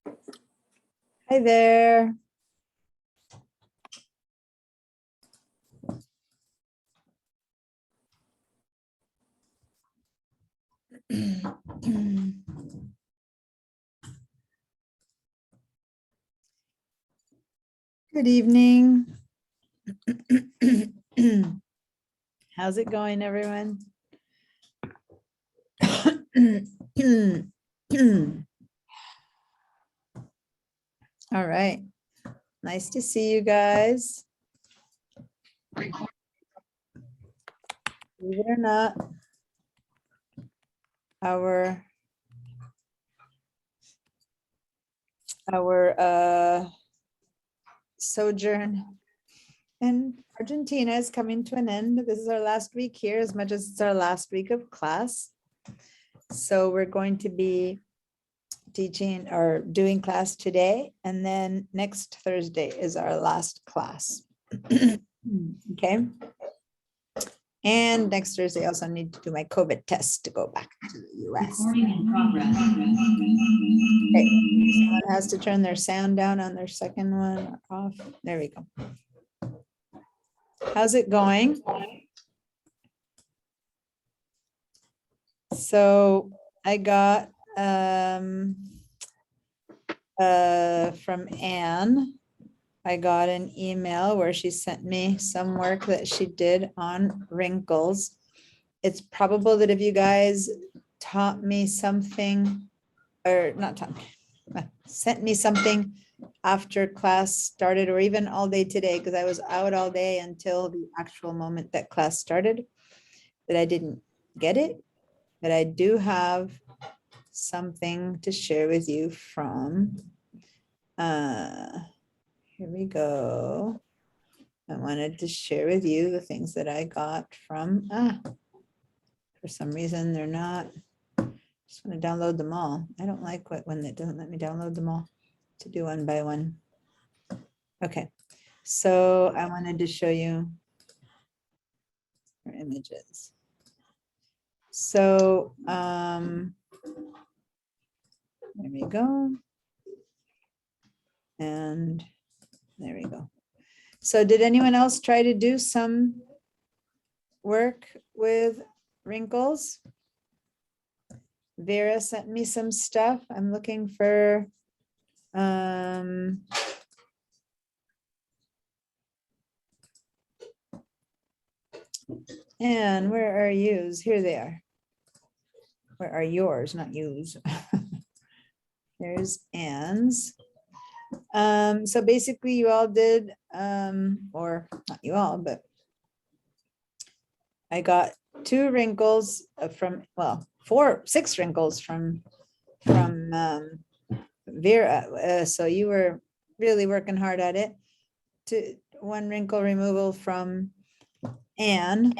Hi there. Good evening. How's it going, everyone? All right. Nice to see you guys. Believe it or not, our sojourn in Argentina is coming to an end. This is our last week here, as much as it's our last week of class. So we're going to be teaching or doing class today, and then next Thursday is our last class. Okay. And next Thursday, I also need to do my COVID test to go back to the US. Recording in progress. Okay. Someone has to turn their sound down on their second one or off. There we go. How's it going? So I got from Anne, I got an email where she sent me some work that she did on wrinkles. It's probable that if you guys taught me something, or not taught me, sent me something after class started, or even all day today, because I was out all day until the actual moment that class started, that I didn't get it. But I do have something to share with you from, here we go. I wanted to share with you the things that I got from, for some reason, they're not, just want to download them all. I don't like when it doesn't let me download them all to do one by one. Okay, so I wanted to show you our images. So, there we go. And there we go. So did anyone else try to do some work with wrinkles? Vera sent me some stuff. I'm looking for, and where are yous? Here they are. Where are yours, not yous? There's Anne's. So basically you all did, or not you all, but I got 2 wrinkles from, well, 6 wrinkles from Vera. So you were really working hard at it. 1 wrinkle removal from Anne.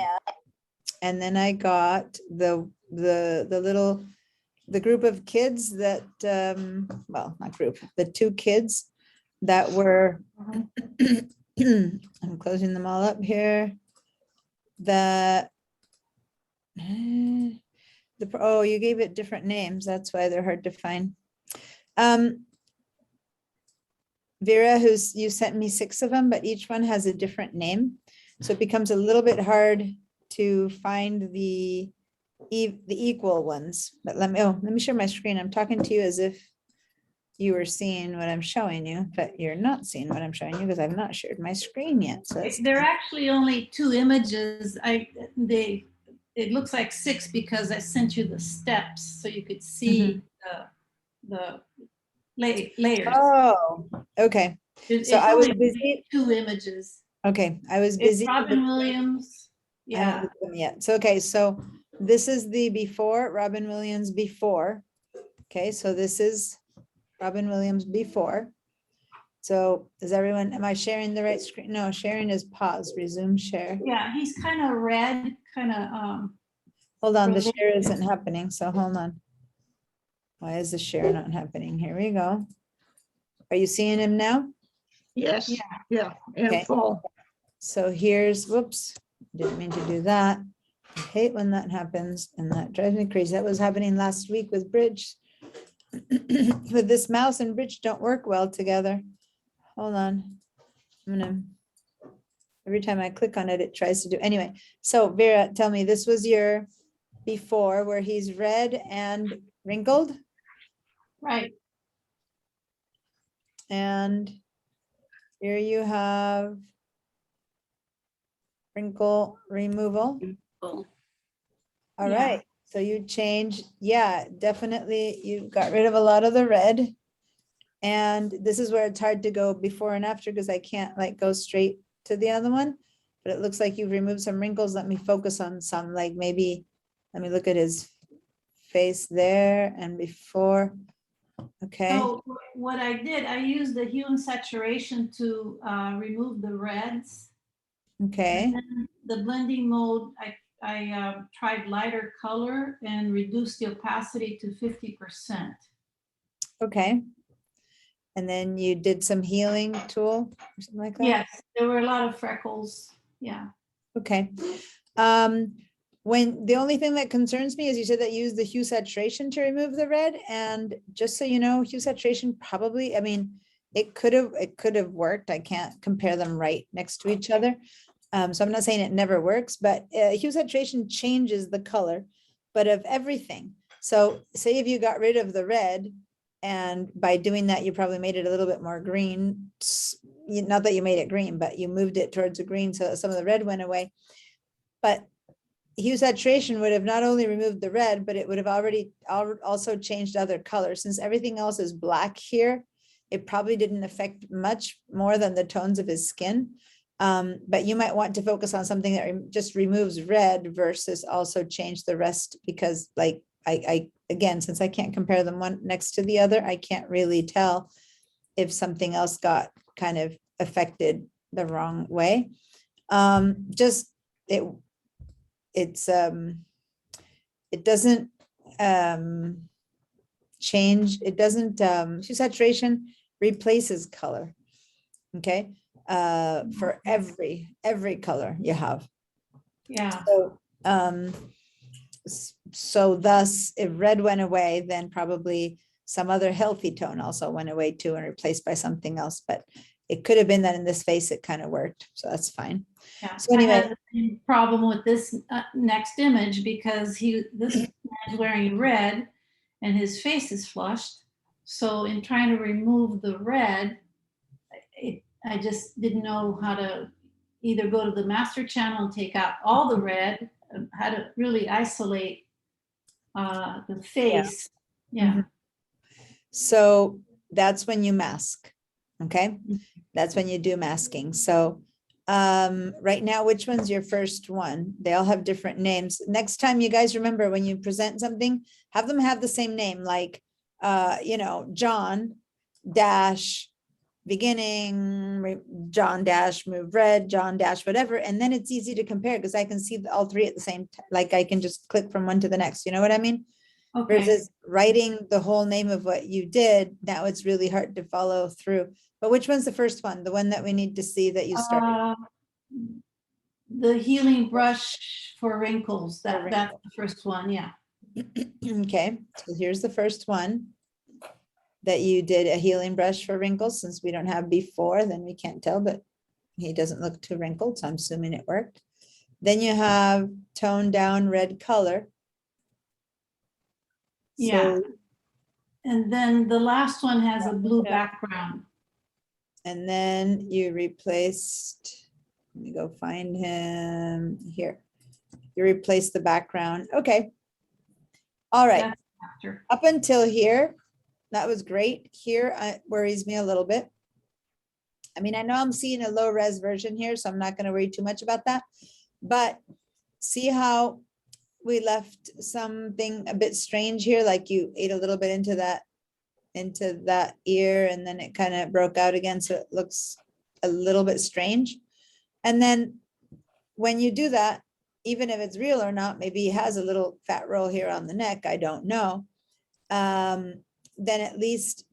And then I got the group of kids that, well, not group, the 2 kids that were, I'm closing them all up here. Oh, you gave it different names. That's why they're hard to find. Vera, you sent me 6 of them, but each one has a different name. So it becomes a little bit hard to find the equal ones. But let me share my screen. I'm talking to you as if you were seeing what I'm showing you, but you're not seeing what I'm showing you because I've not shared my screen yet. So There are actually only 2 images. It looks like 6 because I sent you the steps so you could see the layers. Oh, okay. So I was busy. 2 images. Okay, I was It's busy. Robin Williams. I haven't Yeah. looked at them yet. So, okay, so this is the before, Robin Williams before. Okay, so this is Robin Williams before. So is everyone, am I sharing the right screen? No, sharing is pause, resume share. Yeah, he's kind of red, kind of. Hold on, the share isn't happening, so hold on. Why is the share not happening? Here we go. Are you seeing him now? Yes, yeah, Okay. and full. So here's, whoops, didn't mean to do that. I hate when that happens and that drives me crazy. That was happening last week with Bridge. With this mouse and bridge don't work well together. Hold on. I'm gonna, every time I click on it, it tries to do, anyway. So Vera, tell me, this was your before where he's red and wrinkled Right, and here you have wrinkle removal. Cool. All Yeah. right, so you changed, yeah, definitely, you got rid of a lot of the red. And this is where it's hard to go before and after because I can't like go straight to the other one. But it looks like you've removed some wrinkles. Let me focus on some, like maybe, let me look at his face there and before. Okay, so what I did, I used the hue and saturation to remove the reds. okay, And then the blending mode, I tried lighter color and reduced the opacity to 50%. okay. And then you did some healing tool or something like that? Yes, there were a lot of freckles. Yeah. Okay. When the only thing that concerns me is you said that you used the hue saturation to remove the red, and just so you know, hue saturation probably, I mean, it could have worked. I can't compare them right next to each other. So I'm not saying it never works, but hue saturation changes the color, but of everything. So say if you got rid of the red, and by doing that, you probably made it a little bit more green. Not that you made it green, but you moved it towards a green, so some of the red went away. But hue saturation would have not only removed the red, but it would have already also changed other colors. Since everything else is black here, it probably didn't affect much more than the tones of his skin. But you might want to focus on something that just removes red versus also change the rest, because like I again, since I can't compare them one next to the other, I can't really tell if something else got kind of affected the wrong way. Just it's it doesn't change, it doesn't hue saturation replaces color. Okay, for every color you have. Yeah. So so thus if red went away, then probably some other healthy tone also went away too and replaced by something else. But it could have been that in this face it kind of worked, so that's fine. Yeah, So I anyway, had the same problem with this next image because this man's wearing red and his face is flushed. So in trying to remove the red, I just didn't know how to either go to the master channel and take out all the red, how to really isolate the face. Yeah. Mhm. So that's when you mask. Okay, that's when you do masking. So right now, which one's your first one? They all have different names. Next time, you guys remember when you present something, have them have the same name, like you know, John dash beginning, John dash move red, John dash whatever, and then it's easy to compare because I can see all three at the same time. Like I can just click from one to the next. You know what I mean? Okay. Versus writing the whole name of what you did, now it's really hard to follow through. But which one's the first one? The one that we need to see that you started? The healing brush for wrinkles. That's wrinkles. the first one. Yeah. Okay, so here's the first one that you did, a healing brush for wrinkles. Since we don't have before, then we can't tell, but he doesn't look too wrinkled, so I'm assuming it worked. Then you have toned down red color. Yeah. So, And then the last one has a blue Yeah. background. and then you replaced, let me go find him here. You replaced the background. Okay. All right. That's after. Up until here, that was great. Here worries me a little bit. I mean, I know I'm seeing a low res version here, so I'm not going to worry too much about that. But see how we left something a bit strange here, like you ate a little bit into that ear, and then it kind of broke out again, so it looks a little bit strange. And then when you do that, even if it's real or not, maybe he has a little fat roll here on the neck, I don't know. Then at least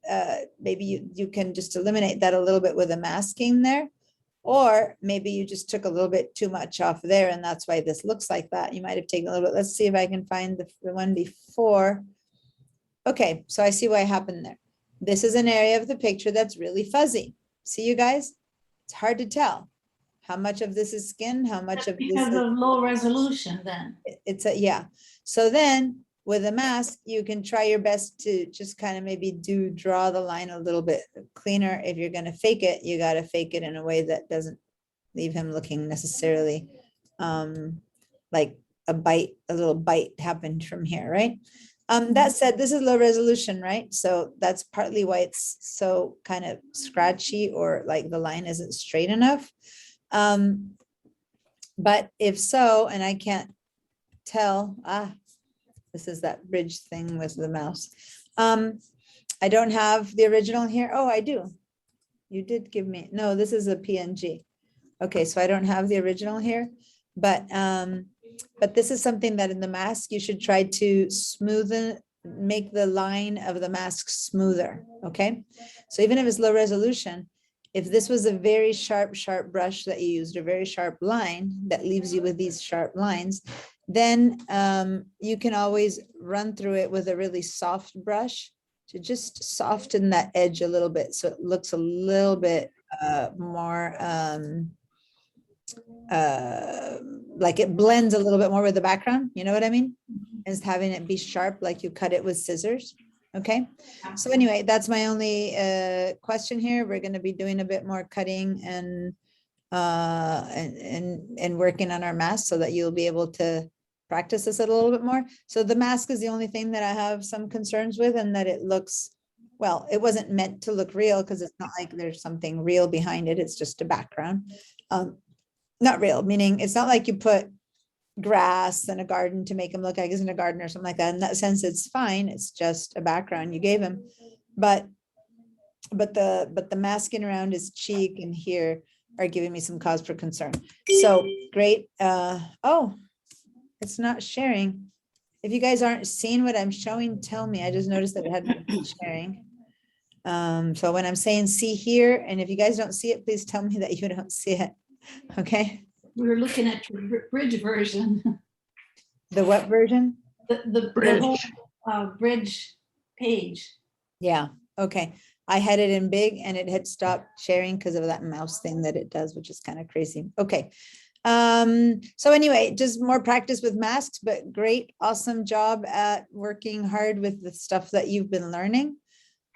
maybe you can just eliminate that a little bit with a masking there. Or maybe you just took a little bit too much off there and that's why this looks like that. You might have taken a little bit. Let's see if I can find the one before. Okay, so I see what happened there. This is an area of the picture that's really fuzzy. See you guys? It's hard to tell how much of this is skin, how much of this Because is, of low resolution then. it's a, yeah. So then with a mask, you can try your best to just kind of maybe draw the line a little bit cleaner. If you're gonna fake it, you gotta fake it in a way that doesn't leave him looking necessarily like a little bite happened from here, right? That said, this is low resolution, right? So that's partly why it's so kind of scratchy or like the line isn't straight enough. But if so, and I can't tell, this is that bridge thing with the mouse. I don't have the original here. Oh, I do. You did give me, no, this is a PNG. Okay, so I don't have the original here, but this is something that in the mask, you should try to make the line of the mask smoother, okay? So even if it's low resolution, if this was a very sharp brush that you used, a very sharp line that leaves you with these sharp lines, then you can always run through it with a really soft brush to just soften that edge a little bit. So it looks a little bit more like it blends a little bit more with the background. You know what I mean? Is having it be sharp, like you cut it with scissors. Okay. So anyway, that's my only question here. We're going to be doing a bit more cutting and working on our mask so that you'll be able to practice this a little bit more. So the mask is the only thing that I have some concerns with, and that it looks, well, it wasn't meant to look real because it's not like there's something real behind it. It's just a background. Not real, meaning it's not like you put grass and a garden to make him look like he's in a garden or something like that. In that sense, it's fine. It's just a background you gave him. But the masking around his cheek and here are giving me some cause for concern. So great. Oh, it's not sharing. If you guys aren't seeing what I'm showing, tell me. I just noticed that it hadn't been sharing. So when I'm saying see here, and if you guys don't see it, please tell me that you don't see it. Okay. We were looking at your bridge version, The what version? the Bridge. whole bridge page. Yeah. Okay. I had it in big and it had stopped sharing because of that mouse thing that it does, which is kind of crazy. Okay. So anyway, just more practice with masks, but great, awesome job at working hard with the stuff that you've been learning.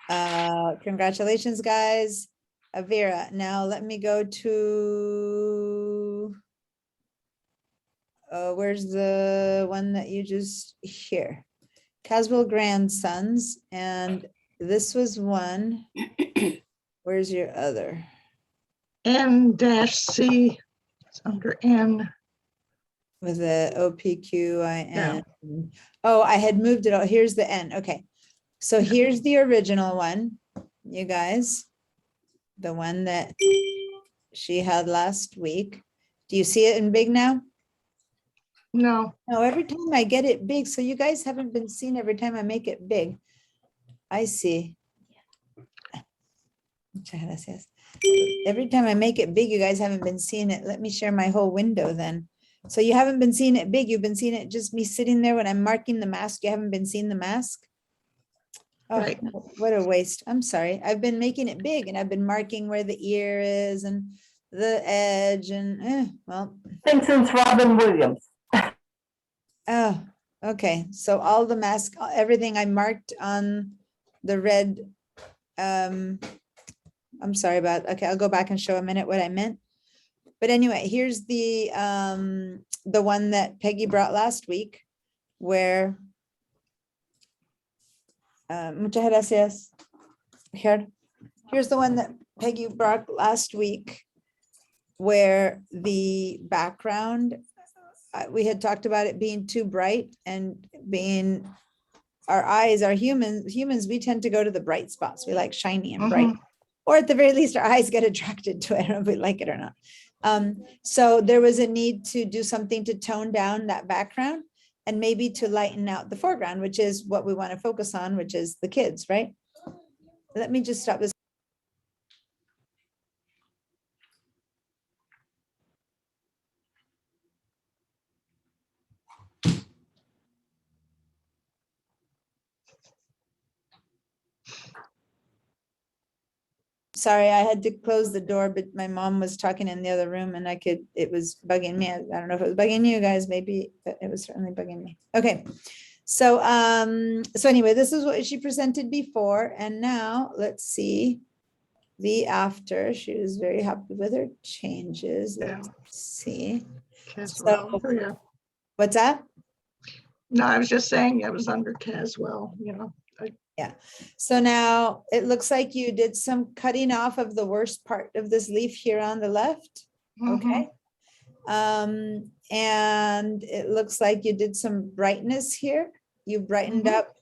Congratulations, guys. Vera, now let me go to where's the one that you just here? Caswell Grandsons, and this was one. Where's your other? N-C, it's under N. With the OPQIN. Oh, I had moved it. Oh, here's the N. Okay. So here's the original one, you guys. The one that she had last week. Do you see it in big now? No, No, every time I get it big. So you guys haven't been seeing every time I make it big. I see. Every time I make it big, you guys haven't been seeing it. Let me share my whole window then. So you haven't been seeing it big. You've been seeing it just me sitting there when I'm marking the mask. You haven't been seeing the mask. Oh, Right. what a waste. I'm sorry. I've been making it big and I've been marking where the ear is and the edge and well. Since Robin Williams. Oh, okay. So all the mask, everything I marked on the red. I'm sorry about, okay, I'll go back and show a minute what I meant. But anyway, here's the one that Peggy brought last week where muchas gracias. Here. Here's the one that Peggy brought last week where the background, we had talked about it being too bright and being, our eyes, our humans, we tend to go to the bright spots. We like shiny and bright. Or at the very least, our eyes get attracted to it. I don't know if we like it or not. So there was a need to do something to tone down that background and maybe to lighten out the foreground, which is what we want to focus on, which is the kids, right? Let me just stop this. Sorry, I had to close the door, but my mom was talking in the other room and it was bugging me. I don't know if it was bugging you guys, maybe, but it was certainly bugging me. Okay. So, so anyway, this is what she presented before, and now let's see the after. She was very happy with her changes. Let's see. Caswell, So- yeah. What's that? No, I was just saying it was under Caswell, you know. So now it looks like you did some cutting off of the worst part of this leaf here on the left. Okay. And it looks like you did some brightness here. You brightened Mhm. up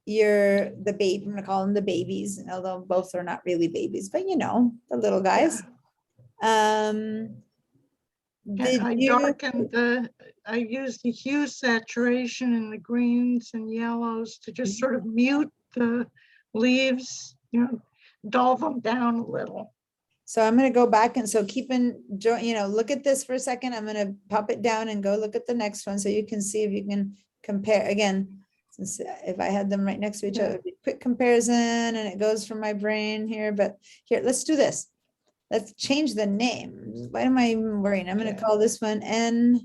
the baby, I'm gonna call them the babies, although both are not really babies, but you know, the little guys. Did I you, darkened I used the hue saturation in the greens and yellows to just sort of mute the leaves, you know, dull them down a little. so I'm gonna go back and so look at this for a second. I'm gonna pop it down and go look at the next one so you can see if you can compare again. Since if I had them right next to each other, it'd be quick comparison and it goes from my brain here, but here, let's do this. Let's change the name. Why am I even worrying? I'm gonna Okay. call this one N.C.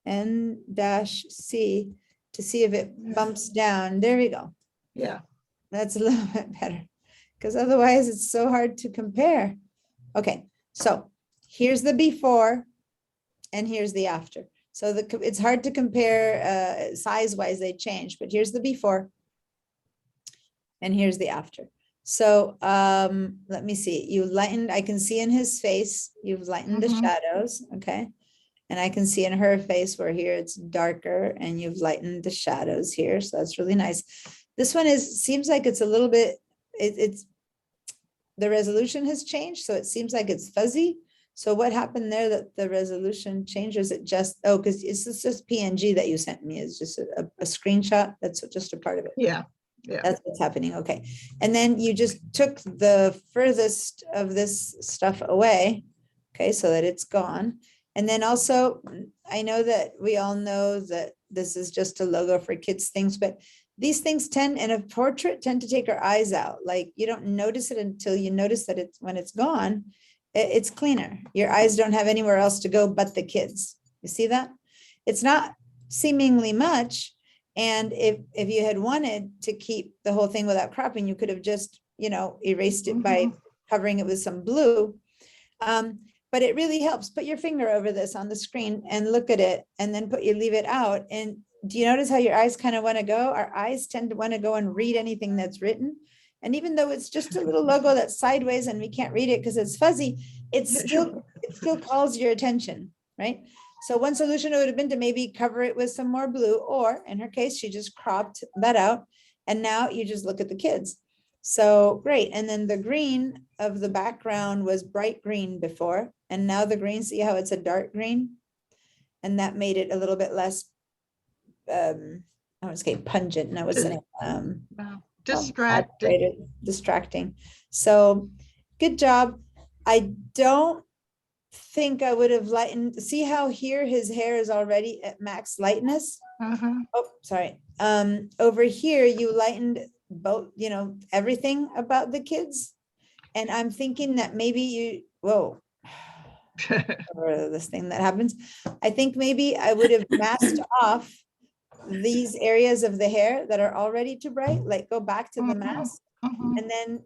N-C to see if it bumps down. There we go. Yeah. That's a little bit better because otherwise it's so hard to compare. Okay, so here's the before and here's the after. So it's hard to compare size-wise, they change, but here's the before and here's the after. So let me see, you lightened, I can see in his face, you've lightened the Mhm. shadows, okay? And I can see in her face where here it's darker and you've lightened the shadows here. So that's really nice. This one seems like it's a little bit, the resolution has changed. So it seems like it's fuzzy. So what happened there that the resolution changes it just, because it's just PNG that you sent me is just a screenshot. That's just a part of it. Yeah. That's what's happening. Okay. And then you just took the furthest of this stuff away. Okay, so that it's gone. And then also, I know that we all know that this is just a logo for kids things, but these things tend, in a portrait, tend to take our eyes out. Like you don't notice it until you notice that when it's gone, it's cleaner. Your eyes don't have anywhere else to go but the kids. You see that? It's not seemingly much. And if you had wanted to keep the whole thing without cropping, you could have just, erased it by covering it with some blue. But it really helps. Put your finger over this on the screen and look at it and then leave it out. And do you notice how your eyes kind of want to go? Our eyes tend to want to go and read anything that's written. And even though it's just a little logo that's sideways and we can't read it because it's fuzzy, it still calls your attention, right? So one solution would have been to maybe cover it with some more blue, or in her case, she just cropped that out. And now you just look at the kids. So great. And then the green of the background was bright green before, and now the green, see how it's a dark green? And that made it a little bit less, I want to say pungent. No, what's the name? Distracting. Distracting. So good job. I don't think I would have lightened. See how here his hair is already at max lightness? Oh, sorry. Over here you lightened both, everything about the kids. And I'm thinking that maybe or this thing that happens. I think maybe I would have masked off these areas of the hair that are already too bright, like go back to the mask and then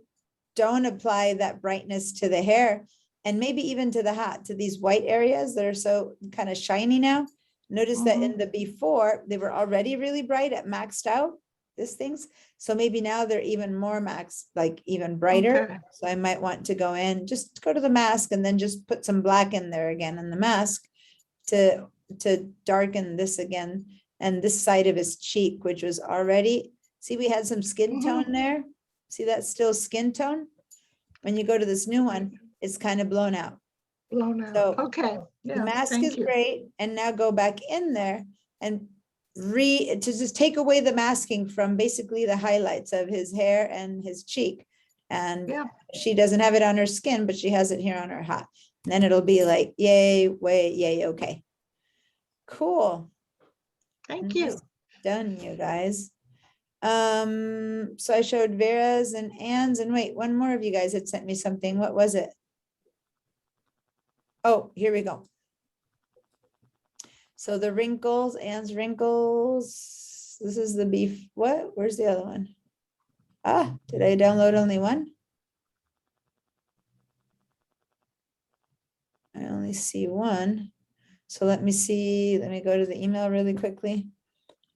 don't apply that brightness to the hair and maybe even to the hat, to these white areas that are so kind of shiny now. Notice that in the before, they were already really bright at maxed out, these things. So maybe now they're even more like even brighter. Okay. So I might want to go in, just go to the mask and then just put some black in there again in the mask to darken this again. And this side of his cheek, which was already, see, we had some skin tone there. See, that's still skin tone. When you go to this new one, it's kind of blown out. Blown out. So Okay. the Yeah. mask Thank is you. great. And now go back in there and to just take away the masking from basically the highlights of his hair and his cheek. And Yeah. she doesn't have it on her skin, but she has it here on her hat. And then it'll be like, yay, way, yay, okay. Cool. Thank you. Nice. Done, you guys. So I showed Vera's and Ann's, and wait, one more of you guys had sent me something. What was it? Oh, here we go. So the wrinkles, Ann's wrinkles. This is the beef. What? Where's the other one? Ah, did I download only one? I only see one. So let me see. Let me go to the email really quickly.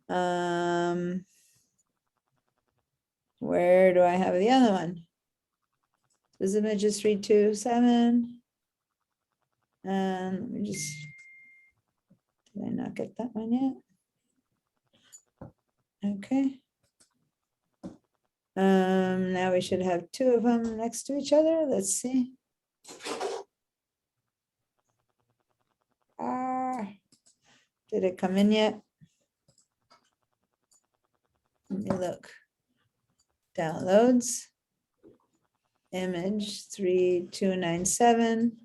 Where do I have the other one? This image is 327. And let me just, did I not get that one yet? Okay. Now we should have two of them next to each other. Let's see. Did it come in yet? Let me look. Downloads. Image 3297.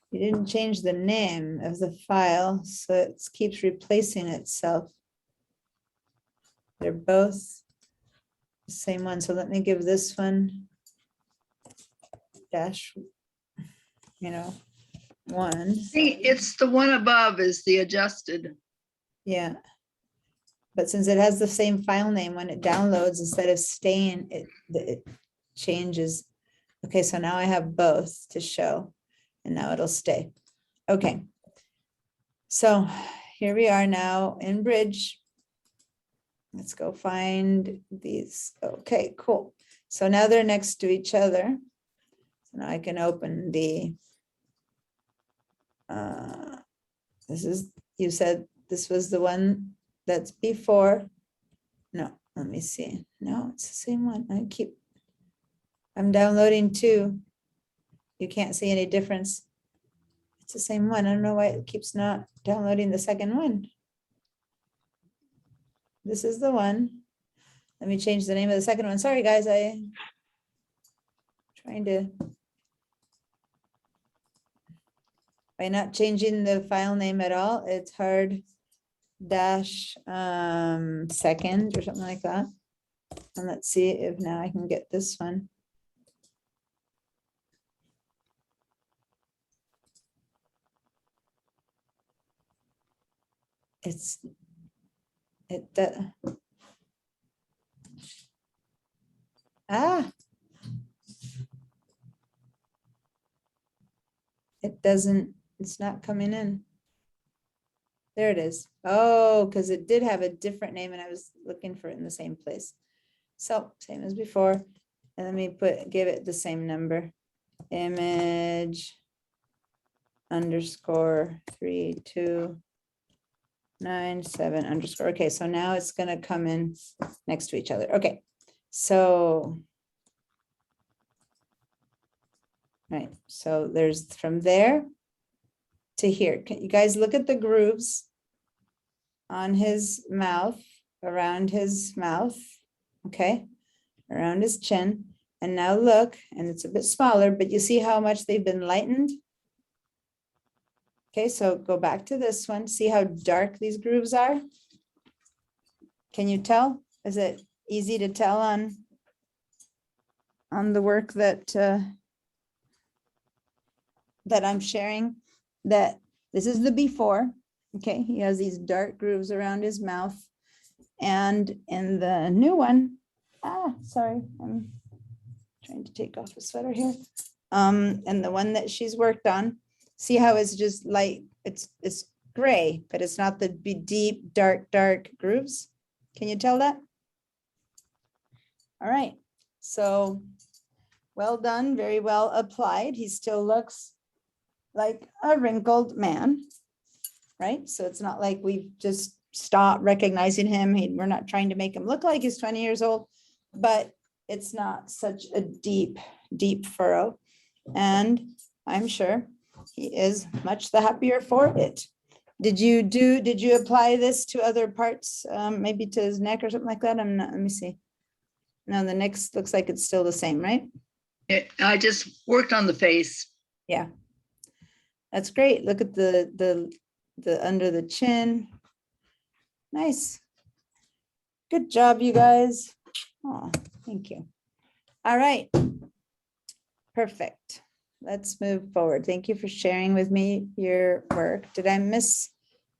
You didn't change the name of the file, so it keeps replacing itself. They're both the same one, so let me give this one dash, you know, 1. See, it's the one above is the adjusted. Yeah. But since it has the same file name, when it downloads, instead of staying, it changes. Okay, so now I have both to show, and now it'll stay. Okay. So here we are now in Bridge. Let's go find these. Okay, cool. So now they're next to each other. So now I can open the, this is, you said this was the one that's before. No, let me see. No, it's the same one. I'm downloading two. You can't see any difference. It's the same one. I don't know why it keeps not downloading the second one. This is the one. Let me change the name of the second one. Sorry, guys, trying to. By not changing the file name at all, it's hard dash second or something like that. And let's see if now I can get this one. It doesn't, it's not coming in. There it is. Oh, because it did have a different name and I was looking for it in the same place. So same as before. And let me give it the same number. Image underscore 3297 underscore. Okay, so now it's going to come in next to each other. Okay, so right, so there's from there to here. Can you guys look at the grooves on his mouth, around his mouth, okay, around his chin. And now look, and it's a bit smaller, but you see how much they've been lightened? Okay, so go back to this one. See how dark these grooves are? Can you tell? Is it easy to tell on the work that that I'm sharing? That this is the before. Okay, he has these dark grooves around his mouth. And in the new one, sorry, I'm trying to take off the sweater here. And the one that she's worked on, see how it's just light, it's gray, but it's not the deep, dark grooves. Can you tell that? All right, so well done, very well applied. He still looks like a wrinkled man, right? So it's not like we've just stopped recognizing him. We're not trying to make him look like he's 20 years old, but it's not such a deep furrow. And I'm sure he is much the happier for it. Did you apply this to other parts, maybe to his neck or something like that? I'm not, let me see. No, the next looks like it's still the same, right? I just worked on the face. Yeah. That's great. Look at the under the chin. Nice. Good job, you guys. Oh, thank you. All right. Perfect. Let's move forward. Thank you for sharing with me your work. Did I miss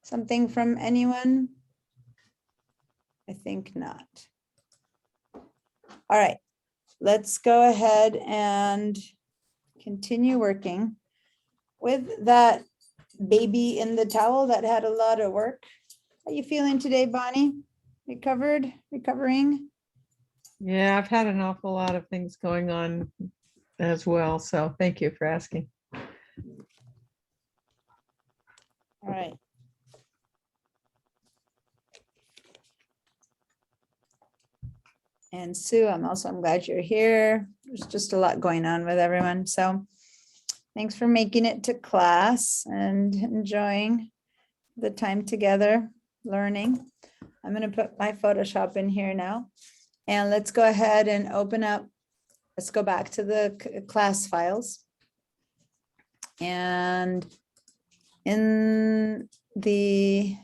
something from anyone? I think not. All right, let's go ahead and continue working with that baby in the towel that had a lot of work. How you feeling today, Bonnie? Recovered, recovering? Yeah, I've had an awful lot of things going on as well, so thank you for asking. All right. And Sue, I'm glad you're here. There's just a lot going on with everyone. So thanks for making it to class and enjoying the time together, learning. I'm going to put my Photoshop in here now. And let's go ahead and open up. Let's go back to the class files. And in the,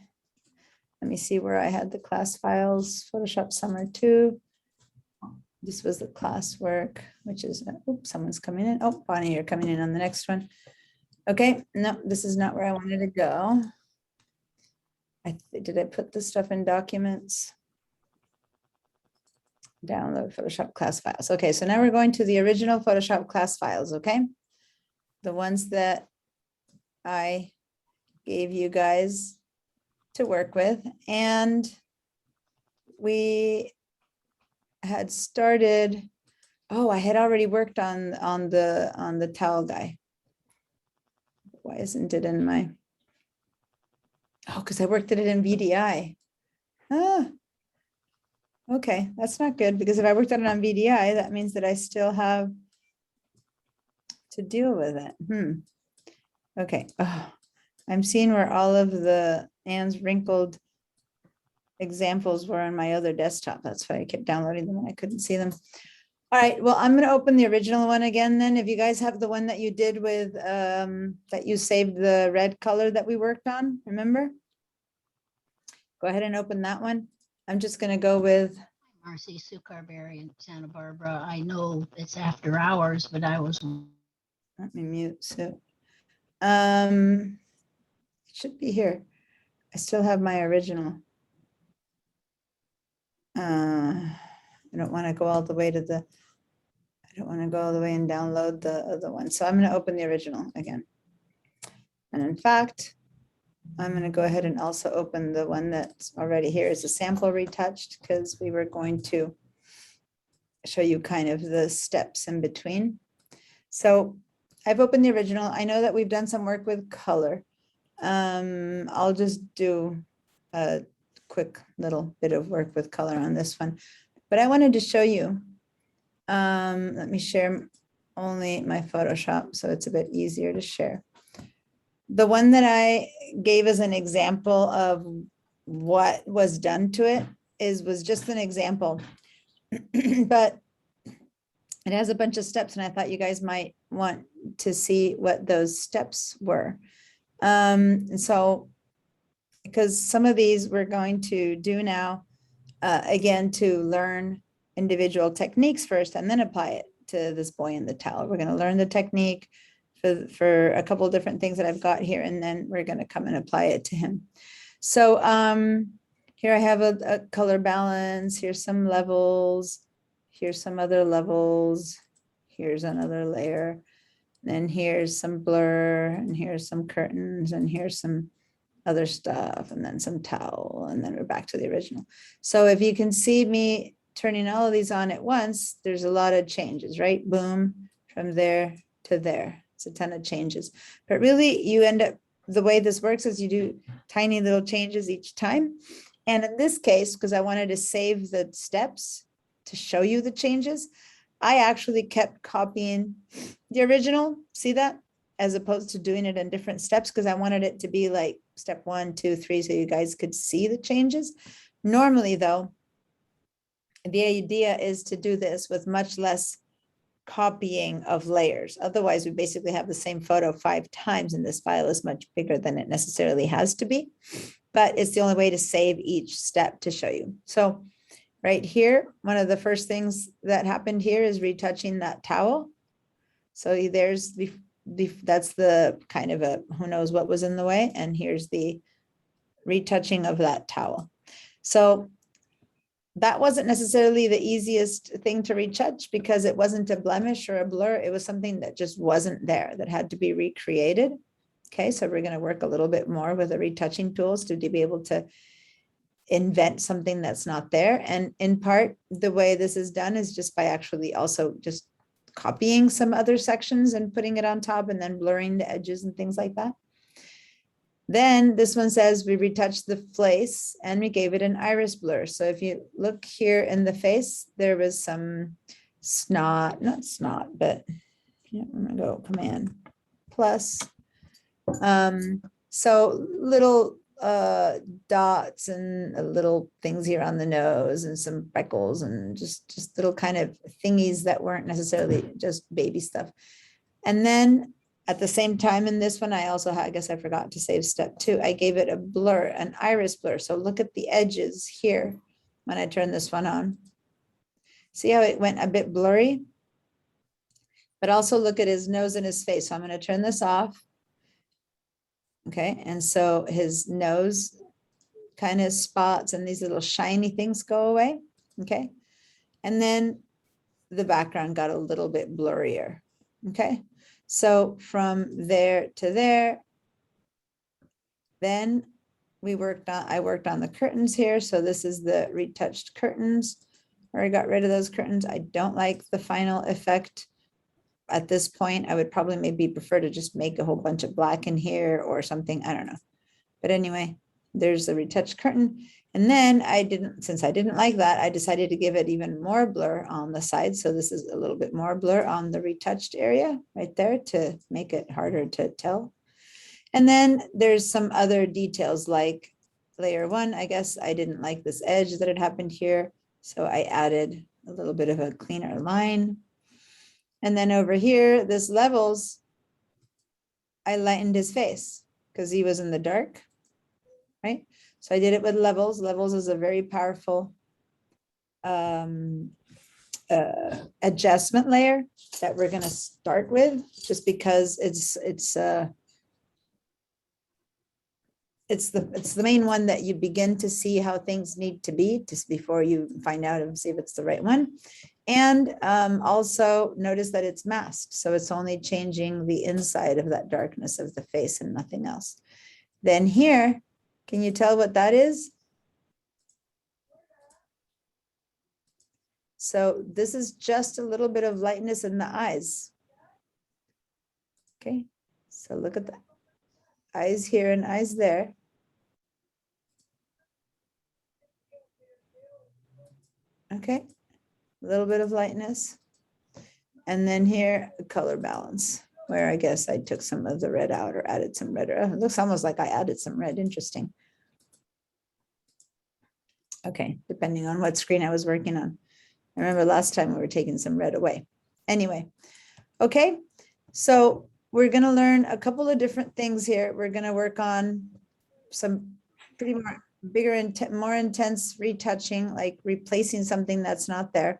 let me see where I had the class files, Photoshop Summer 2. This was the classwork, which is, oops, someone's coming in. Oh, Bonnie, you're coming in on the next one. Okay, no, this is not where I wanted to go. Did I put this stuff in documents? Download Photoshop class files. Okay, so now we're going to the original Photoshop class files, okay? The ones that I gave you guys to work with. And we had started, oh, I had already worked on the towel guy. Why isn't it in my, oh, because I worked at it in VDI. Ah, okay, that's not good, because if I worked on it on VDI, that means that I still have to deal with it. Okay, oh, I'm seeing where all of the Anne's wrinkled examples were on my other desktop. That's why I kept downloading them and I couldn't see them. All right, well, I'm going to open the original one again then. If you guys have the one that you did with, that you saved the red color that we worked on, remember? Go ahead and open that one. I'm just going to go with. Marcy Sue Carberry in Santa Barbara. I know it's after hours, but I was. Let me mute. So, it should be here. I still have my original. I don't want to go all the way to the, I don't want to go all the way and download the other one. So I'm going to open the original again. And in fact, I'm going to go ahead and also open the one that's already here as a sample retouched, because we were going to show you kind of the steps in between. So I've opened the original. I know that we've done some work with color. I'll just do a quick little bit of work with color on this one, but I wanted to show you. Let me share only my Photoshop so it's a bit easier to share. The one that I gave as an example of what was done to it was just an example, but it has a bunch of steps, and I thought you guys might want to see what those steps were. And so, because some of these we're going to do now, again, to learn individual techniques first and then apply it to this boy in the towel. We're going to learn the technique for a couple of different things that I've got here, and then we're going to come and apply it to him. So here I have a color balance. Here's some levels. Here's some other levels. Here's another layer. Then here's some blur, and here's some curtains, and here's some other stuff, and then some towel, and then we're back to the original. So if you can see me turning all of these on at once, there's a lot of changes, right? Boom, from there to there. It's a ton of changes. But really, you end up, the way this works is you do tiny little changes each time. And in this case, because I wanted to save the steps to show you the changes, I actually kept copying the original, see that? As opposed to doing it in different steps, because I wanted it to be like step 1, 2, 3, so you guys could see the changes. Normally though, the idea is to do this with much less copying of layers. Otherwise, we basically have the same photo 5 times and this file is much bigger than it necessarily has to be. But it's the only way to save each step to show you. So right here, one of the first things that happened here is retouching that towel. So there's that's the kind of a, who knows what was in the way. And here's the retouching of that towel. So that wasn't necessarily the easiest thing to retouch because it wasn't a blemish or a blur. It was something that just wasn't there, that had to be recreated. Okay, so we're going to work a little bit more with the retouching tools to be able to invent something that's not there. And in part, the way this is done is just by actually also just copying some other sections and putting it on top and then blurring the edges and things like that. Then this one says we retouched the face and we gave it an iris blur. So if you look here in the face, there was some snot, not snot, but yeah, I'm gonna go Command plus. So little dots and little things here on the nose and some freckles and just little kind of thingies that weren't necessarily just baby stuff. And then at the same time in this one, I also, I guess I forgot to save step 2. I gave it a blur, an iris blur. So look at the edges here when I turn this one on. See how it went a bit blurry? But also look at his nose and his face. So I'm going to turn this off. Okay, and so his nose kind of spots and these little shiny things go away. Okay, and then the background got a little bit blurrier. Okay. So from there to there, then I worked on the curtains here. So this is the retouched curtains, where I got rid of those curtains. I don't like the final effect at this point. I would probably maybe prefer to just make a whole bunch of black in here or something. I don't know. But anyway, there's the retouched curtain. And then since I didn't like that, I decided to give it even more blur on the side. So this is a little bit more blur on the retouched area right there to make it harder to tell. And then there's some other details like layer 1. I guess I didn't like this edge that had happened here. So I added a little bit of a cleaner line. And then over here, this levels, I lightened his face because he was in the dark, right? So I did it with levels. Levels is a very powerful adjustment layer that we're going to start with, just because it's the main one that you begin to see how things need to be just before you find out and see if it's the right one. And also notice that it's masked. So it's only changing the inside of that darkness of the face and nothing else. Then here, can you tell what that is? So this is just a little bit of lightness in the eyes. Okay, so look at the eyes here and eyes there. Okay, a little bit of lightness. And then here, a color balance, where I guess I took some of the red out or added some red. It looks almost like I added some red. Interesting. Okay, depending on what screen I was working on. I remember last time we were taking some red away. Anyway, okay, so we're going to learn a couple of different things here. We're going to work on some pretty bigger and more intense retouching, like replacing something that's not there,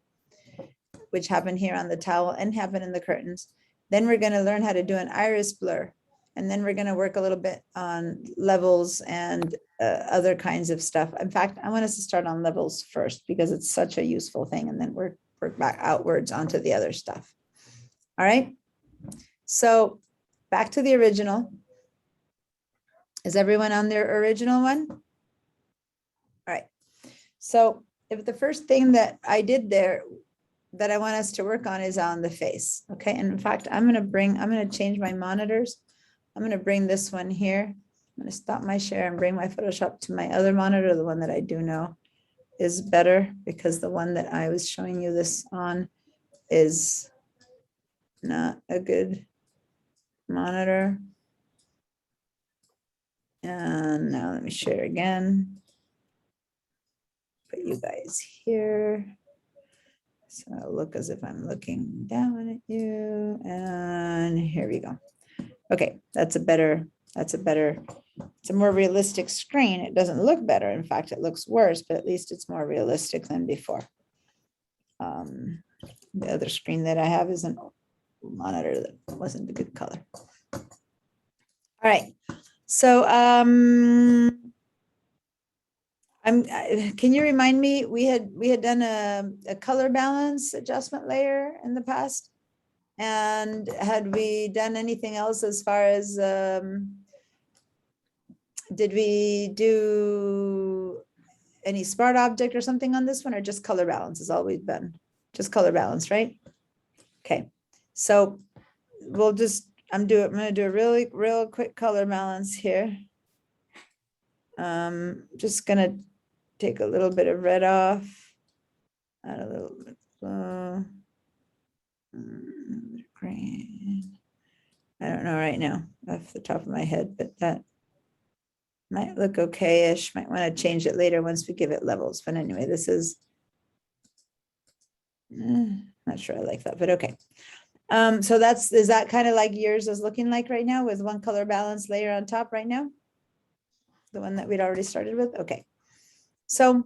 which happened here on the towel and happened in the curtains. Then we're going to learn how to do an iris blur. And then we're going to work a little bit on levels and other kinds of stuff. In fact, I want us to start on levels first because it's such a useful thing, and then work back outwards onto the other stuff. All right. So back to the original. Is everyone on their original one? All right. So if the first thing that I did there that I want us to work on is on the face. Okay. And in fact, I'm going to change my monitors. I'm going to bring this one here. I'm going to stop my share and bring my Photoshop to my other monitor, the one that I do know is better, because the one that I was showing you this on is not a good monitor. And now let me share again. Put you guys here. So I'll look as if I'm looking down at you, and here we go. Okay, it's a more realistic screen. It doesn't look better. In fact, it looks worse, but at least it's more realistic than before. The other screen that I have is a monitor that wasn't a good color. All right, so can you remind me, we had done a color balance adjustment layer in the past? And had we done anything else as far as, did we do any smart object or something on this one, or just color balance is all we've done? Just color balance, right? Okay, so we'll just, I'm gonna do a real quick color balance here. Just gonna take a little bit of red off, add a little bit of green. I don't know right now off the top of my head, but that might look okay-ish. Might want to change it later once we give it levels. But anyway, this is not sure I like that, but okay. So is that kind of like yours is looking like right now with one color balance layer on top right now? The one that we'd already started with? Okay. So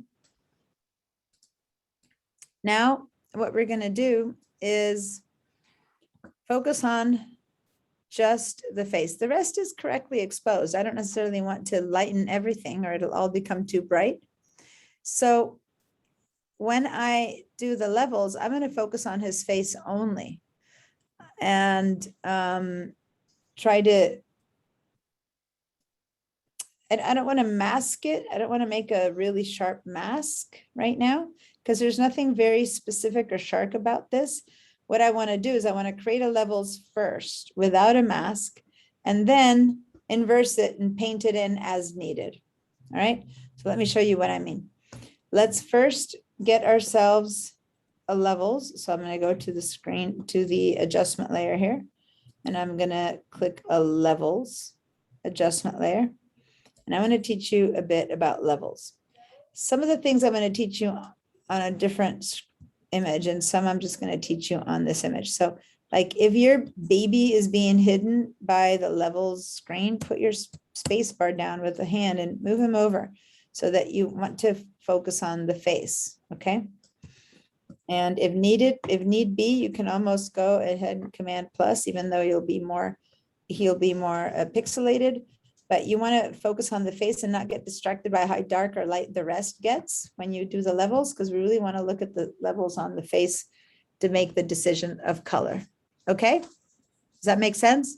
now what we're going to do is focus on just the face. The rest is correctly exposed. I don't necessarily want to lighten everything or it'll all become too bright. So when I do the levels, I'm going to focus on his face only and try to, and I don't want to mask it. I don't want to make a really sharp mask right now because there's nothing very specific or sharp about this. What I want to do is I want to create a levels first without a mask and then inverse it and paint it in as needed. All right, so let me show you what I mean. Let's first get ourselves a levels. So I'm going to go to the screen, to the adjustment layer here, and I'm going to click a levels adjustment layer. And I want to teach you a bit about levels. Some of the things I'm going to teach you on a different image, and some I'm just going to teach you on this image. So like if your baby is being hidden by the levels screen, put your space bar down with the hand and move him over so that you want to focus on the face, okay? And if need be, you can almost go ahead and Command plus, even though he'll be more pixelated. But you want to focus on the face and not get distracted by how dark or light the rest gets when you do the levels, because we really want to look at the levels on the face to make the decision of color. Okay, does that make sense?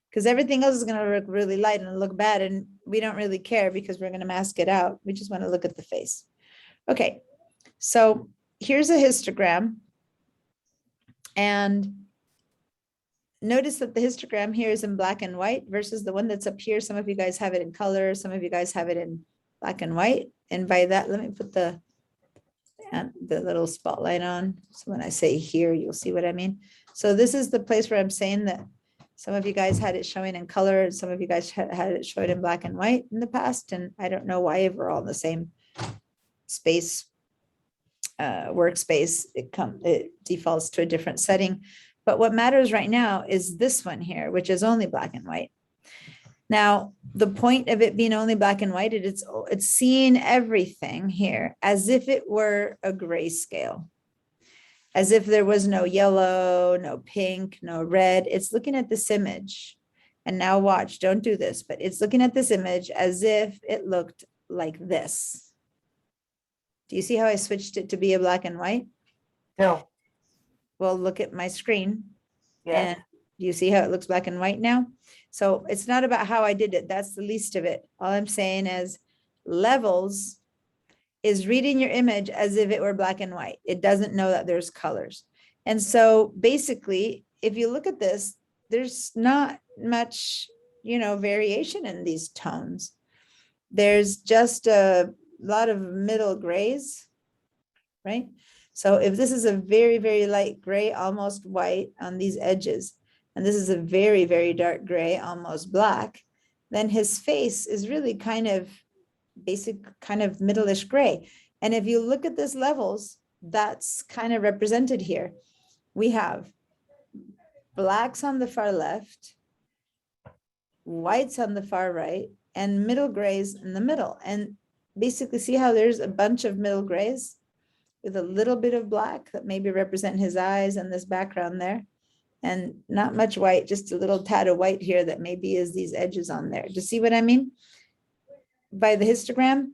Because everything else is going to look really light and look bad, and we don't really care because we're going to mask it out. We just want to look at the face. Okay, so here's a histogram, and notice that the histogram here is in black and white versus the one that's up here. Some of you guys have it in color. Some of you guys have it in black and white. And by that, let me put the little spotlight on. So when I say here, you'll see what I mean. So this is the place where I'm saying that some of you guys had it showing in color and some of you guys had it showing in black and white in the past. And I don't know why we're all in the same space, workspace. It defaults to a different setting. But what matters right now is this one here, which is only black and white. Now, the point of it being only black and white, it's seeing everything here as if it were a grayscale, as if there was no yellow, no pink, no red. It's looking at this image. And now watch, don't do this, but it's looking at this image as if it looked like this. Do you see how I switched it to be a black and white? No, Well, look at my screen. yeah, And you see how it looks black and white now? So it's not about how I did it. That's the least of it. All I'm saying is levels is reading your image as if it were black and white. It doesn't know that there's colors. And so basically, if you look at this, there's not much, variation in these tones. There's just a lot of middle grays, right? So if this is a very, very light gray, almost white on these edges, and this is a very, very dark gray, almost black, then his face is really kind of basic, kind of middle-ish gray. And if you look at this levels, that's kind of represented here. We have blacks on the far left, whites on the far right, and middle grays in the middle. And basically see how there's a bunch of middle grays with a little bit of black that maybe represent his eyes and this background there. And not much white, just a little tad of white here that maybe is these edges on there. Do you see what I mean? By the histogram,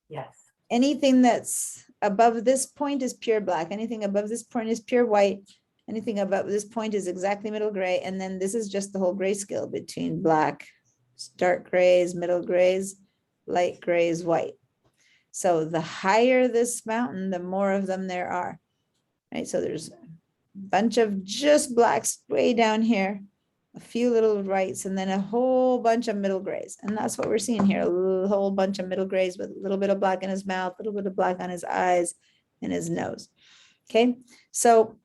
Yes. anything that's above this point is pure black. Anything above this point is pure white. Anything above this point is exactly middle gray. And then this is just the whole grayscale between black, dark grays, middle grays, light grays, white. So the higher this mountain, the more of them there are, right? So there's a bunch of just blacks way down here, a few little whites, and then a whole bunch of middle grays. And that's what we're seeing here, a whole bunch of middle grays with a little bit of black in his mouth, a little bit of black on his eyes and his nose. Okay, so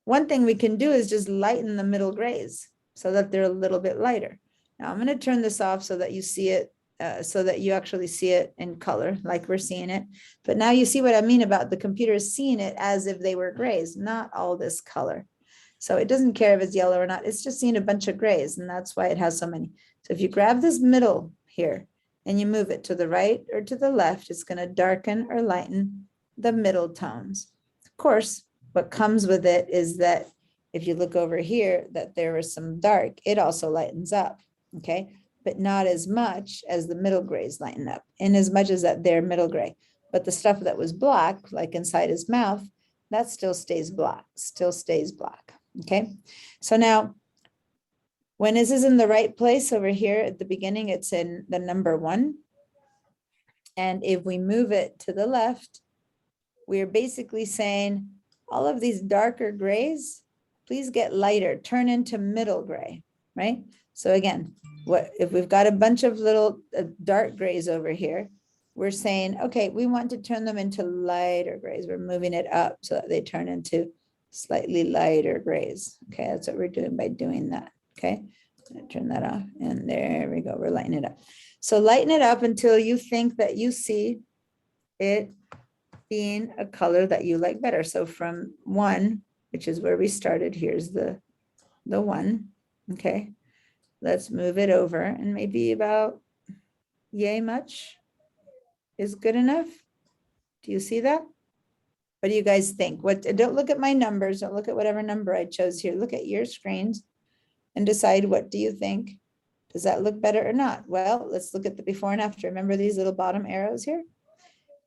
one thing we can do is just lighten the middle grays so that they're a little bit lighter. Now I'm going to turn this off so that you see it, so that you actually see it in color like we're seeing it. But now you see what I mean about the computer seeing it as if they were grays, not all this color. So it doesn't care if it's yellow or not. It's just seeing a bunch of grays, and that's why it has so many. So if you grab this middle here and you move it to the right or to the left, it's going to darken or lighten the middle tones. Of course, what comes with it is that if you look over here, that there is some dark, it also lightens up, okay? But not as much as the middle grays lighten up, in as much as that they're middle gray. But the stuff that was black, like inside his mouth, that still stays black, okay? So now, when this is in the right place over here at the beginning, it's in the number 1. And if we move it to the left, we're basically saying all of these darker grays, please get lighter, turn into middle gray, right? So again, what if we've got a bunch of little dark grays over here, we're saying, okay, we want to turn them into lighter grays. We're moving it up so that they turn into slightly lighter grays. Okay, that's what we're doing by doing that. Okay, turn that off, and there we go. We're lightening it up. So lighten it up until you think that you see it being a color that you like better. So from 1, which is where we started, here's the 1. Okay, let's move it over, and maybe about yay much is good enough. Do you see that? What do you guys think? Don't look at my numbers. Don't look at whatever number I chose here. Look at your screens and decide, what do you think? Does that look better or not? Well, let's look at the before and after. Remember these little bottom arrows here?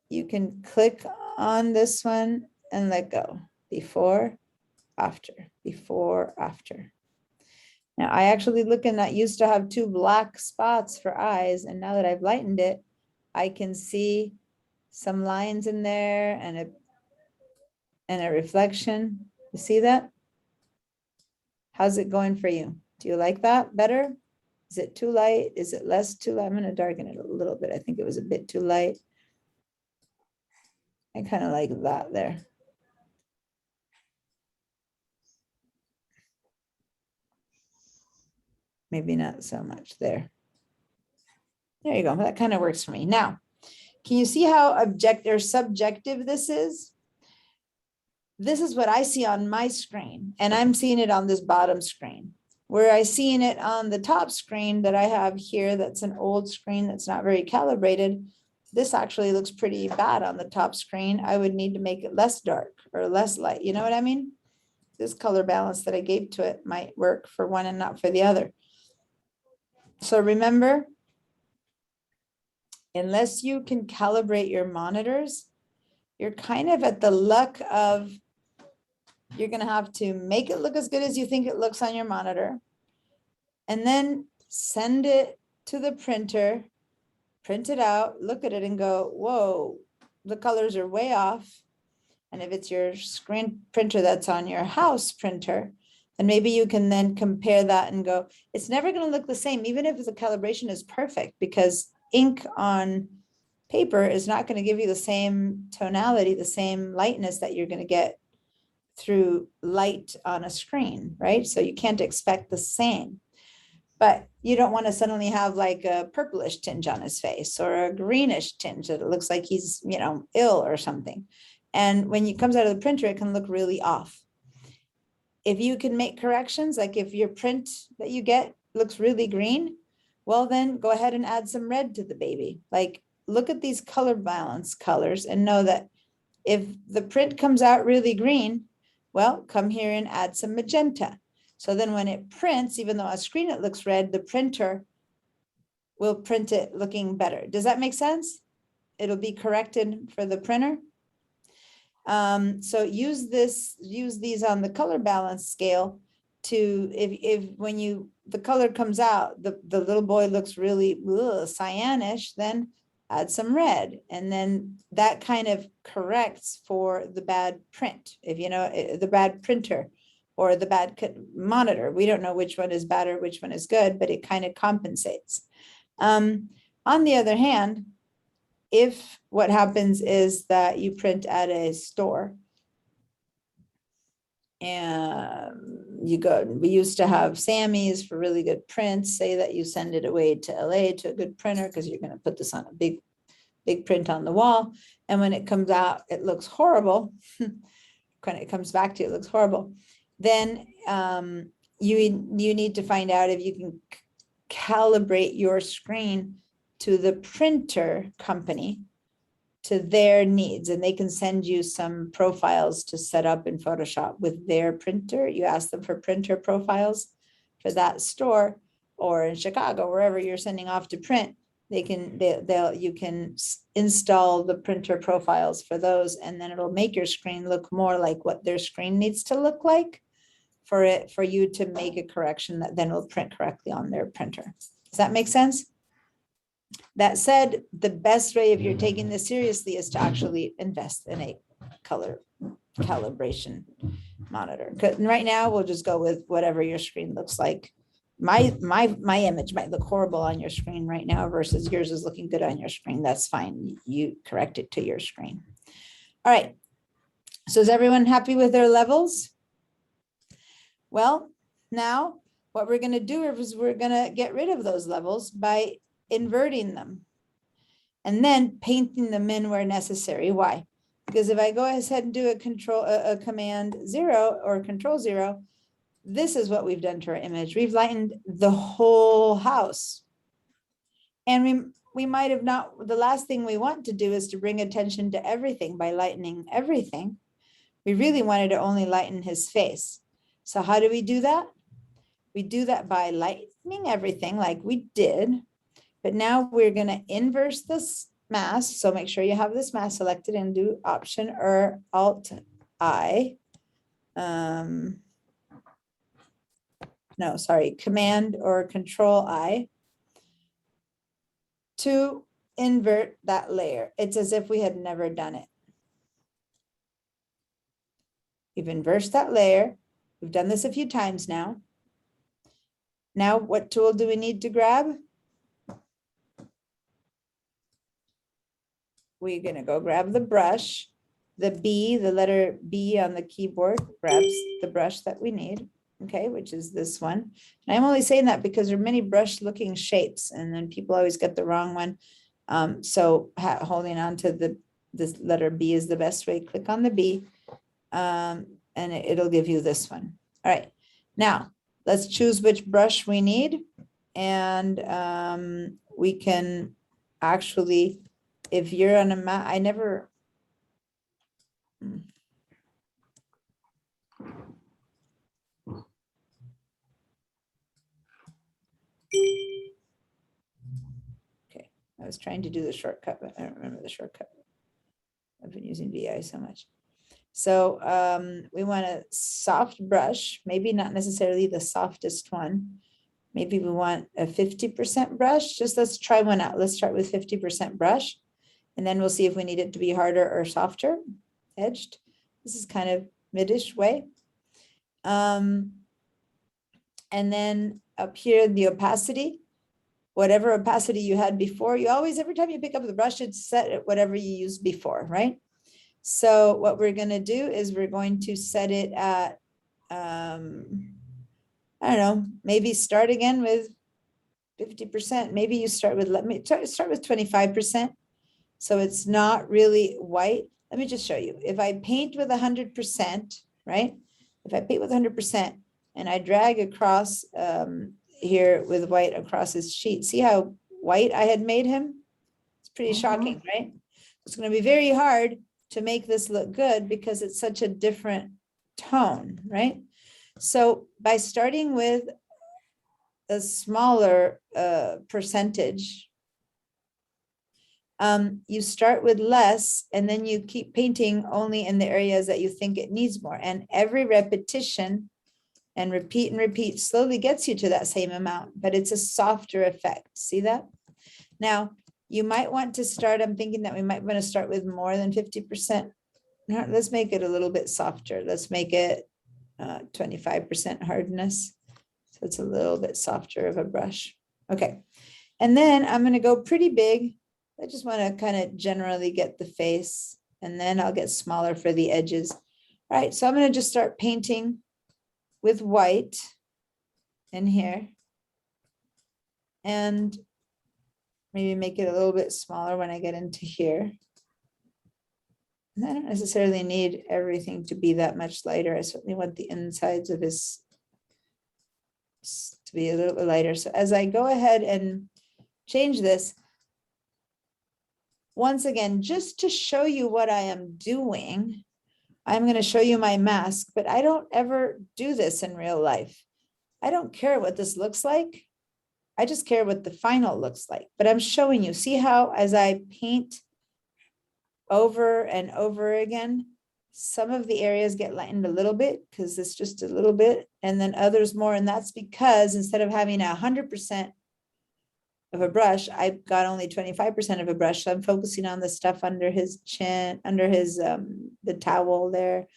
You can click on this one and let go. Before, after, before, after. Now I actually looking at used to have 2 black spots for eyes, and now that I've lightened it, I can see some lines in there and a reflection. You see that? How's it going for you? Do you like that better? Is it too light? Is it less too light? I'm going to darken it a little bit. I think it was a bit too light. I kind of like that there. Maybe not so much there. There you go. That kind of works for me. Now, can you see how objective or subjective this is? This is what I see on my screen, and I'm seeing it on this bottom screen. Where I seen it on the top screen that I have here, that's an old screen that's not very calibrated. This actually looks pretty bad on the top screen. I would need to make it less dark or less light. You know what I mean? This color balance that I gave to it might work for one and not for the other. So remember, unless you can calibrate your monitors, you're kind of at the luck of, you're going to have to make it look as good as you think it looks on your monitor, and then send it to the printer, print it out, look at it and go, whoa, the colors are way off. And if it's your screen printer that's on your house printer, and maybe you can then compare that and go, it's never going to look the same, even if the calibration is perfect, because ink on paper is not going to give you the same tonality, the same lightness that you're going to get through light on a screen, right? So you can't expect the same. But you don't want to suddenly have like a purplish tinge on his face or a greenish tinge that it looks like he's, ill or something. And when it comes out of the printer, it can look really off. If you can make corrections, like if your print that you get looks really green, well, then go ahead and add some red to the baby. Like, look at these color balance colors and know that if the print comes out really green, well, come here and add some magenta. So then when it prints, even though on screen it looks red, the printer will print it looking better. Does that make sense? It'll be corrected for the printer. So use these on the color balance scale to, if when the color comes out, the little boy looks really cyanish, then add some red. And then that kind of corrects for the bad print, if the bad printer or the bad monitor. We don't know which one is bad or which one is good, but it kind of compensates. On the other hand, if what happens is that you print at a store and we used to have Sammy's for really good prints, say that you send it away to LA to a good printer because you're going to put this on a big print on the wall. And when it comes out, it looks horrible. When it comes back to you, it looks horrible. Then you need to find out if you can calibrate your screen to the printer company, to their needs, and they can send you some profiles to set up in Photoshop with their printer. You ask them for printer profiles for that store, or in Chicago, wherever you're sending off to print, you can install the printer profiles for those, and then it'll make your screen look more like what their screen needs to look like for you to make a correction that then will print correctly on their printer. Does that make sense? That said, the best way, if you're taking this seriously, is to actually invest in a color calibration monitor. Right now, we'll just go with whatever your screen looks like. My image might look horrible on your screen right now versus yours is looking good on your screen. That's fine. You correct it to your screen. All right. So is everyone happy with their levels? Well, now what we're going to do is we're going to get rid of those levels by inverting them and then painting them in where necessary. Why? Because if I go ahead and do a command 0 or control 0, this is what we've done to our image. We've lightened the whole house. And we might have not, the last thing we want to do is to bring attention to everything by lightening everything. We really wanted to only lighten his face. So how do we do that? We do that by lightening everything like we did. But now we're going to inverse this mask. So make sure you have this mask selected and do Option or Alt I. No, sorry, Command or Control I to invert that layer. It's as if we had never done it. We've inversed that layer. We've done this a few times now. Now, what tool do we need to grab? We're going to go grab the brush. The B, the letter B on the keyboard grabs the brush that we need, okay, which is this one. And I'm only saying that because there are many brush looking shapes and then people always get the wrong one. So holding on to this letter B is the best way. Click on the B and it'll give you this one. All right, now let's choose which brush we need. And we can actually, if you're on a map, I never, okay, I was trying to do the shortcut, but I don't remember the shortcut. I've been using VI so much. So we want a soft brush, maybe not necessarily the softest one. Maybe we want a 50% brush. Just let's try one out. Let's start with 50% brush. And then we'll see if we need it to be harder or softer edged. This is kind of mid-ish way. And then up here, the opacity, whatever opacity you had before, you always, every time you pick up the brush, it's set at whatever you used before, right? So what we're going to do is we're going to set it at, I don't know, maybe start again with 50%, maybe you start with, let me start with 25%. So it's not really white. Let me just show you. If I paint with 100%, right? If I paint with 100% and I drag across here with white across his sheet, see how white I had made him? It's pretty shocking, right? It's going to be very hard to make this look good because it's such a different tone, right? So by starting with a smaller percentage, you start with less and then you keep painting only in the areas that you think it needs more. And every repetition and repeat slowly gets you to that same amount, but it's a softer effect. See that? Now, you might want to start, I'm thinking that we might want to start with more than 50%. No, let's make it a little bit softer. Let's make it 25% hardness. So it's a little bit softer of a brush. Okay. And then I'm going to go pretty big. I just want to kind of generally get the face, and then I'll get smaller for the edges. All right. So I'm going to just start painting with white in here. And maybe make it a little bit smaller when I get into here. And I don't necessarily need everything to be that much lighter. I certainly want the insides of his to be a little bit lighter. So as I go ahead and change this, once again, just to show you what I am doing, I'm going to show you my mask, but I don't ever do this in real life. I don't care what this looks like. I just care what the final looks like, but I'm showing you, see how as I paint over and over again, some of the areas get lightened a little bit because it's just a little bit, and then others more. And that's because instead of having 100% of a brush, I've got only 25% of a brush. So I'm focusing on the stuff under his chin, under his, the towel there,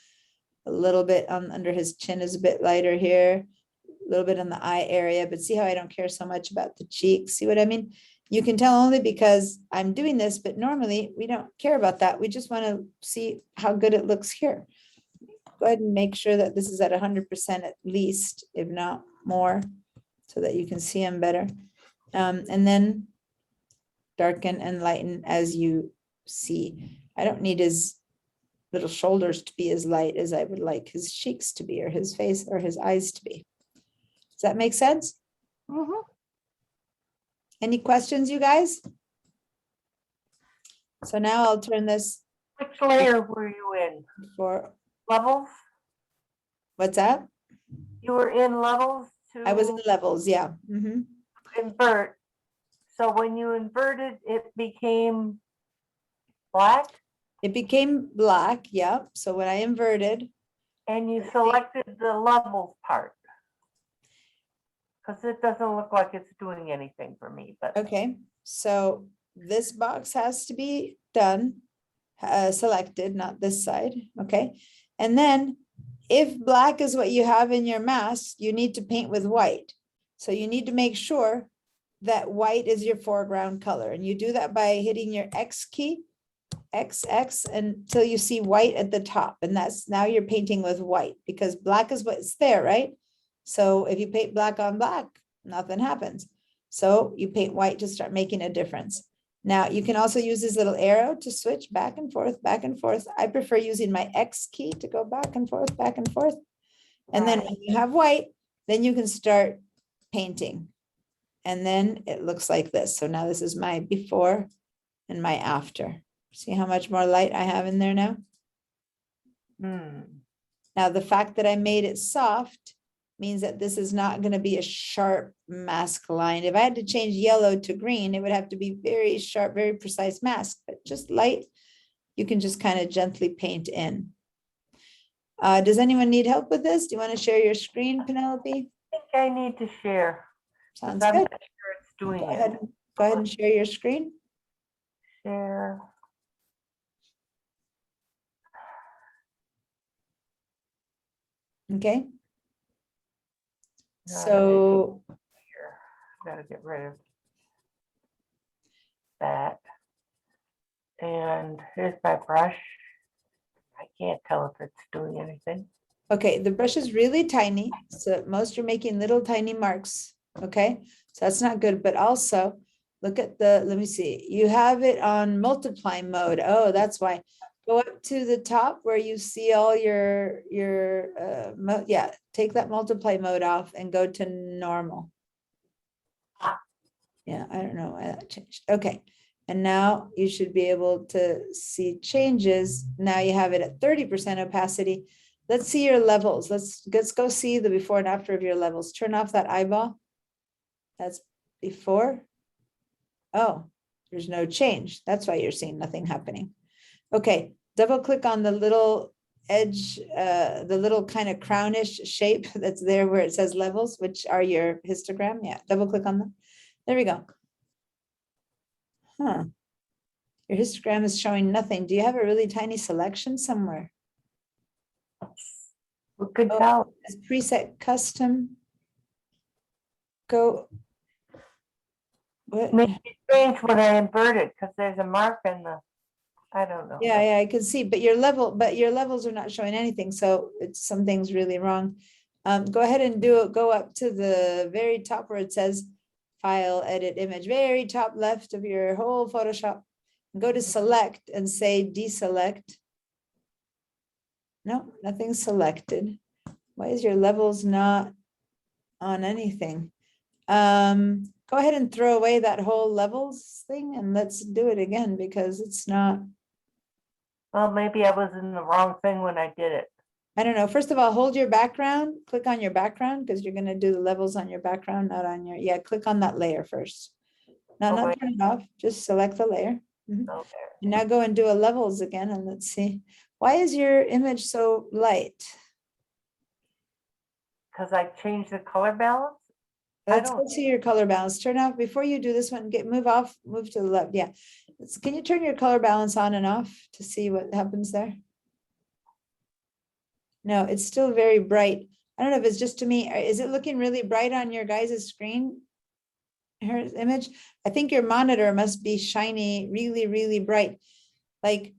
a little bit on under his chin is a bit lighter here. A little bit on the eye area, but see how I don't care so much about the cheeks. See what I mean? You can tell only because I'm doing this, but normally we don't care about that. We just want to see how good it looks here. Go ahead and make sure that this is at 100% at least, if not more, so that you can see them better. And then darken and lighten as you see. I don't need his little shoulders to be as light as I would like his cheeks to be, or his face or his eyes to be. Does that make sense? Any questions, you guys? So now I'll turn this Which layer were you in? for, Levels? what's that? You were in levels to I was in levels, yeah. Mhm. invert. So when you inverted, it became black It became black, yeah. So when I inverted, and you selected the levels part. Because it doesn't look like it's doing anything for me, but okay, so this box has to be done, selected, not this side, okay? And then if black is what you have in your mask, you need to paint with white. So you need to make sure that white is your foreground color. And you do that by hitting your X key, XX, until you see white at the top. And that's, now you're painting with white because black is what's there, right? So if you paint black on black, nothing happens. So you paint white to start making a difference. Now you can also use this little arrow to switch back and forth, back and forth. I prefer using my X key to go back and forth, back and forth. And then when you have white, then you can start painting. And then it looks like this. So now this is my before and my after. See how much more light I have in there now? Now the fact that I made it soft means that this is not going to be a sharp mask line. If I had to change yellow to green, it would have to be very sharp, very precise mask, but just light, you can just kind of gently paint in. Does anyone need help with this? Do you want to share your screen, Penelope? I think I need to share. 'Cause Sounds I'm good. not sure it's doing Go it. ahead and share your screen. Share. Okay. No, So Here. Gotta get rid of that. And here's my brush. I can't tell if it's doing anything. okay, the brush is really tiny, so at most you're making little tiny marks Okay, so that's not good, but also look at the, let me see, you have it on multiply mode. Oh, that's why. Go up to the top where you see all your, yeah, take that multiply mode off and go to normal. Yeah, I don't know why that changed. Okay. And now you should be able to see changes. Now you have it at 30% opacity. Let's see your levels. Let's go see the before and after of your levels. Turn off that eyeball. That's before. Oh, there's no change. That's why you're seeing nothing happening. Okay, double click on the little edge, the little kind of crownish shape that's there where it says levels, which are your histogram. Yeah, double click on them. There we go. Huh. Your histogram is showing nothing. Do you have a really tiny selection somewhere? We could Oh. tell. Is preset custom? Go. What? Makes it strange when I invert it because there's a mark in the, I don't know. Yeah, I can see, but your levels are not showing anything, so it's something's really wrong. Go ahead and go up to the very top where it says file, edit image, very top left of your whole Photoshop. Go to select and say deselect. No, nothing's selected. Why is your levels not on anything? Go ahead and throw away that whole levels thing and let's do it again because it's not. Well, maybe I was in the wrong thing when I did it. I don't know. First of all, hold your background, click on your background because you're going to do the levels on your background, not on your, yeah, click on that layer first. No, Oh, not wait. turn it off, just select the layer. Oh, there. And now go and do a levels again and let's see. Why is your image so light? Because I changed the color balance. Let's go don't- to your color balance. Turn off, before you do this one, move off, move to the left. Yeah. Can you turn your color balance on and off to see what happens there? No, it's still very bright. I don't know if it's just to me. Is it looking really bright on your guys' screen? Her image? I think your monitor must be shiny, really, really bright. Like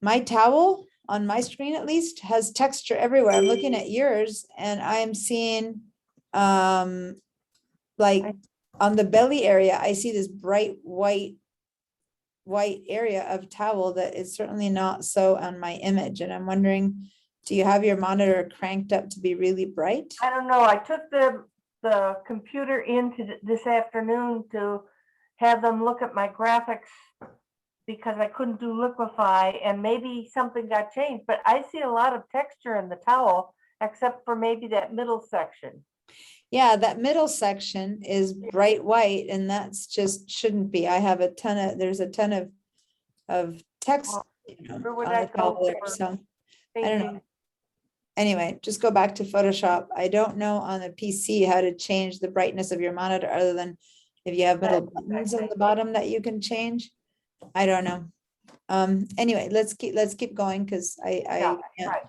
my towel on my screen at least has texture everywhere. I'm looking at yours and I'm seeing like on the belly area, I see this bright white area of towel that is certainly not so on my image. And I'm wondering, do you have your monitor cranked up to be really bright? I don't know. I took the computer into this afternoon to have them look at my graphics because I couldn't do liquify and maybe something got changed, but I see a lot of texture in the towel except for maybe that middle section. Yeah, that middle section is bright white and that's just shouldn't be. I have there's a ton of text. Well, You know, where would on I the towel go there, for so I don't know. changing? Anyway, just go back to Photoshop. I don't know on the PC how to change the brightness of your monitor other than if you have little buttons on the bottom that you can change. I don't know. Anyway, let's keep going because I Yeah, can't right.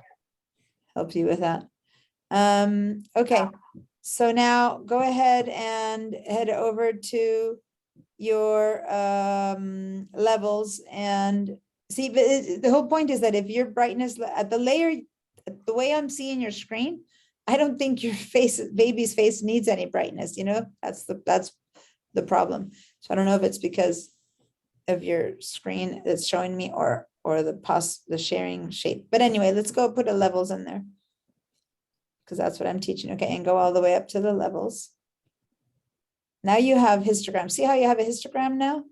help you with that. Okay, so now go ahead and head over to your levels and see, but the whole point is that if your brightness at the layer, the way I'm seeing your screen, I don't think your baby's face needs any brightness, you know, that's the problem. So I don't know if it's because of your screen that's showing me or the sharing shape. But anyway, let's go put the levels in there. Because that's what I'm teaching. Okay, and go all the way up to the levels. Now you have histogram. See how you have a histogram now?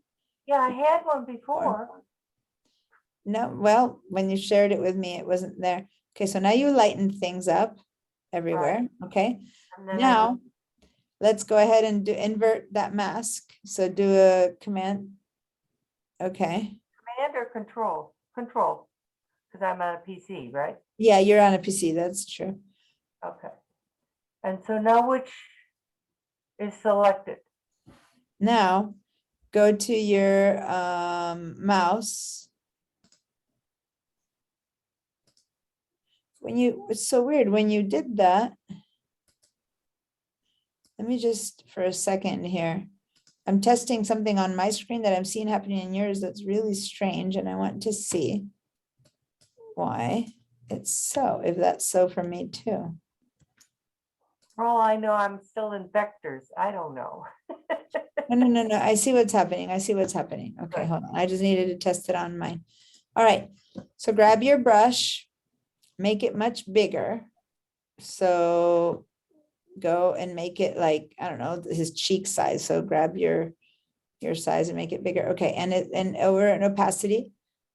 Yeah, I had one before. No, well, when you shared it with me, it wasn't there. Okay, so now you lighten things up everywhere. Okay, And then now let's go ahead and invert that mask. So do a command. Okay. command or control? Control, because I'm on a PC, right? Yeah, you're on a PC. That's true. Okay. And so now which is selected? Now go to your mouse. It's so weird when you did that. Let me just for a second here. I'm testing something on my screen that I'm seeing happening in yours that's really strange, and I want to see why it's so, if that's so for me too. For all I know, I'm still in vectors. I don't know. No. I see what's happening. I see what's happening. Okay, Good. hold on. I just needed to test it on mine. All right, so grab your brush, make it much bigger. So go and make it like, I don't know, his cheek size. So grab your size and make it bigger. Okay, and over in opacity,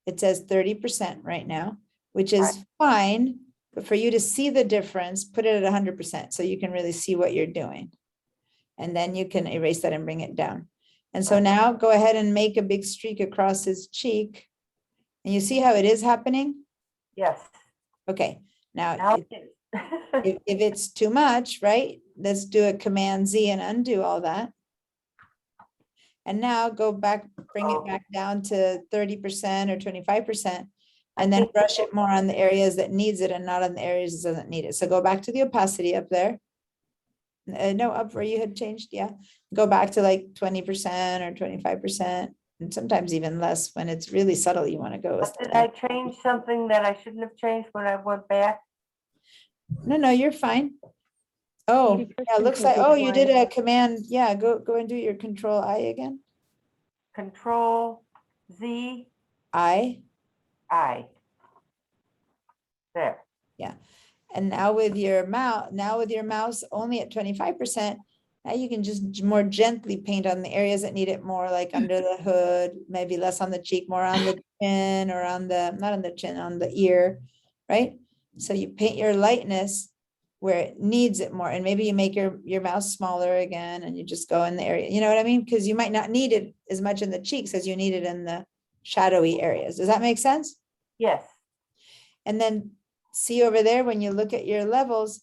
it says 30% right now, which is Right. fine. But for you to see the difference, put it at 100% so you can really see what you're doing. And then you can erase that and bring it down. And so Right. now go ahead and make a big streak across his cheek. And you see how it is happening? Yes. Okay, Now now it is. if it's too much, right? Let's do a Command Z and undo all that. And now go back, bring it back down to 30% or 25%. And then brush it more on the areas that needs it and not on the areas that doesn't need it. So go back to the opacity up there. No, up where you had changed, yeah. Go back to like 20% or 25%, and sometimes even less when it's really subtle, you want to go with But did that. I change something that I shouldn't have changed when I went back? No, you're fine. Oh, Maybe yeah, it looks Kristen like, can oh, do you one. did a command, yeah, go and do your Control I again. Control Z, I, I. There. and now with your mouse only at 25%, now you can just more gently paint on the areas that need it more, like under the hood, maybe less on the cheek, more on the chin or on the, not on the chin, on the ear, right? So you paint your lightness where it needs it more, and maybe you make your mouse smaller again and you just go in the area, you know what I mean? Because you might not need it as much in the cheeks as you need it in the shadowy areas. Does that make sense? Yes. And then see over there, when you look at your levels,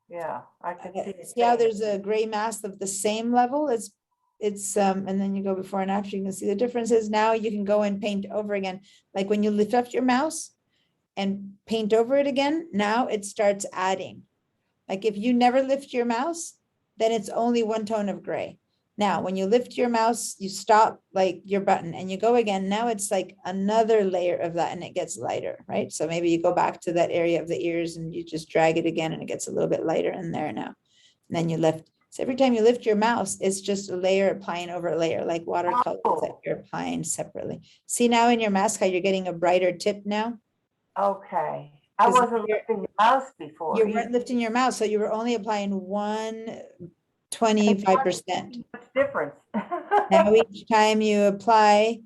Yeah, I can see. it see how there. there's a gray mass of the same level? And then you go before and after, you can see the differences. Now you can go and paint over again. Like when you lift up your mouse and paint over it again, now it starts adding. Like if you never lift your mouse, then it's only one tone of gray. Now, when you lift your mouse, you stop like your button and you go again. Now it's like another layer of that and it gets lighter, right? So maybe you go back to that area of the ears and you just drag it again and it gets a little bit lighter in there now. And then you lift. So every time you lift your mouse, it's just a layer applying over a layer, like watercolors that Oh. you're applying separately. See now in your mask how you're getting a brighter tip now? Okay. I 'Cause wasn't you're- lifting the mouse before. You weren't lifting your mouse, so you were only applying 25%. What's difference? Now, each time you apply,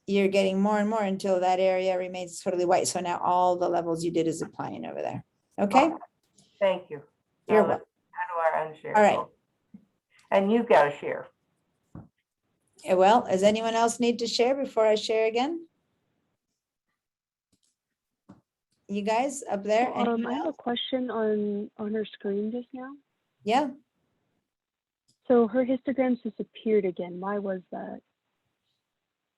you're getting more and more until that area remains totally white. So now all the levels you did is applying over there. Okay, Thank you. you're Now welcome. how do I unshare? All right. And you've got to share. Well, does anyone else need to share before I share again? You guys up there? Anyone I have a else? question on her screen just now. Yeah, So her histograms disappeared again. Why was that?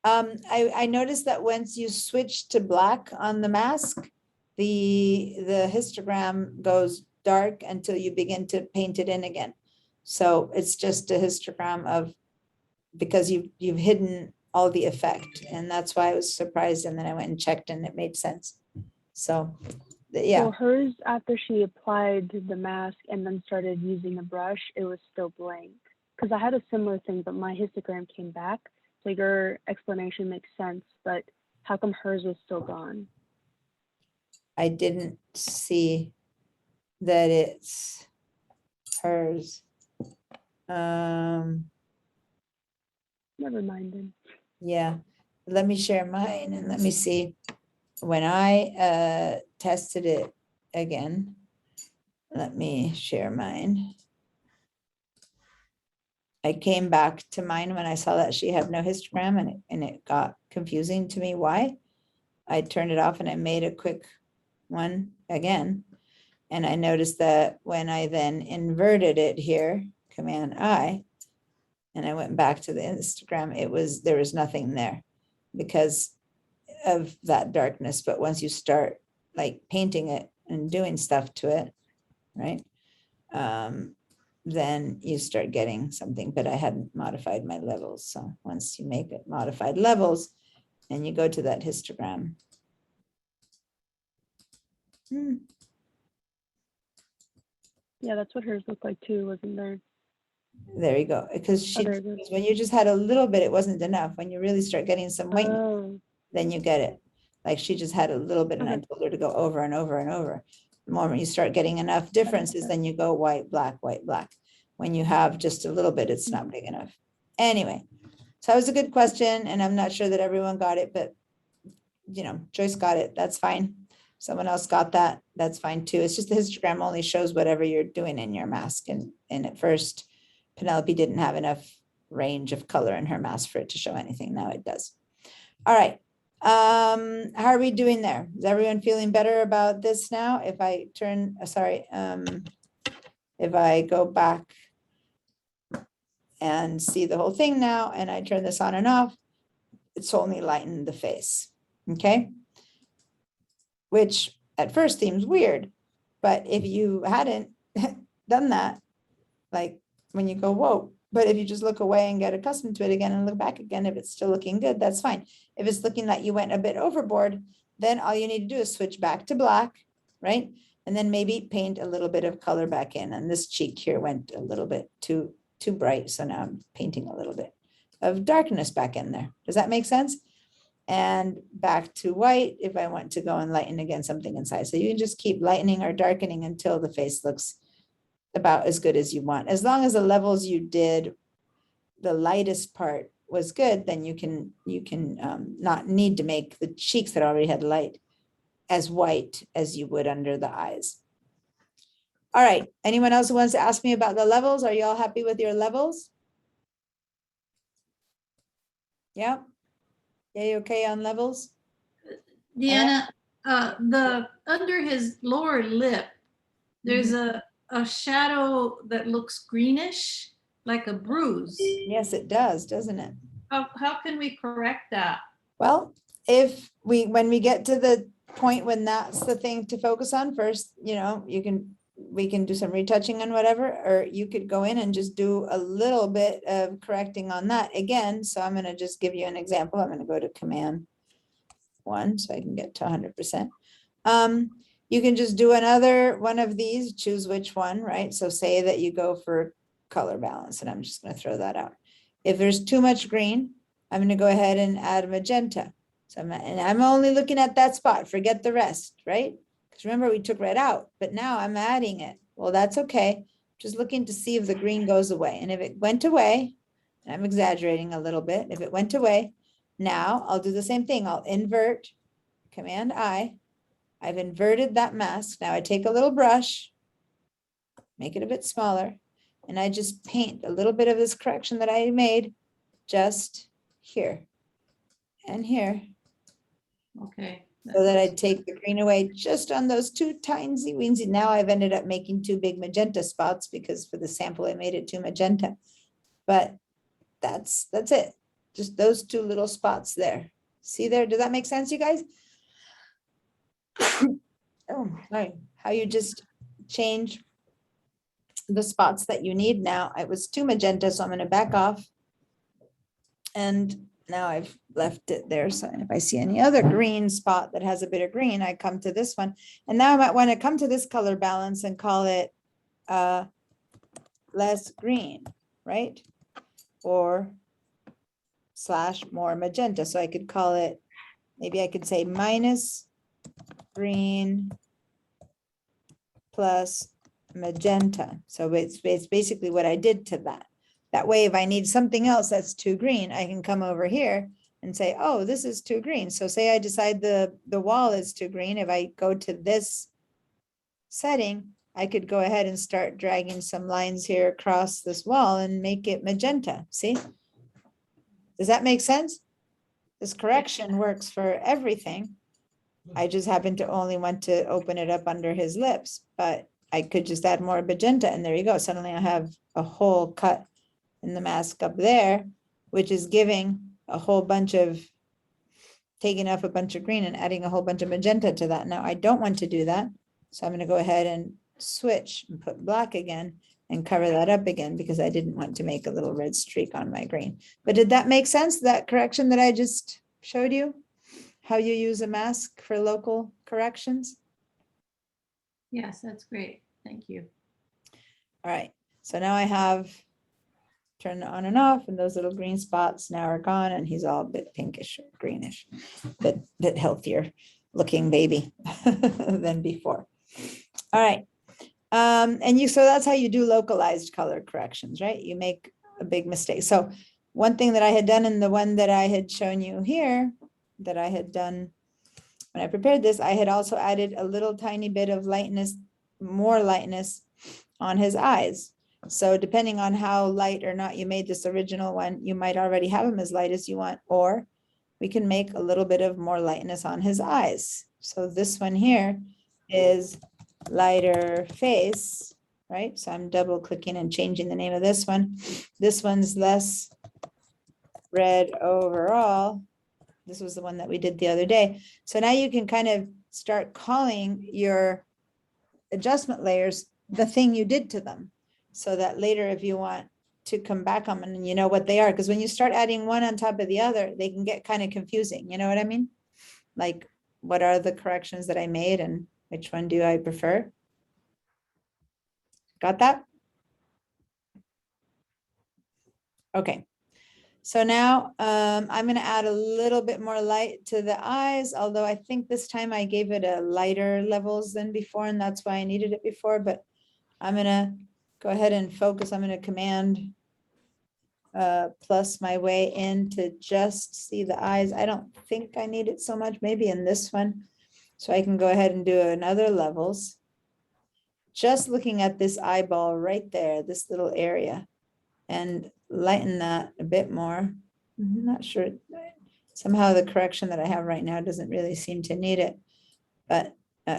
I noticed that once you switch to black on the mask, the histogram goes dark until you begin to paint it in again. So it's just a histogram of, because you've hidden all the effect, and that's why I was surprised. And then I went and checked and it made sense. So, yeah, So hers, after she applied the mask and then started using the brush, it was still blank. Because I had a similar thing, but my histogram came back. So your explanation makes sense, but how come hers was still gone? I didn't see that it's hers. Never mind then. Yeah, let me share mine and let me see. When I tested it again, let me share mine. I came back to mine when I saw that she had no histogram, and it got confusing to me why. I turned it off and I made a quick one again. And I noticed that when I then inverted it here, Command I, and I went back to the Instagram, there was nothing there because of that darkness. But once you start like painting it and doing stuff to it, right? Then you start getting something, but I hadn't modified my levels. So once you make it modified levels and you go to that histogram. Yeah, that's what hers looked like too, wasn't there? There you go. Because there it is. when you just had a little bit, it wasn't enough. When you really start getting some white, Oh, then you get it. Like she just had a little bit and I Okay. told her to go over and over and over. The moment you start getting enough differences, then you go white, black, white, black. When you have just a little bit, it's not big enough. Anyway, so that was a good question and I'm not sure that everyone got it, but you know, Joyce got it. That's fine. Someone else got that. That's fine too. It's just the histogram only shows whatever you're doing in your mask. And at first Penelope didn't have enough range of color in her mask for it to show anything. Now it does. All right. How are we doing there? Is everyone feeling better about this now? If I turn, sorry, if I go back and see the whole thing now and I turn this on and off, it's only lightened the face, okay? Which at first seems weird, but if you hadn't done that, like when you go, whoa, but if you just look away and get accustomed to it again and look back again, if it's still looking good, that's fine. If it's looking like you went a bit overboard, then all you need to do is switch back to black, right? And then maybe paint a little bit of color back in. And this cheek here went a little bit too bright. So now I'm painting a little bit of darkness back in there. Does that make sense? And back to white if I want to go and lighten again something inside. So you can just keep lightening or darkening until the face looks about as good as you want. As long as the levels you did, the lightest part was good, then you can not need to make the cheeks that already had light as white as you would under the eyes. All right, anyone else who wants to ask me about the levels? Are you all happy with your levels? Yeah? Yeah, you okay on levels? Deanna, under his lower lip, there's a shadow that looks greenish, like a bruise. Yes, it does, doesn't it? How can we correct that? Well, when we get to the point when that's the thing to focus on first, you know, we can do some retouching and whatever, or you could go in and just do a little bit of correcting on that again. So I'm going to just give you an example. I'm going to go to Command 1 so I can get to 100%. You can just do another one of these, choose which one, right? So say that you go for color balance, and I'm just going to throw that out. If there's too much green, I'm going to go ahead and add magenta. So I'm only looking at that spot, forget the rest, right? Because remember we took red out, but now I'm adding it. Well, that's okay. Just looking to see if the green goes away. And if it went away, and I'm exaggerating a little bit, if it went away, now I'll do the same thing. I'll invert, Command I. I've inverted that mask. Now I take a little brush, make it a bit smaller, and I just paint a little bit of this correction that I made just here and here, Okay. so that I take the green away just on those two tiny weensy. Now I've ended up making two big magenta spots because for the sample I made it too magenta. But that's it. Just those two little spots there. See there? Does that make sense, you guys? Oh, sorry. How you just change the spots that you need now. It was too magenta, so I'm going to back off. And now I've left it there. So if I see any other green spot that has a bit of green, I come to this one. And now I might want to come to this color balance and call it less green, right? Or / more magenta. So I could call it, maybe I could say minus green plus magenta. So it's basically what I did to that. That way, if I need something else that's too green, I can come over here and say, oh, this is too green. So say I decide the wall is too green. If I go to this setting, I could go ahead and start dragging some lines here across this wall and make it magenta. See? Does that make sense? This correction works for everything. I just happen to only want to open it up under his lips, but I could just add more magenta and there you go. Suddenly I have a whole cut in the mask up there, which is giving a whole bunch of, taking off a bunch of green and adding a whole bunch of magenta to that. Now I don't want to do that. So I'm going to go ahead and switch and put black again and cover that up again because I didn't want to make a little red streak on my green. But did that make sense? That correction that I just showed you? How you use a mask for local corrections? Yes, that's great. Thank you. All right, so now I have turned it on and off, and those little green spots now are gone, and he's all a bit pinkish, or greenish, bit healthier looking baby than before. All right. And so that's how you do localized color corrections, right? You make a big mistake. So one thing that I had done in the one that I had shown you here, that I had done when I prepared this, I had also added a little tiny bit of lightness, more lightness on his eyes. So depending on how light or not you made this original one, you might already have him as light as you want, or we can make a little bit of more lightness on his eyes. So this one here is lighter face, right? So I'm double clicking and changing the name of this one. This one's less red overall. This was the one that we did the other day. So now you can kind of start calling your adjustment layers the thing you did to them, so that later if you want to come back on them and you know what they are, because when you start adding one on top of the other, they can get kind of confusing. You know what I mean? Like, what are the corrections that I made and which one do I prefer? Got that? Okay. So now I'm going to add a little bit more light to the eyes, although I think this time I gave it a lighter levels than before, and that's why I needed it before. But I'm going to go ahead and focus. I'm going to command plus my way in to just see the eyes. I don't think I need it so much, maybe in this one. So I can go ahead and do another levels. Just looking at this eyeball right there, this little area, and lighten that a bit more. I'm not sure. Somehow the correction that I have right now doesn't really seem to need it, but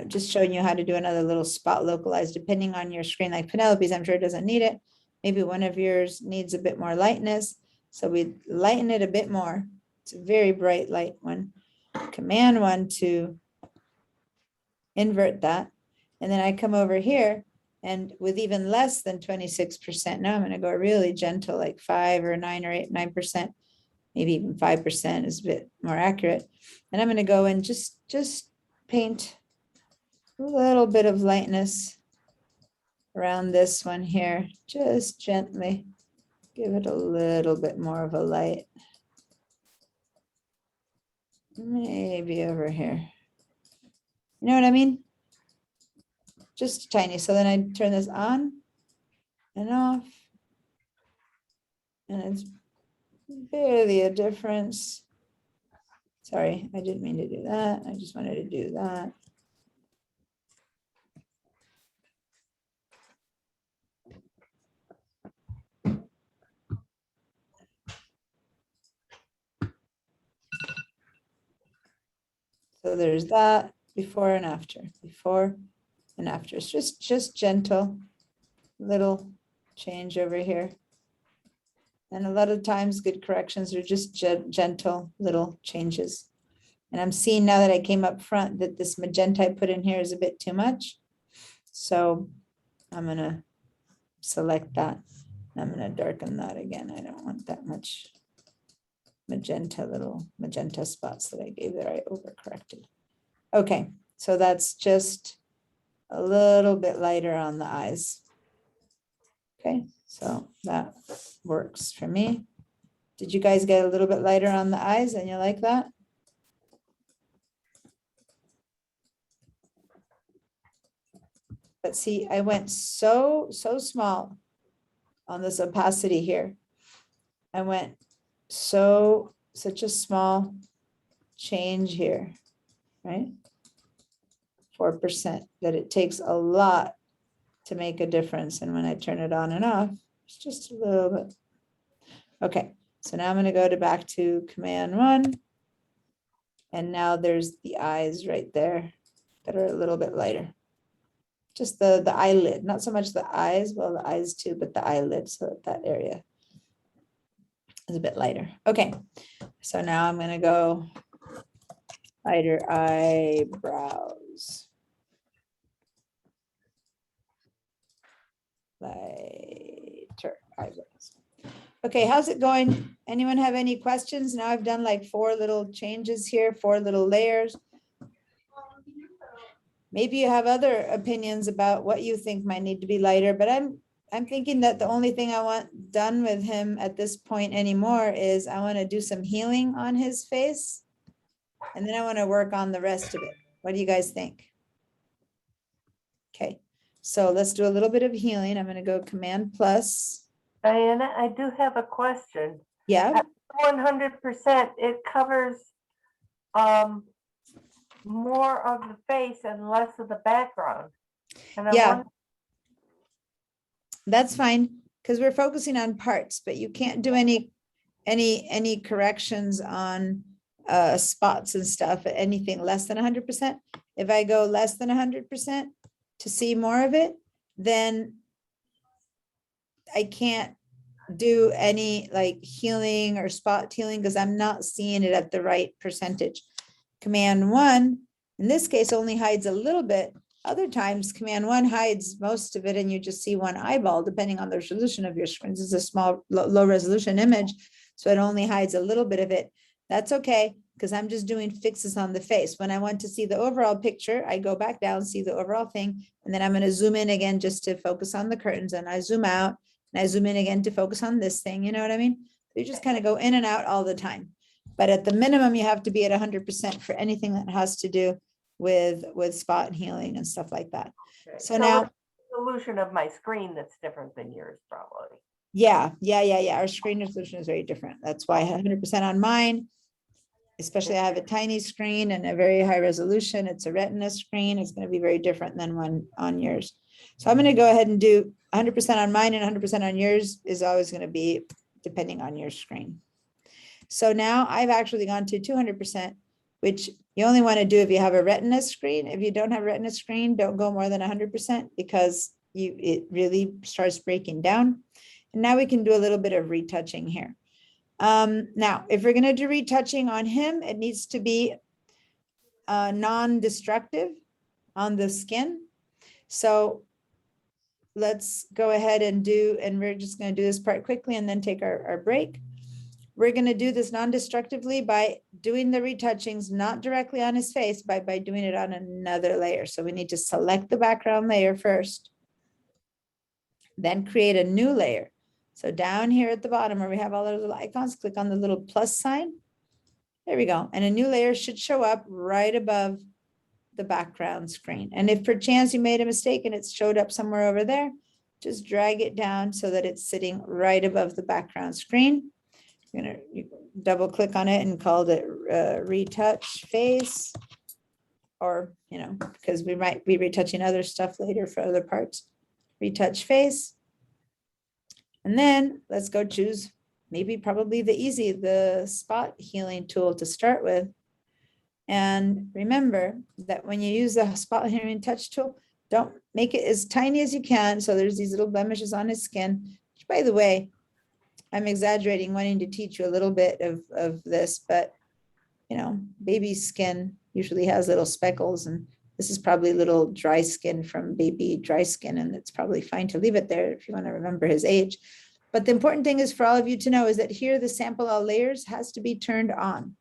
just showing you how to do another little spot localized depending on your screen. Like Penelope's, I'm sure doesn't need it. Maybe one of yours needs a bit more lightness. So we lighten it a bit more. It's a very bright light one. Command one to invert that. And then I come over here and with even less than 26%, now I'm going to go really gentle, like 5 or 9 or 8, 9%, maybe even 5% is a bit more accurate. And I'm going to go and just paint a little bit of lightness around this one here, just gently give it a little bit more of a light. Maybe over here. You know what I mean? Just tiny. So then I turn this on and off. And it's barely a difference. Sorry, I didn't mean to do that. I just wanted to do that. So there's that before and after, before and after. It's just gentle little change over here. And a lot of times good corrections are just gentle little changes. And I'm seeing now that I came up front that this magenta I put in here is a bit too much. So I'm gonna select that. I'm gonna darken that again. I don't want that much magenta, little magenta spots that I gave there. I overcorrected. Okay, so that's just a little bit lighter on the eyes. Okay, so that works for me. Did you guys get a little bit lighter on the eyes and you like that? But see, I went so small on this opacity here. I went such a small change here, right? 4%, that it takes a lot to make a difference. And when I turn it on and off, it's just a little bit. Okay, so now I'm going to go back to command 1. And now there's the eyes right there that are a little bit lighter. Just the eyelid, not so much the eyes, well, the eyes too, but the eyelid, so that area is a bit lighter. Okay, so now I'm going to go lighter eyebrows. Lighter eyebrows. Okay, how's it going? Anyone have any questions? Now I've done like 4 little changes here, 4 little layers. Maybe you have other opinions about what you think might need to be lighter, but I'm I'm thinking that the only thing I want done with him at this point anymore is I want to do some healing on his face. And then I want to work on the rest of it. What do you guys think? Okay, so let's do a little bit of healing. I'm going to go Command plus. Diana, I do have a question. Yeah, 100%, it covers more of the face and less of the background. And I Yeah. wonder- that's fine because we're focusing on parts, but you can't do any corrections on spots and stuff, anything less than 100%. If I go less than 100% to see more of it, then I can't do any like healing or spot healing because I'm not seeing it at the right percentage. Command 1, in this case, only hides a little bit. Other times, Command 1 hides most of it and you just see one eyeball, depending on the resolution of your screen. This is a small, low resolution image, so it only hides a little bit of it. That's okay, because I'm just doing fixes on the face. When I want to see the overall picture, I go back down, see the overall thing, and then I'm going to zoom in again just to focus on the curtains, and I zoom out, and I zoom in again to focus on this thing, you know what I mean? You just kind of go in and out all the time. But at the minimum, you have to be at 100% for anything that has to do with spot healing and stuff like that. Okay, So now, it's the resolution of my screen that's different than yours, probably. yeah. Our screen resolution is very different. That's why 100% on mine, especially I have a tiny screen and a very high resolution. It's a retina screen. It's going to be very different than one on yours. So I'm going to go ahead and do 100% on mine, and 100% on yours is always going to be depending on your screen. So now I've actually gone to 200%, which you only want to do if you have a retina screen. If you don't have a retina screen, don't go more than 100% because it really starts breaking down. And now we can do a little bit of retouching here. Now, if we're going to do retouching on him, it needs to be non-destructive on the skin. So let's go ahead and we're just going to do this part quickly and then take our break. We're going to do this non-destructively by doing the retouchings, not directly on his face, by doing it on another layer. So we need to select the background layer first, then create a new layer. So down here at the bottom where we have all those little icons, click on the little plus sign. There we go. And a new layer should show up right above the background screen. And if perchance you made a mistake and it showed up somewhere over there, just drag it down so that it's sitting right above the background screen. You're gonna double click on it and call it retouch face, or, because we might be retouching other stuff later for other parts. Retouch face. And then let's go choose probably the spot healing tool to start with. And remember that when you use the spot healing touch tool, don't make it as tiny as you can. So there's these little blemishes on his skin, which, by the way, I'm exaggerating, wanting to teach you a little bit of this, but baby skin usually has little speckles, and this is probably little dry skin from baby dry skin, and it's probably fine to leave it there if you want to remember his age. But the important thing is for all of you to know is that here the sample all layers has to be turned on.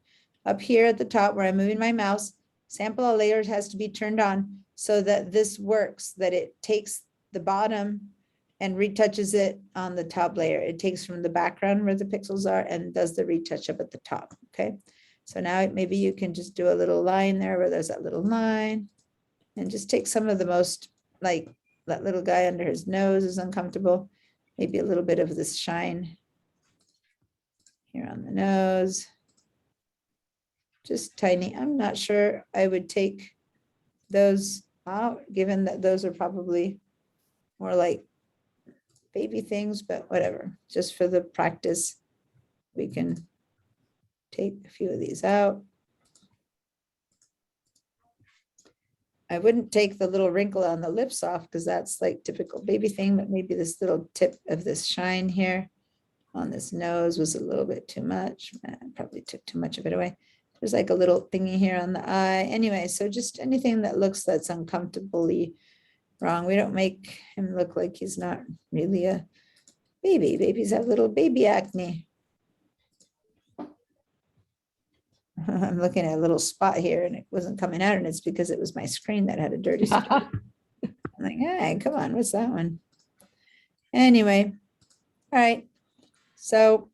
Up here at the top where I'm moving my mouse, sample all layers has to be turned on so that this works, that it takes the bottom and retouches it on the top layer. It takes from the background where the pixels are and does the retouch up at the top, okay? So now maybe you can just do a little line there where there's that little line, and just take some of the most, like that little guy under his nose is uncomfortable. Maybe a little bit of this shine here on the nose. Just tiny. I'm not sure I would take those out, given that those are probably more like baby things, but whatever. Just for the practice, we can take a few of these out. I wouldn't take the little wrinkle on the lips off because that's like typical baby thing, but maybe this little tip of this shine here on this nose was a little bit too much. I probably took too much of it away. There's like a little thingy here on the eye. Anyway, so just anything that looks that's uncomfortably wrong. We don't make him look like he's not really a baby. Babies have little baby acne. I'm looking at a little spot here and it wasn't coming out, and it's because it was my screen that had a dirty spot. I'm like, hey, come on, what's that one? Anyway, all right. So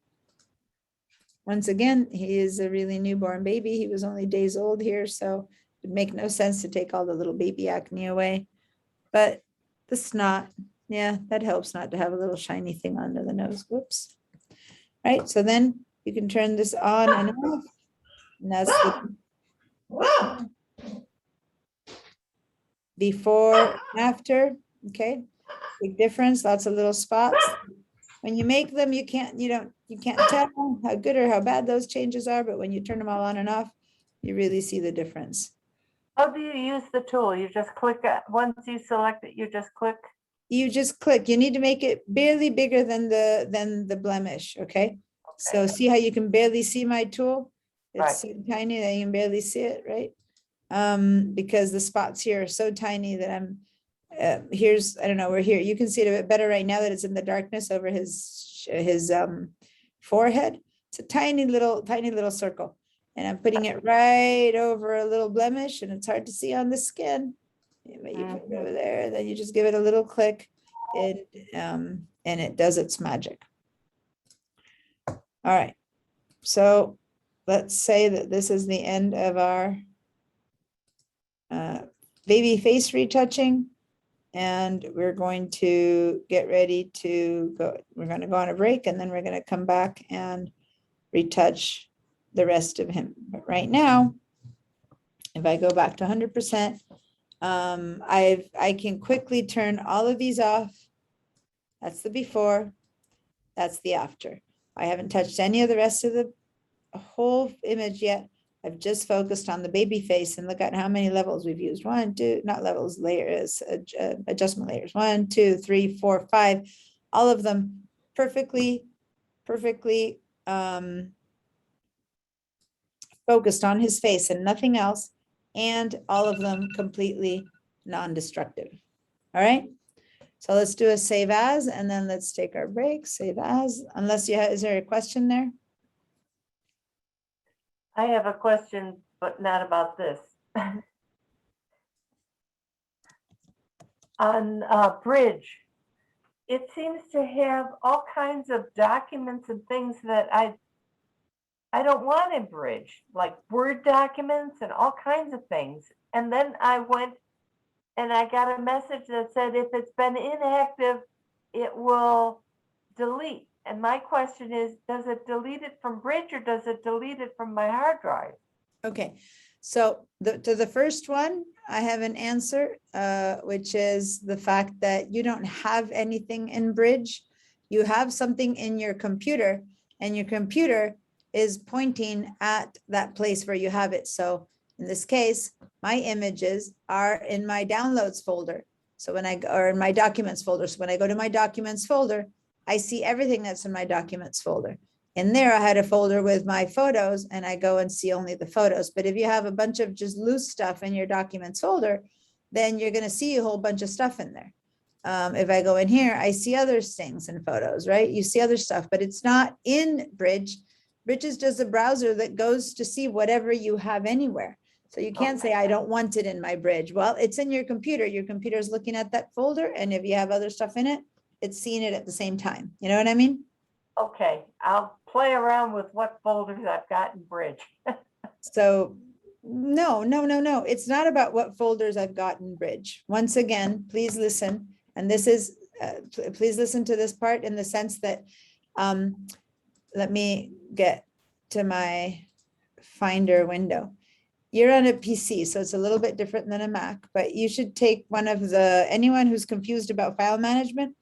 once again, he is a really newborn baby. He was only days old here, so it'd make no sense to take all the little baby acne away. But the snot, yeah, that helps not to have a little shiny thing under the nose. Whoops. Right, so then you can turn this on and off. And that's the before, and after, okay? Big difference, lots of little spots. When you make them, you can't tell how good or how bad those changes are, but when you turn them all on and off, you really see the difference. How do you use the tool? You just click it, once you select it, you just click? You just click, you need to make it barely bigger than the blemish, okay? So see how you can barely see my tool? It's so tiny that you can barely see it, right? Because the spots here are so tiny that here's, I don't know, we're here. You can see it a bit better right now that it's in the darkness over his forehead. It's a tiny little circle. And I'm putting it right over a little blemish and it's hard to see on the skin. But you put it over there, then you just give it a little click and it does its magic. All right, so let's say that this is the end of our baby face retouching. And we're going to get ready to go. We're going to go on a break and then we're going to come back and retouch the rest of him. But right now, if I go back to 100%, I can quickly turn all of these off. That's the before, that's the after. I haven't touched any of the rest of the whole image yet. I've just focused on the baby face and look at how many levels we've used. 1, 2, not levels, layers, adjustment layers. 1, 2, 3, 4, 5, all of them perfectly focused on his face and nothing else. And all of them completely non-destructive. All right. So let's do a save as, and then let's take our break. Save as, unless you have, is there a question there? I have a question, but not about this. On Bridge, it seems to have all kinds of documents and things that I don't want in Bridge, like Word documents and all kinds of things. And then I went and I got a message that said, if it's been inactive, it will delete. And my question is, does it delete it from Bridge or does it delete it from my hard drive? Okay, so to the first one, I have an answer, which is the fact that you don't have anything in Bridge. You have something in your computer and your computer is pointing at that place where you have it. So in this case, my images are in my downloads folder. So when I go, or in my documents folder. So when I go to my documents folder, I see everything that's in my documents folder. In there, I had a folder with my photos and I go and see only the photos. But if you have a bunch of just loose stuff in your documents folder, then you're going to see a whole bunch of stuff in there. If I go in here, I see other things in photos, right? You see other stuff, but it's not in Bridge. Bridge is just a browser that goes to see whatever you have anywhere. So you can't say, I don't want it in my Bridge. Well, it's in your computer. Your computer is looking at that folder. And if you have other stuff in it, it's seeing it at the same time. You know what I mean? Okay, I'll play around with what folders I've got in Bridge. So no. It's not about what folders I've got in Bridge. Once again, please listen. And this is, please listen to this part in the sense that, let me get to my Finder window. You're on a PC, so it's a little bit different than a Mac, but you should take one of the, anyone who's confused about file management,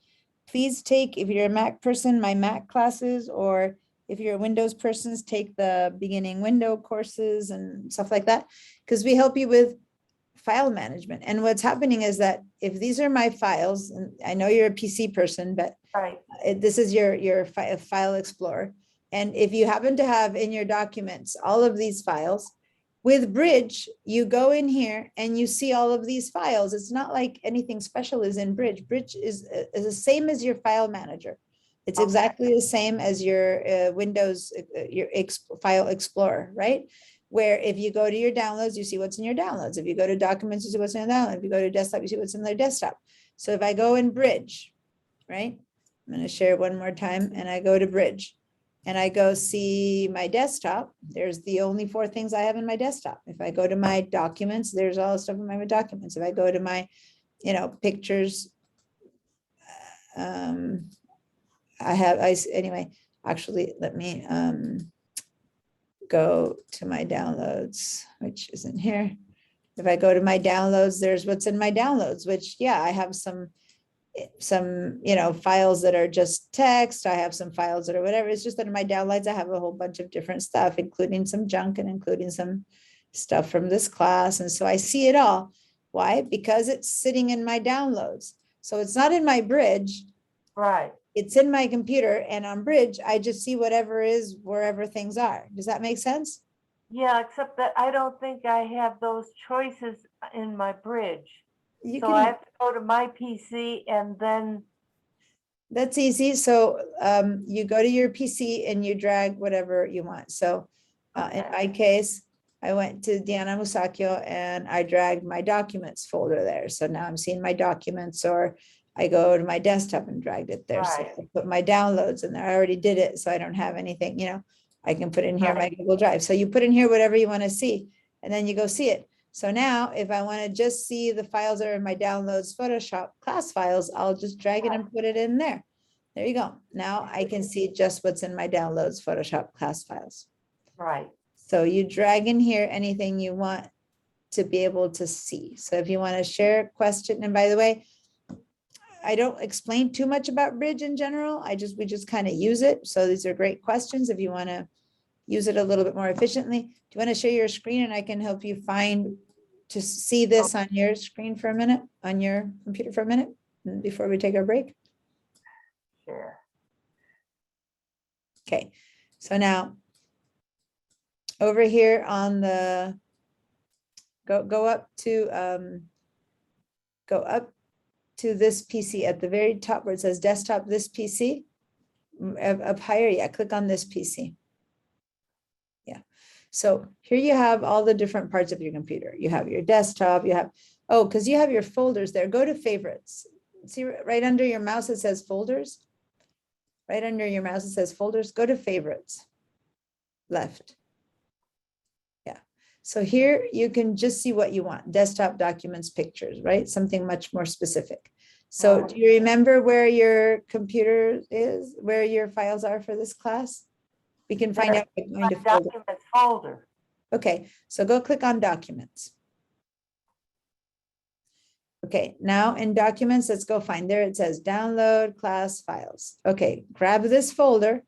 please take, if you're a Mac person, my Mac classes, or if you're a Windows person, take the beginning window courses and stuff like that, because we help you with file management. And what's happening is that if these are my files, and I know you're a PC person, but Right. this is your file explorer. And if you happen to have in your documents all of these files, with Bridge, you go in here and you see all of these files. It's not like anything special is in Bridge. Bridge is the same as your file manager. It's Okay. exactly the same as your Windows, file explorer, right? Where if you go to your downloads, you see what's in your downloads. If you go to documents, you see what's in your download. If you go to desktop, you see what's in their desktop. So if I go in Bridge, right? I'm gonna share one more time and I go to Bridge. And I go see my desktop. There's the only 4 things I have in my desktop. If I go to my documents, there's all the stuff in my documents. If I go to my, pictures, anyway, actually, let me go to my downloads, which isn't here. If I go to my downloads, there's what's in my downloads, which, yeah, I have some, files that are just text. I have some files that are whatever. It's just that in my downloads, I have a whole bunch of different stuff, including some junk and including some stuff from this class. And so I see it all. Why? Because it's sitting in my downloads. So it's not in my Bridge. Right. It's in my computer, and on Bridge, I just see whatever is wherever things are. Does that make sense? Yeah, except that I don't think I have those choices in my Bridge. You So can- I have to go to my PC and then, That's easy. So you go to your PC and you drag whatever you want. So in Okay. my case, I went to Diana Musacchio and I dragged my documents folder there. So now I'm seeing my documents, or I go to my desktop and dragged it there. So Right. I put my downloads in there. I already did it, so I don't have anything, I can put in here my Right. Google Drive. So you put in here whatever you want to see, and then you go see it. So now if I want to just see the files that are in my downloads Photoshop class files, I'll just drag it and put it in there. There you go. Now I can see just what's in my downloads Photoshop class files. right. So you drag in here anything you want to be able to see. So if you want to share a question, and by the way, I don't explain too much about Bridge in general. We just kind of use it. So these are great questions if you want to use it a little bit more efficiently. Do you want to share your screen and I can help you to see this on your screen for a minute, on your computer for a minute before we take our break? Sure. Okay, so now over here on the, go up to this PC at the very top where it says desktop, this PC. Up higher, yeah, click on this PC. Yeah, so here you have all the different parts of your computer. You have your desktop, you have, because you have your folders there. Go to favorites. See right under your mouse, it says folders. Right under your mouse, it says folders. Go to favorites. Left. Yeah. So here you can just see what you want. Desktop, documents, pictures, right? Something much more specific. So do you remember where your computer is, where your files are for this class? We can find out what kind of folder. Documents folder. Okay, so go click on documents. Okay, now in documents, let's go find there. It says download class files. Okay, grab this folder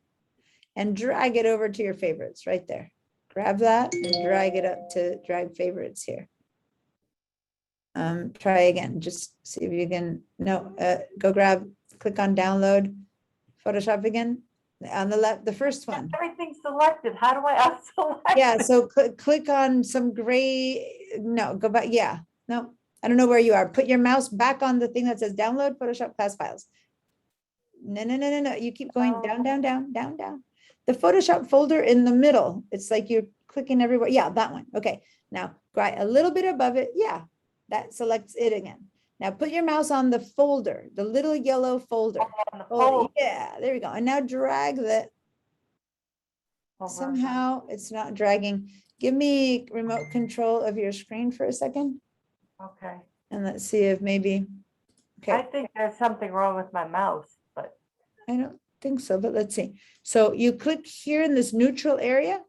and drag it over to your favorites right there. Grab that and drag it up to drag favorites here. Try again, just see if you can, go click on download Photoshop again. On the left, the first one. Everything's selected. How do I unselect? Yeah, so click on some gray, no, go back, yeah, no, I don't know where you are. Put your mouse back on the thing that says download Photoshop class files. No, you keep going down, down, down, down, down. The Photoshop folder in the middle, it's like you're clicking everywhere. Yeah, that one. Okay, now go a little bit above it. Yeah, that selects it again. Now put your mouse on the folder, the little yellow folder. On the Oh, folder. yeah, there we go. And now drag that. Over. Somehow it's not dragging. Give me remote control of your screen for a second. Okay. And let's see if maybe, I okay, think there's something wrong with my mouse, but I don't think so, but let's see. So you click here in this neutral area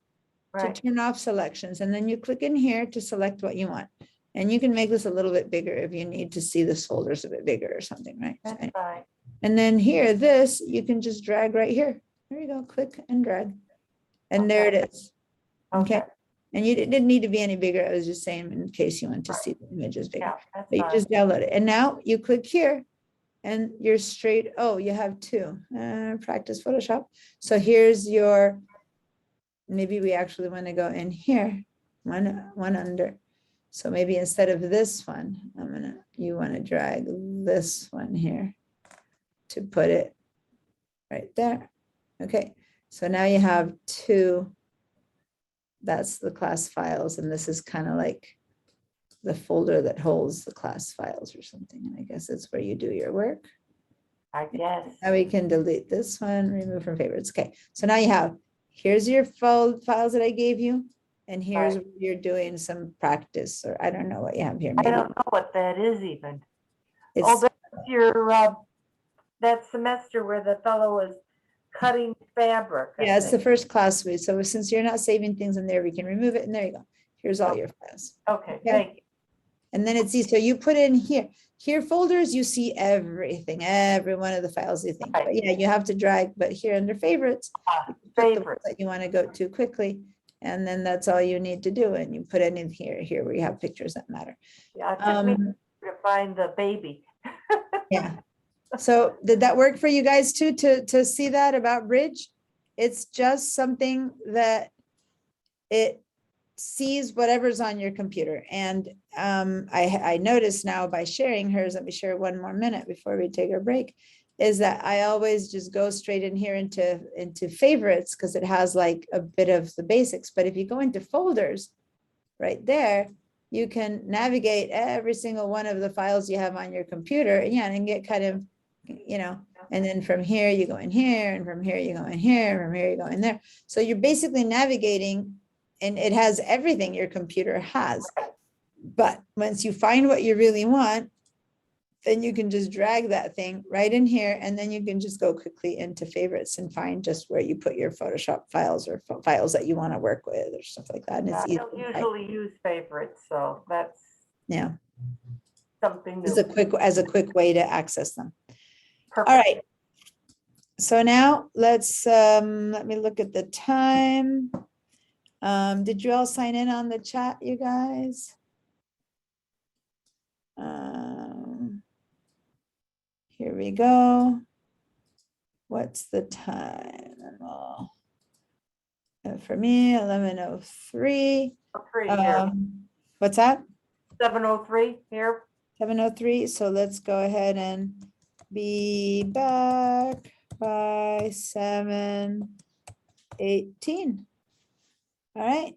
to right. turn off selections, and then you click in here to select what you want. And you can make this a little bit bigger if you need to see this folders a bit bigger or something, right? That's fine. And then here, this, you can just drag right here. There you go, click and drag. And there it is. Okay. And you didn't need to be any bigger. I was just saying in case you want to see the images bigger. Yeah, that's But you fine. just download it. And now you click here and you're straight. Oh, you have two. Practice Photoshop. So here's your, maybe we actually want to go in here, one under. So maybe instead of this one, you want to drag this one here to put it right there. Okay, so now you have two. That's the class files, and this is kind of like the folder that holds the class files or something. And I guess it's where you do your work. I guess. Now we can delete this one, remove from favorites. Okay, so now you have, here's your files that I gave you. And here's Right. where you're doing some practice, or I don't know what you have here. I Maybe don't know what that is even. it's, Oh, that's your, that semester where the fellow was cutting fabric. I yeah, it's the think. first class week. So since you're not saving things in there, we can remove it, and there you go. Here's all your files. Okay, Yeah. thank you. And then it's easy. So you put in here folders, you see everything, every one of the files you think. But Right. yeah, you have to drag, but here under favorites, you put the ones Favorites. that you want to go to quickly. And then that's all you need to do. And you put it in here where you have pictures that matter. Yeah, it took me Um, to find the baby. yeah. So did that work for you guys too, to see that about Bridge? It's just something that it sees whatever's on your computer. And I noticed now by sharing hers, let me share one more minute before we take a break, is that I always just go straight in here into favorites because it has like a bit of the basics. But if you go into folders right there, you can navigate every single one of the files you have on your computer, and yeah, and get kind of, and then from here you go in here, and from here you go in here, and from here you go in there. So you're basically navigating, and it has everything your computer has. But once you find what you really want, then you can just drag that thing right in here, and then you can just go quickly into favorites and find just where you put your Photoshop files or files that you want to work with or stuff like that. And I it's easy. don't usually use favorites, so that's Yeah, something new. as a quick way to access them. Perfect. All right. So now let's, let me look at the time. Did you all sign in on the chat, you guys? Here we go. What's the time? For me, 11:03. 3 here, What's that? 7:03 here. 7:03. So let's go ahead and be back by 7:18. All right.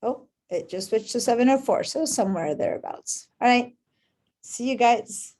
Oh, it just switched to 7:04. So somewhere thereabouts. All right. See you guys.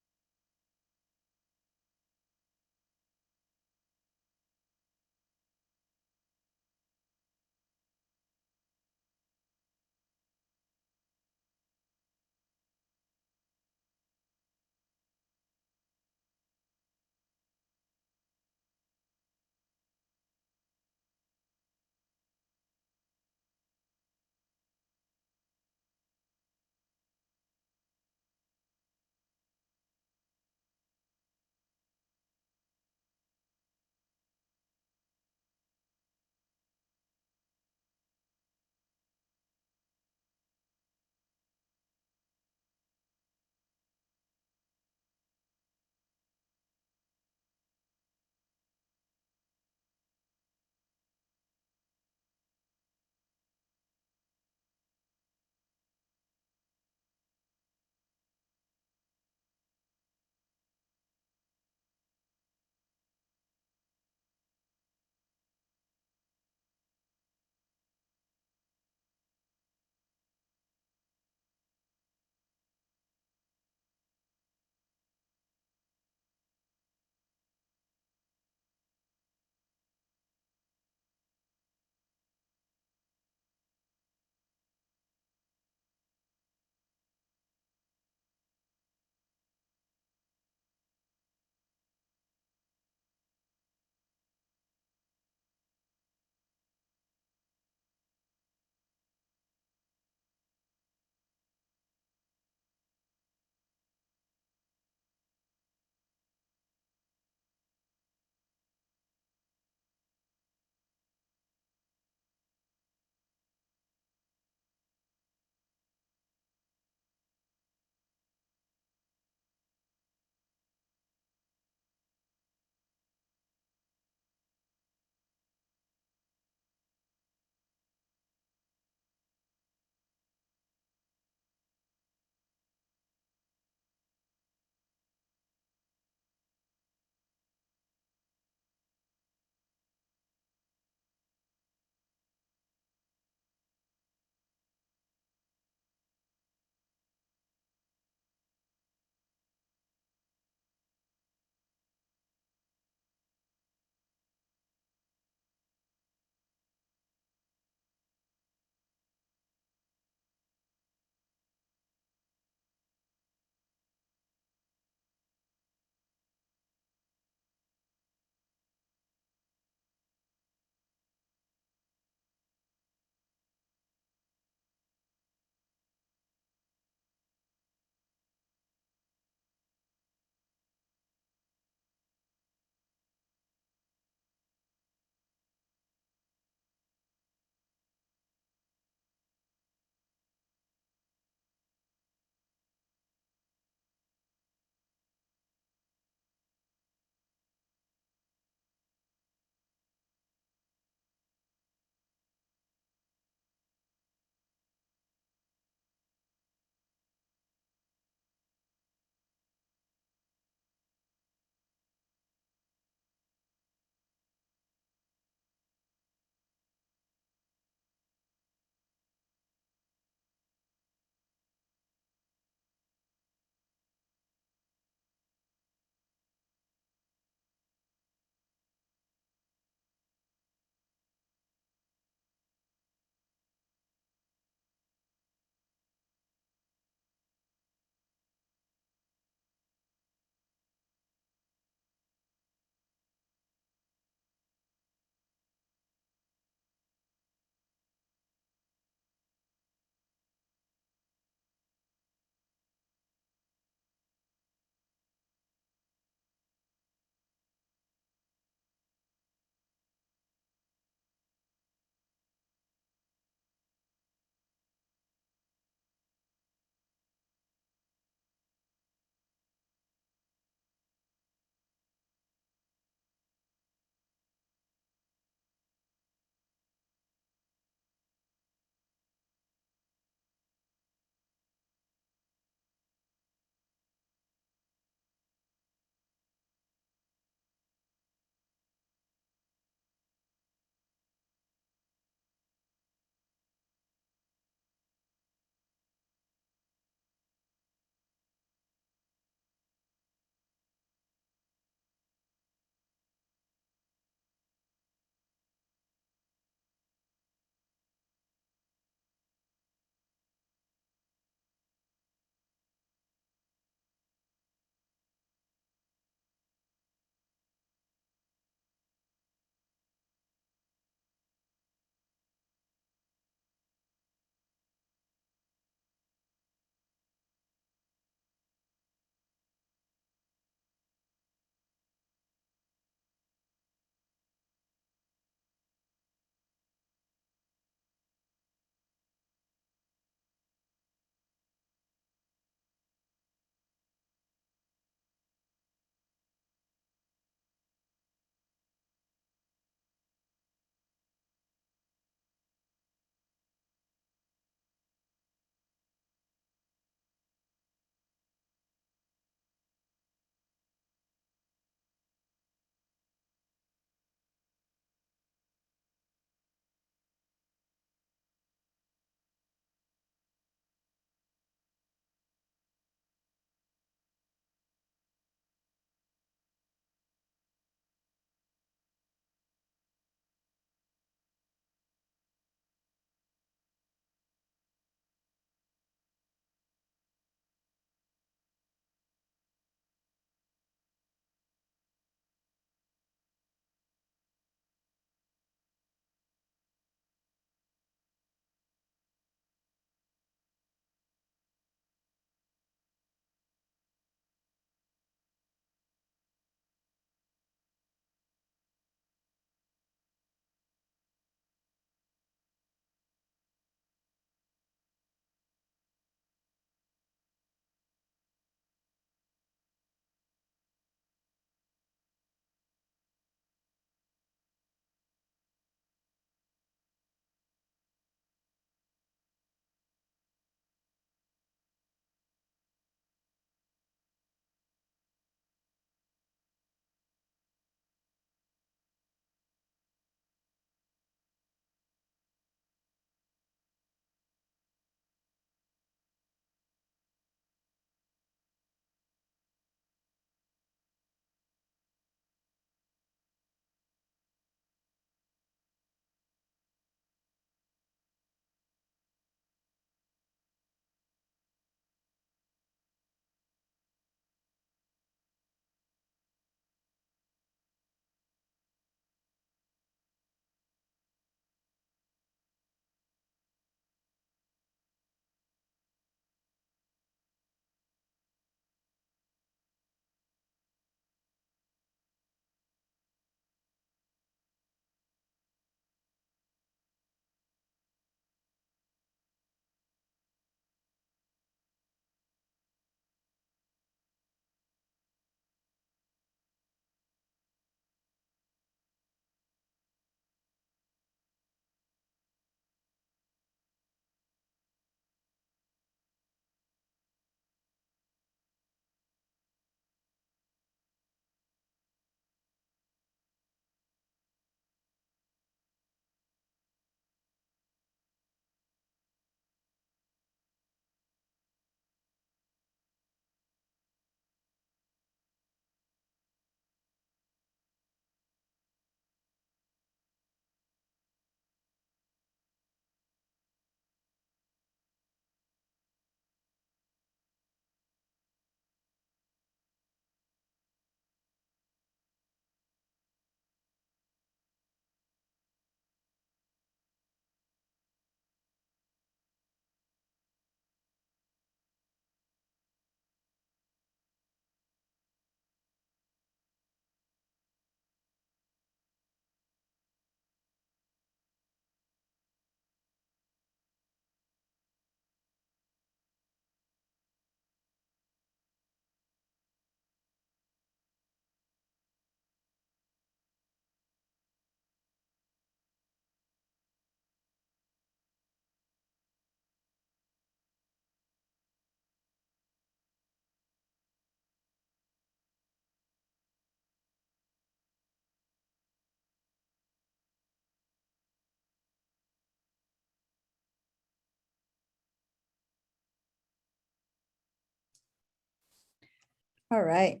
All right.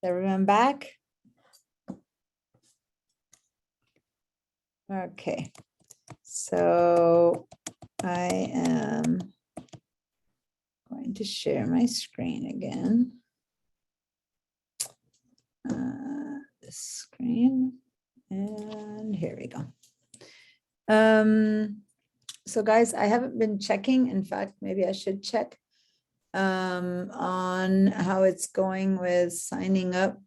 Everyone back? Okay, so I am going to share my screen again. This screen, and here we go. So guys, I haven't been checking. In fact, maybe I should check on how it's going with signing up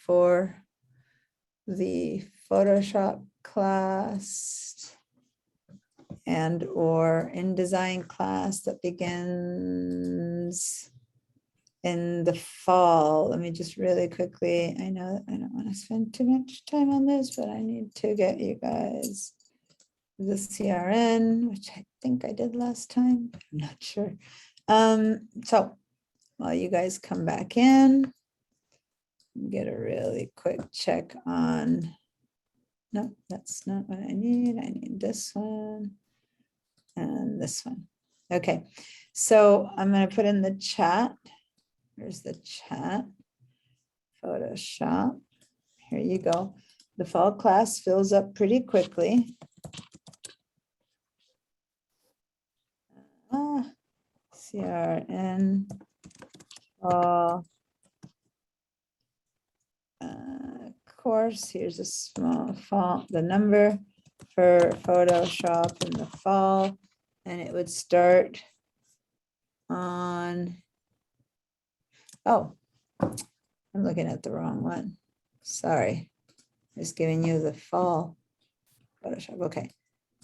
for the Photoshop class and or InDesign class that begins in the fall. Let me just really quickly, I know I don't want to spend too much time on this, but I need to get you guys the CRN, which I think I did last time, but I'm not sure. So while you guys come back in, get a really quick check on, no, that's not what I need. I need this one and this one. Okay, so I'm going to put in the chat. Here's the chat. Photoshop. Here you go. The fall class fills up pretty quickly. CRN fall course. Here's a small font, the number for Photoshop in the fall, and it would start on, oh, I'm looking at the wrong one. Sorry, I was giving you the fall Photoshop. Okay,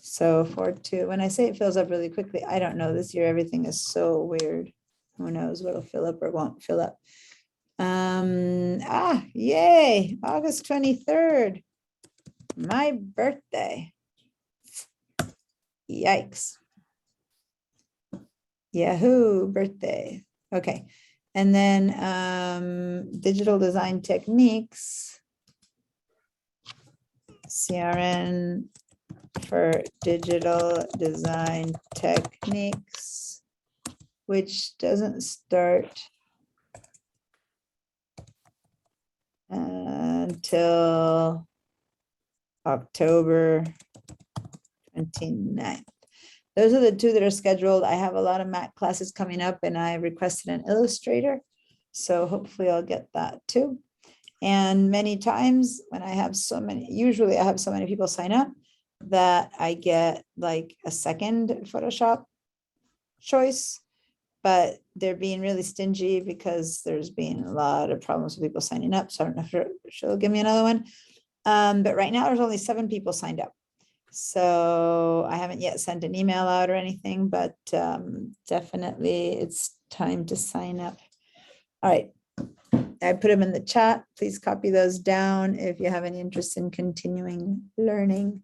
so 4/2, when I say it fills up really quickly, I don't know. This year, everything is so weird. Who knows what'll fill up or won't fill up. Yay, August 23rd, my birthday. Yikes. Yahoo, birthday. Okay, and then digital design techniques, CRN for digital design techniques, which doesn't start until October 29th. Those are the two that are scheduled. I have a lot of Mac classes coming up and I requested an illustrator. So hopefully I'll get that too. And many times when I have so many, usually I have so many people sign up that I get like a second Photoshop choice, but they're being really stingy because there's been a lot of problems with people signing up. So I don't know if she'll give me another one. But right now there's only 7 people signed up. So I haven't yet sent an email out or anything, but definitely it's time to sign up. All right. I put them in the chat. Please copy those down if you have any interest in continuing learning.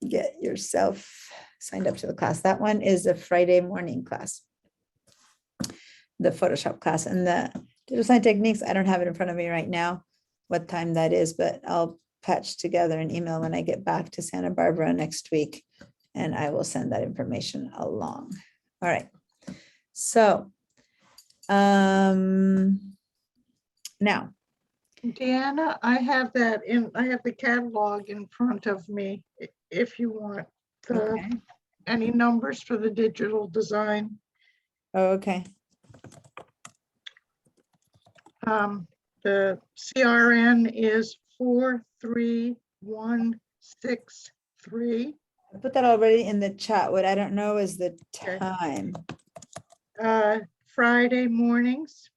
Get yourself signed up to the class. That one is a Friday morning class, the Photoshop class, and the digital design techniques. I don't have it in front of me right now, what time that is, but I'll patch together an email when I get back to Santa Barbara next week, and I will send that information along. All right. So now, Deanna, I have that I have the catalog in front of me, if you want okay. any numbers for the digital design. Oh, okay. The CRN is 43163. I put that already in the chat. What I don't know is the Okay. time. Friday mornings.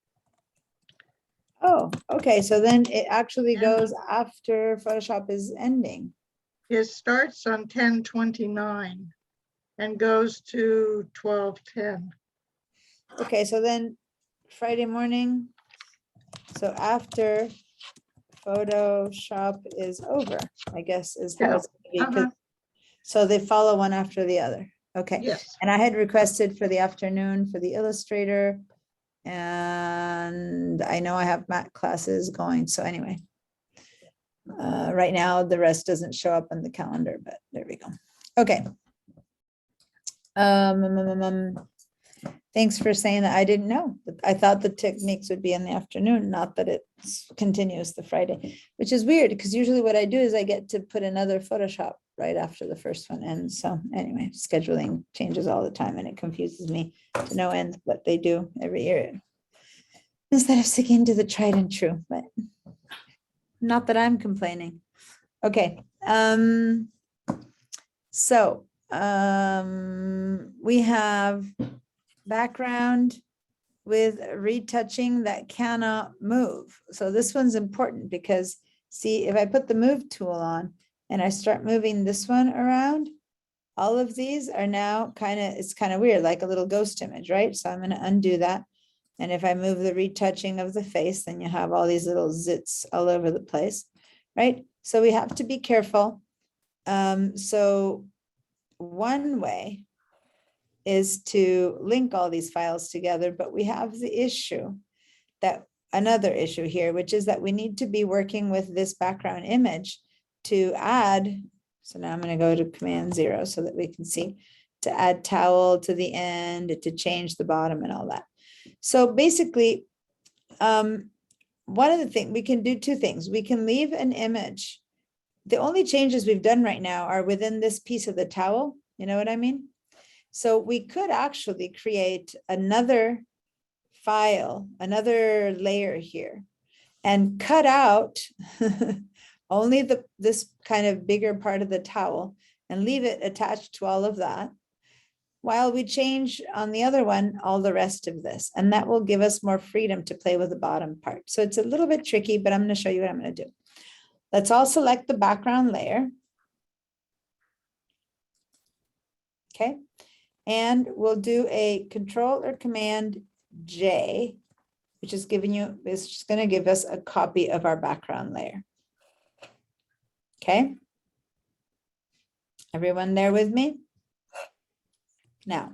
Oh, okay. So then it actually Yeah. goes after Photoshop is ending. It starts on 10/29 and goes to 12/10. Okay, so then Friday morning. So after Photoshop is over, I guess is how it's gonna be, 'cause- so they follow one after the other. Okay. Yes. And I had requested for the afternoon for the illustrator. And I know I have Mac classes going. So anyway, right now the rest doesn't show up on the calendar, but there we go. Okay. Thanks for saying that. I didn't know. I thought the techniques would be in the afternoon, not that it continues the Friday, which is weird because usually what I do is I get to put another Photoshop right after the first one. And so anyway, scheduling changes all the time and it confuses me to no end what they do every year. Instead of sticking to the tried and true, but not that I'm complaining. Okay. So we have background with retouching that cannot move. So this one's important because see, if I put the move tool on and I start moving this one around, all of these are now it's kind of weird, like a little ghost image, right? So I'm going to undo that. And if I move the retouching of the face, then you have all these little zits all over the place, right? So we have to be careful. So one way is to link all these files together, but we have the issue another issue here, which is that we need to be working with this background image to add. So now I'm going to go to Command 0 so that we can see to add towel to the end, to change the bottom and all that. So basically, one of the things we can do two things. We can leave an image. The only changes we've done right now are within this piece of the towel. You know what I mean? So we could actually create another file, another layer here, and cut out only this kind of bigger part of the towel and leave it attached to all of that, while we change on the other one all the rest of this. And that will give us more freedom to play with the bottom part. So it's a little bit tricky, but I'm going to show you what I'm going to do. Let's all select the background layer. Okay. And we'll do a Control or Command J, which is it's just going to give us a copy of our background layer. Okay. Everyone there with me? Now,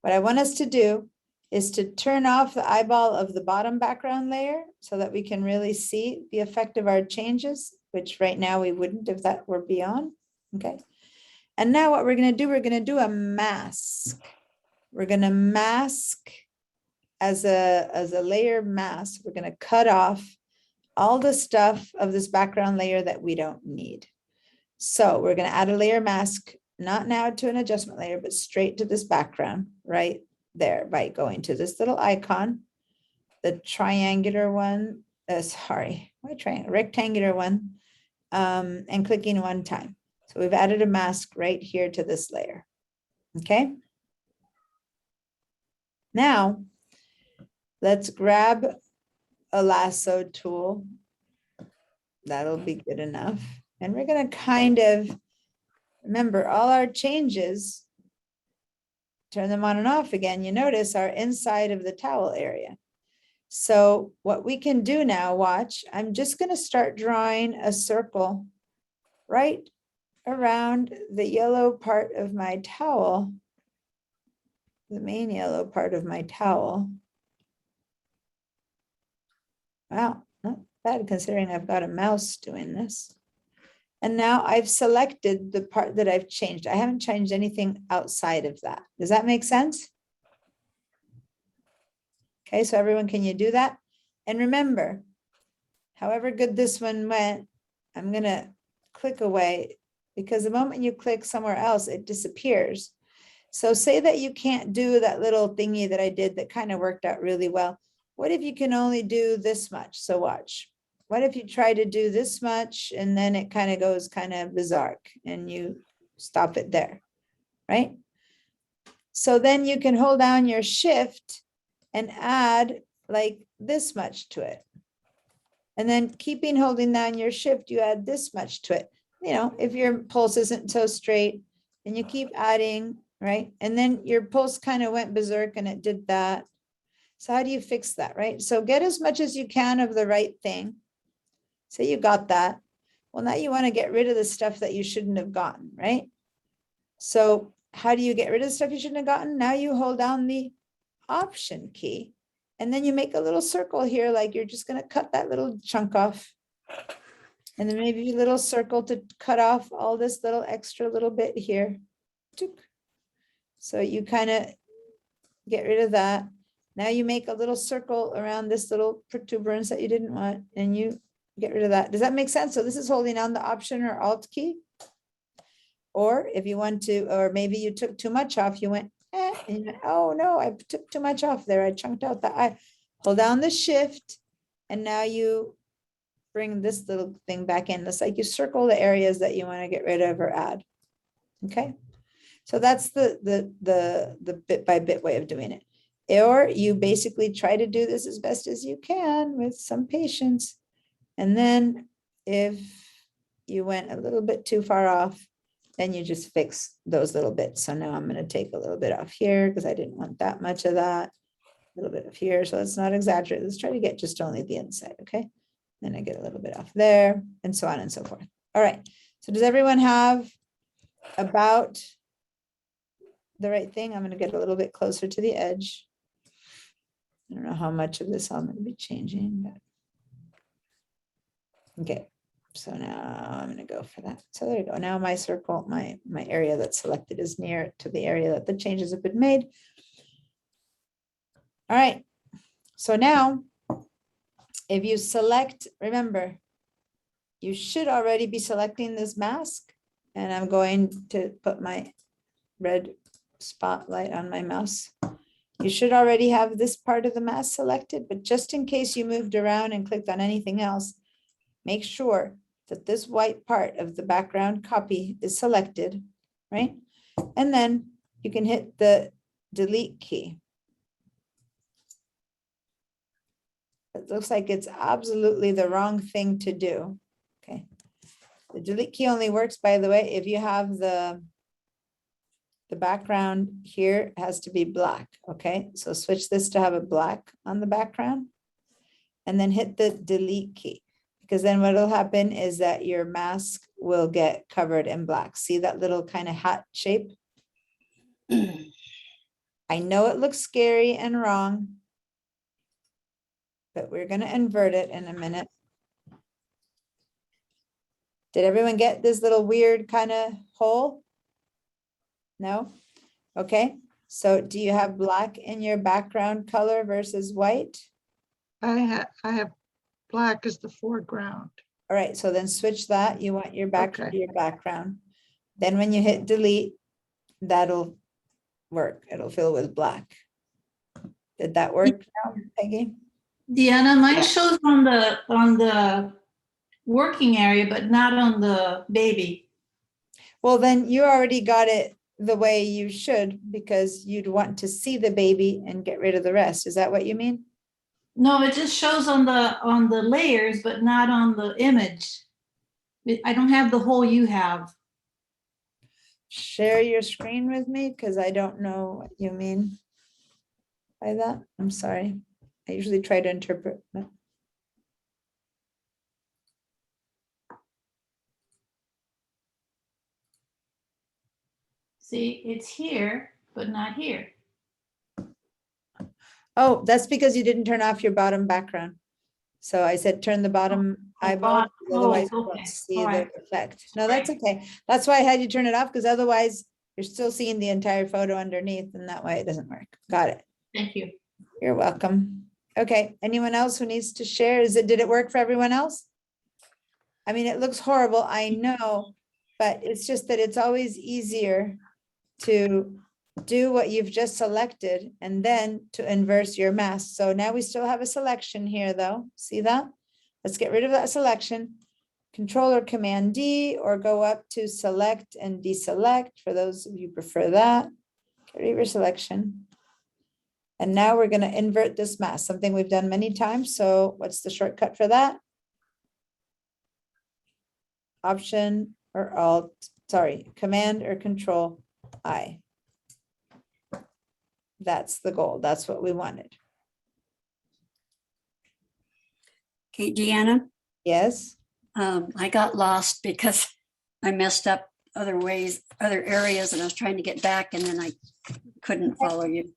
what I want us to do is to turn off the eyeball of the bottom background layer so that we can really see the effect of our changes, which right now we wouldn't if that were beyond. Okay. And now what we're going to do, we're going to do a mask. We're going to mask as a layer mask. We're going to cut off all the stuff of this background layer that we don't need. So we're going to add a layer mask, not now to an adjustment layer, but straight to this background right there by going to this little icon, the triangular one, rectangular one, and clicking one time. So we've added a mask right here to this layer. Okay. Now, let's grab a lasso tool. That'll be good enough. And we're going to kind of remember all our changes, turn them on and off again. You notice are inside of the towel area. So what we can do now, watch, I'm just going to start drawing a circle right around the yellow part of my towel, the main yellow part of my towel. Wow, not bad considering I've got a mouse doing this. And now I've selected the part that I've changed. I haven't changed anything outside of that. Does that make sense? Okay, so everyone, can you do that? And remember, however good this one went, I'm gonna click away because the moment you click somewhere else, it disappears. So say that you can't do that little thingy that I did that kind of worked out really well. What if you can only do this much? So watch. What if you try to do this much and then it kind of goes kind of bizarre and you stop it there, right? So then you can hold down your shift and add like this much to it. And then holding down your shift, you add this much to it. You know, if your pulse isn't so straight, and you keep adding, right? And then your pulse kind of went berserk and it did that. So how do you fix that, right? So get as much as you can of the right thing. Say you got that. Well, now you want to get rid of the stuff that you shouldn't have gotten, right? So how do you get rid of the stuff you shouldn't have gotten? Now you hold down the Option key, and then you make a little circle here, like you're just going to cut that little chunk off. And then maybe a little circle to cut off all this little extra little bit here. So you kind of get rid of that. Now you make a little circle around this little protuberance that you didn't want, and you get rid of that. Does that make sense? So this is holding down the Option or Alt key. Or if you want to, or maybe you took too much off, you went, and you went, oh no, I took too much off there. I chunked out the I. Hold down the Shift, and now you bring this little thing back in. It's like you circle the areas that you want to get rid of or add. Okay, so that's the bit by bit way of doing it. Or you basically try to do this as best as you can with some patience. And then if you went a little bit too far off, then you just fix those little bits. So now I'm going to take a little bit off here because I didn't want that much of that. A little bit of here, so let's not exaggerate. Let's try to get just only the inside, okay? Then I get a little bit off there, and so on and so forth. All right, so does everyone have about the right thing? I'm going to get a little bit closer to the edge. I don't know how much of this I'm going to be changing, but okay. So now I'm going to go for that. So there you go. Now my circle, my area that's selected is near to the area that the changes have been made. All right. So now if you select, remember, you should already be selecting this mask, and I'm going to put my red spotlight on my mouse. You should already have this part of the mask selected, but just in case you moved around and clicked on anything else, make sure that this white part of the background copy is selected, right? And then you can hit the delete key. It looks like it's absolutely the wrong thing to do. Okay. The delete key only works, by the way, if you have the background here has to be black. Okay. So switch this to have a black on the background and then hit the delete key, because then what will happen is that your mask will get covered in black. See that little kind of hat shape? I know it looks scary and wrong, but we're going to invert it in a minute. Did everyone get this little weird kind of hole? No? Okay. So do you have black in your background color versus white? I have black as the foreground. All right. So then switch that. You want your Okay. your background. Then when you hit delete, that'll work. It'll fill with black. Did that work now, Peggy? Deanna, mine shows on the working area, but not on the baby. Well, then you already got it the way you should, because you'd want to see the baby and get rid of the rest. Is that what you mean? No, it just shows on the layers, but not on the image. I don't have the whole you have. Share your screen with me, because I don't know what you mean by that. I'm sorry. I usually try to interpret. See, it's here, but not here. Oh, that's because you didn't turn off your bottom background. So I said, turn the bottom eyeball, oh, otherwise you okay, won't see all the right. effect. No, that's okay. That's why I had you turn it off, because otherwise you're still seeing the entire photo underneath, and that way it doesn't work. Got it. Thank you. You're welcome. Okay, anyone else who needs to share? Did it work for everyone else? I mean, it looks horrible, I know, but it's just that it's always easier to do what you've just selected and then to inverse your mask. So now we still have a selection here though. See that? Let's get rid of that selection. Control or Command D, or go up to select and deselect for those of you who prefer that. Get rid of your selection. And now we're going to invert this mask, something we've done many times. So what's the shortcut for that? Option or Alt, sorry, Command or Control I. That's the goal. That's what we wanted. Okay, Deanna, Yes. I got lost because I messed up other ways, other areas, and I was trying to get back and then I couldn't follow you.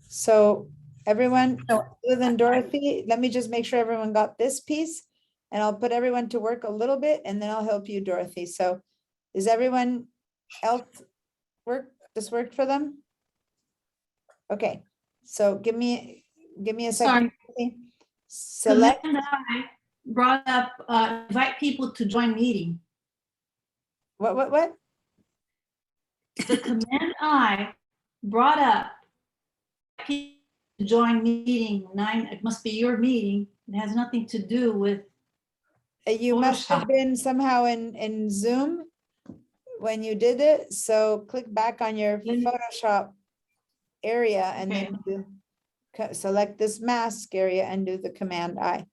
So everyone, So- other than Dorothy, let me just make sure everyone got this piece, and I'll put everyone to work a little bit and then I'll help you, Dorothy. So is everyone else this worked for them? Okay, So give me a Sorry. second. Okay. Select, Command I brought up, invite people to join meeting. what? The command I brought up people to join meeting 9, it must be your meeting. It has nothing to do with, You must have Photoshop. been somehow in Zoom when you did it. So click back on your Let me- Photoshop area and Okay. then select this mask area and do the command I.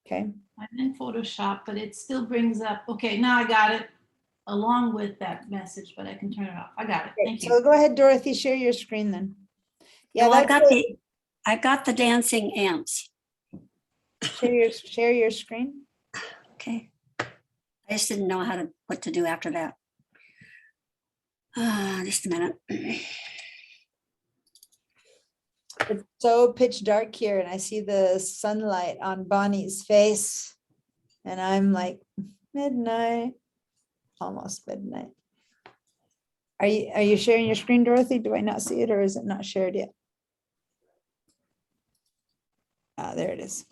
Okay, I'm in Photoshop, but it still brings up, okay, now I got it along with that message, but I can turn it off. I got it. Thank so you. go ahead, Dorothy, share your screen then. Yeah, Well, that's it. I've got the dancing ants. Share your screen. Okay. I just didn't know what to do after that. Just a minute. It's so pitch dark here and I see the sunlight on Bonnie's face. And I'm like, midnight, almost midnight. Are you sharing your screen, Dorothy? Do I not see it or is it not shared yet? Ah, there it is.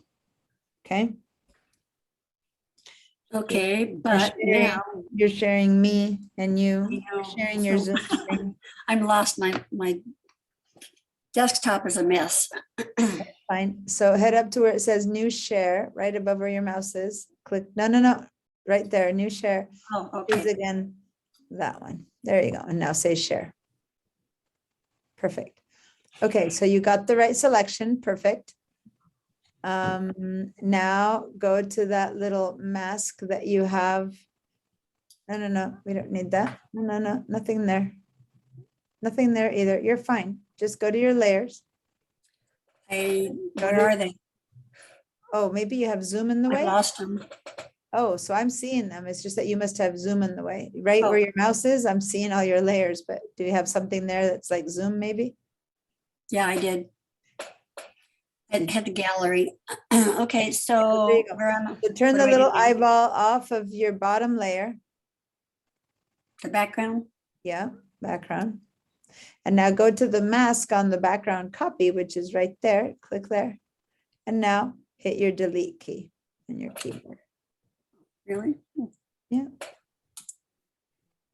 Okay. Okay, You're but sharing- now You're sharing me and you, I you're know, sharing your so- Zoom screen. I'm lost. My desktop is a mess. Fine. So head up to where it says new share, right above where your mouse is. Click, no, right there, new share. Oh, Choose okay. again, that one. There you go. And now say share. Perfect. Okay, so you got the right selection. Perfect. Now go to that little mask that you have. No, we don't need that. No, nothing there. Nothing there either. You're fine. Just go to your layers. Where are they? Oh, maybe you have Zoom in the I way? lost them. Oh, so I'm seeing them. It's just that you must have Zoom in the way. Right where Oh. your mouse is, I'm seeing all your layers, but do you have something there that's like Zoom maybe? Yeah, I did. It had the gallery. Okay, There so you go. where am I? So turn What the do I do little now? eyeball off of your bottom layer. The background? Yeah, background. And now go to the mask on the background copy, which is right there. Click there. And now hit your delete key on your keyboard. Really?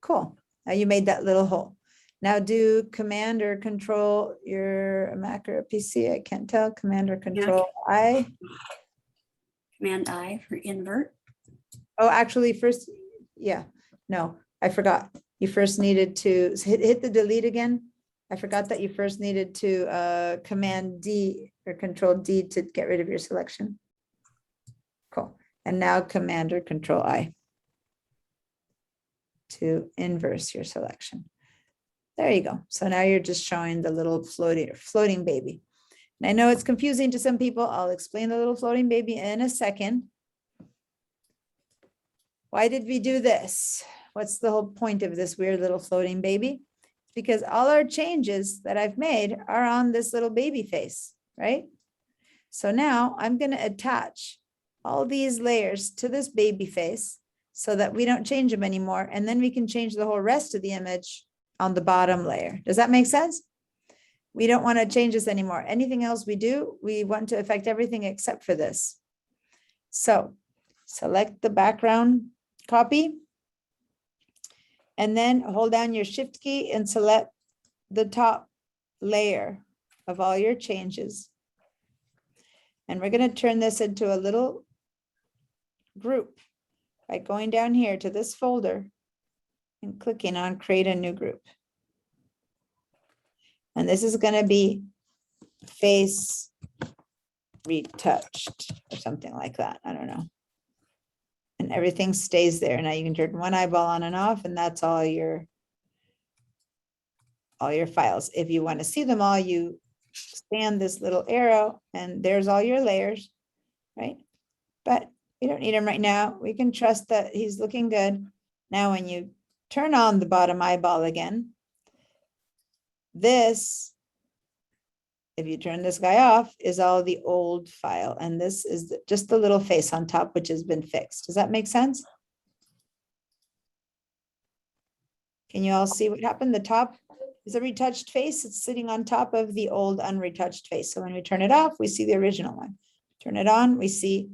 Cool. Now you made that little hole. Now do command or control your Mac or a PC. I can't tell. Command or control I. Command I for invert. Oh, actually first, yeah, no, I forgot. You first needed to hit the delete again. I forgot that you first needed to command D or control D to get rid of your selection. Cool. And now command or control I to inverse your selection. There you go. So now you're just showing the little floating baby. And I know it's confusing to some people. I'll explain the little floating baby in a second. Why did we do this? What's the whole point of this weird little floating baby? It's because all our changes that I've made are on this little baby face, right? So now I'm going to attach all these layers to this baby face so that we don't change them anymore. And then we can change the whole rest of the image on the bottom layer. Does that make sense? We don't want to change this anymore. Anything else we do, we want to affect everything except for this. So select the background copy and then hold down your shift key and select the top layer of all your changes. And we're going to turn this into a little group by going down here to this folder and clicking on create a new group. And this is going to be face retouched or something like that. I don't know. And everything stays there. Now you can turn one eyeball on and off, and that's all your files. If you want to see them all, you scan this little arrow and there's all your layers, right? But we don't need them right now. We can trust that he's looking good. Now, when you turn on the bottom eyeball again, this, if you turn this guy off, is all the old file. And this is just the little face on top, which has been fixed. Does that make sense? Can you all see what happened? The top is a retouched face. It's sitting on top of the old unretouched face. So when we turn it off, we see the original one. Turn it on, we see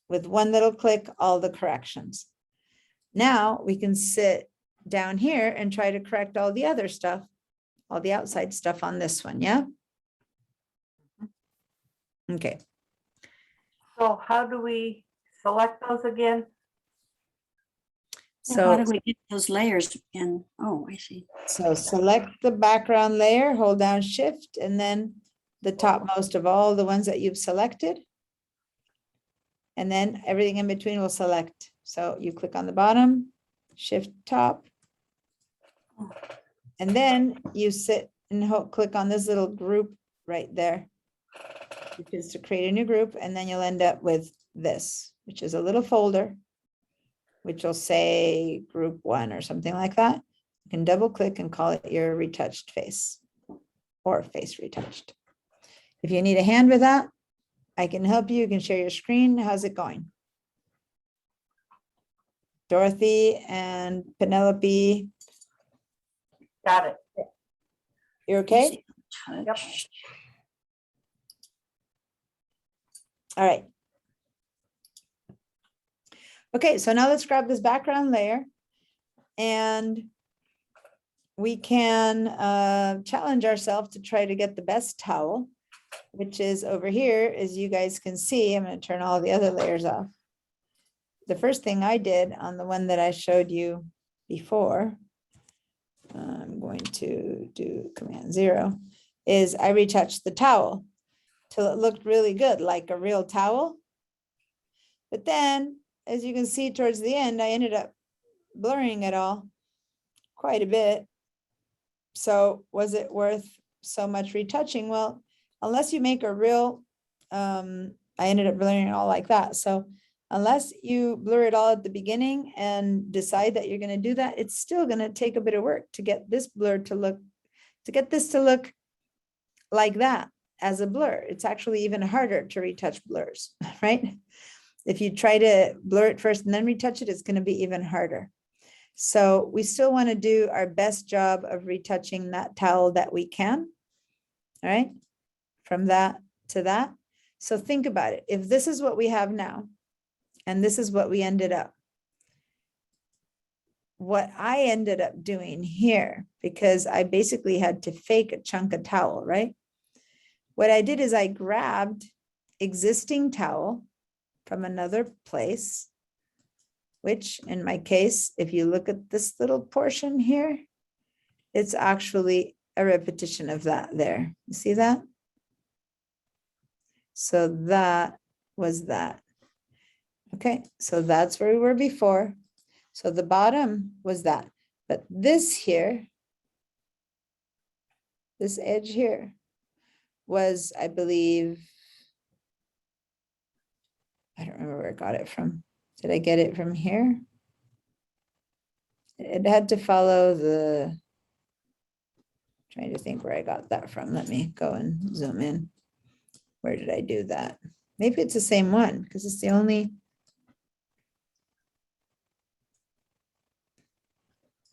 with one little click, all the corrections. Now we can sit down here and try to correct all the other stuff, all the outside stuff on this one, yeah? Okay, So how do we select those again? So how so, do we get those layers in? Oh, I see. so select the background layer, hold down Shift, and then the topmost of all the ones that you've selected. And then everything in between will select. So you click on the bottom, Shift top. And then you sit and click on this little group right there, which is to create a new group, and then you'll end up with this, which is a little folder, which will say group 1 or something like that. You can double click and call it your retouched face or face retouched. If you need a hand with that, I can help you. You can share your screen. How's it going? Dorothy and Penelope, Got it. you're okay? Touch. All right. Okay, so now let's grab this background layer and we can challenge ourselves to try to get the best towel, which is over here, as you guys can see. I'm going to turn all the other layers off. The first thing I did on the one that I showed you before, I'm going to do Command 0, is I retouched the towel till it looked really good, like a real towel. But then, as you can see towards the end, I ended up blurring it all quite a bit. So was it worth so much retouching? Well, unless you make a real, I ended up blurring it all like that. So unless you blur it all at the beginning and decide that you're going to do that, it's still going to take a bit of work to get this blur to look, to get this to look like that as a blur. It's actually even harder to retouch blurs, right? If you try to blur it first and then retouch it, it's going to be even harder. So we still want to do our best job of retouching that towel that we can. All right, from that to that. So think about it. If this is what we have now, and this is what we ended up, what I ended up doing here, because I basically had to fake a chunk of towel, right? What I did is I grabbed existing towel from another place, which in my case, if you look at this little portion here, it's actually a repetition of that there. You see that? So that was that. Okay, so that's where we were before. So the bottom was that, but this here, this edge here was, I believe, I don't remember where I got it from. Did I get it from here? It had to follow the, trying to think where I got that from. Let me go and zoom in. Where did I do that? Maybe it's the same one because it's the only.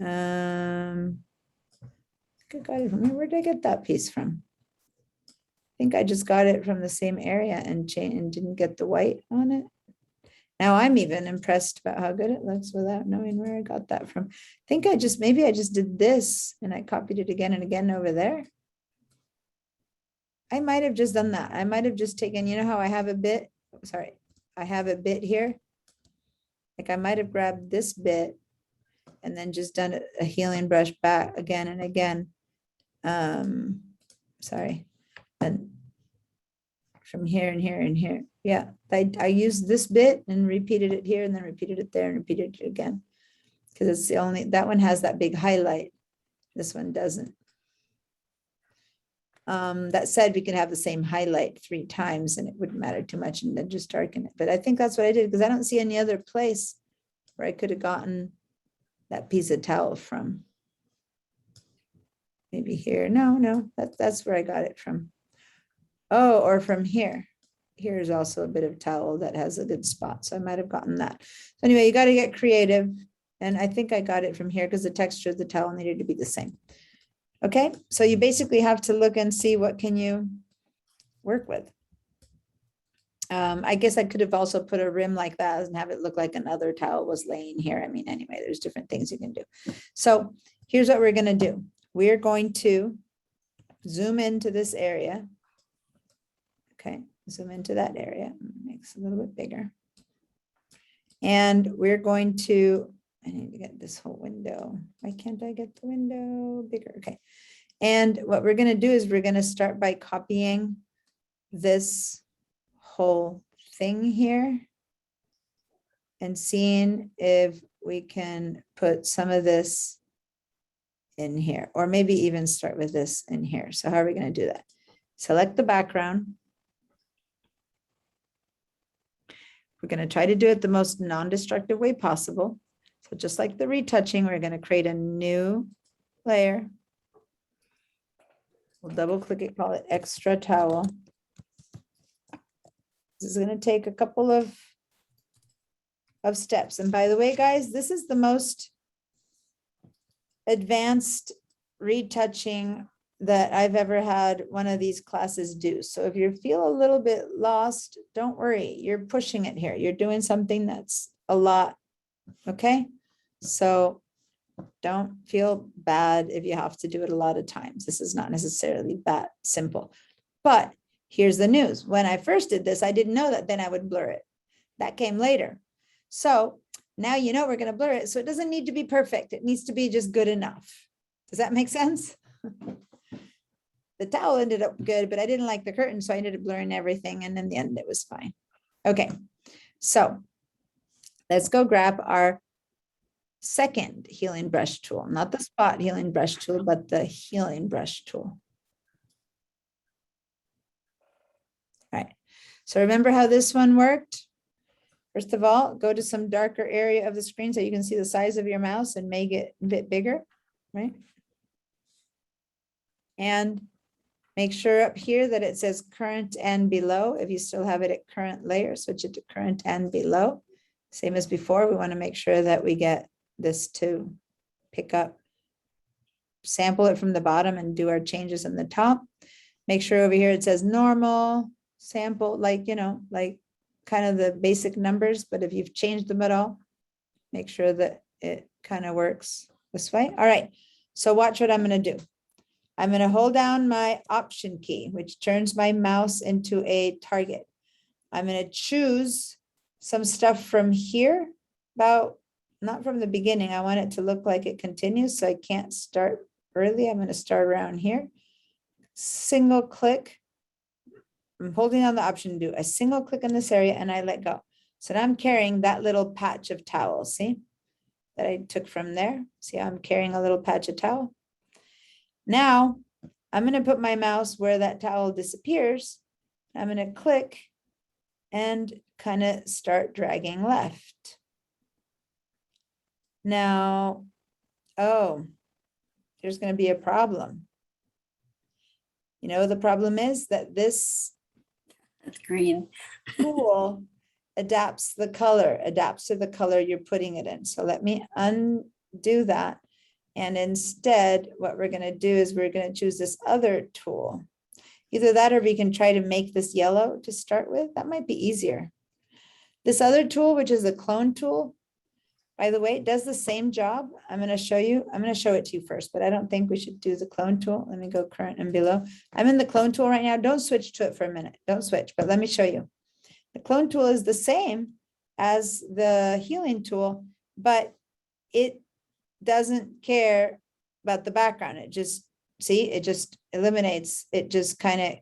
I think I got it from here. Where did I get that piece from? I think I just got it from the same area and didn't get the white on it. Now I'm even impressed about how good it looks without knowing where I got that from. I think maybe I just did this and I copied it again and again over there. I might have just done that. I might have just taken, you know how I have a bit, sorry, I have a bit here. Like I might have grabbed this bit and then just done a healing brush back again and again. Sorry. And from here and here and here. Yeah, I used this bit and repeated it here and then repeated it there and repeated it again. Because it's the only, that one has that big highlight. This one doesn't. That said, we could have the same highlight 3 times and it wouldn't matter too much and then just darken it. But I think that's what I did because I don't see any other place where I could have gotten that piece of towel from. Maybe here. No, that's where I got it from. Oh, or from here. Here's also a bit of towel that has a good spot. So I might have gotten that. So anyway, you got to get creative. And I think I got it from here because the texture of the towel needed to be the same. Okay, so you basically have to look and see what can you work with. I guess I could have also put a rim like that and have it look like another towel was laying here. I mean, anyway, there's different things you can do. So here's what we're gonna do. We're going to zoom into this area. Okay, zoom into that area, makes it a little bit bigger. And we're going to, I need to get this whole window. Why can't I get the window bigger? Okay. And what we're gonna do is we're gonna start by copying this whole thing here and seeing if we can put some of this in here, or maybe even start with this in here. So how are we going to do that? Select the background. We're going to try to do it the most non-destructive way possible. So just like the retouching, we're going to create a new layer. We'll double click it, call it extra towel. This is going to take a couple of steps. And by the way, guys, this is the most advanced retouching that I've ever had one of these classes do. So if you feel a little bit lost, don't worry. You're pushing it here. You're doing something that's a lot. Okay. So don't feel bad if you have to do it a lot of times. This is not necessarily that simple. But here's the news. When I first did this, I didn't know that then I would blur it. That came later. So now you know we're going to blur it. So it doesn't need to be perfect. It needs to be just good enough. Does that make sense? The towel ended up good, but I didn't like the curtain. So I ended up blurring everything. And in the end, it was fine. Okay. So let's go grab our second healing brush tool, not the spot healing brush tool, but the healing brush tool. All right. So remember how this one worked? First of all, go to some darker area of the screen so you can see the size of your mouse and make it a bit bigger, right? And make sure up here that it says current and below. If you still have it at current layer, switch it to current and below. Same as before, we want to make sure that we get this to pick up, sample it from the bottom and do our changes in the top. Make sure over here it says normal, sample, like, you know, like kind of the basic numbers, but if you've changed them at all, make sure that it kind of works this way. All right, so watch what I'm going to do. I'm going to hold down my option key, which turns my mouse into a target. I'm going to choose some stuff from here, about not from the beginning. I want it to look like it continues, so I can't start early. I'm going to start around here. Single click. I'm holding on the option to do a single click in this area and I let go. So now I'm carrying that little patch of towel, see, that I took from there. See how I'm carrying a little patch of towel? Now I'm going to put my mouse where that towel disappears. I'm going to click and kind of start dragging left. Now, oh, there's going to be a problem. You know, the problem is that this Green. tool adapts to the color you're putting it in. So let me undo that. And instead, what we're going to do is we're going to choose this other tool. Either that or we can try to make this yellow to start with. That might be easier. This other tool, which is a clone tool, by the way, it does the same job. I'm going to show you. I'm going to show it to you first, but I don't think we should do the clone tool. Let me go current and below. I'm in the clone tool right now. Don't switch to it for a minute. Don't switch, but let me show you. The clone tool is the same as the healing tool, but it doesn't care about the background. It just, see, it just eliminates, it just kind of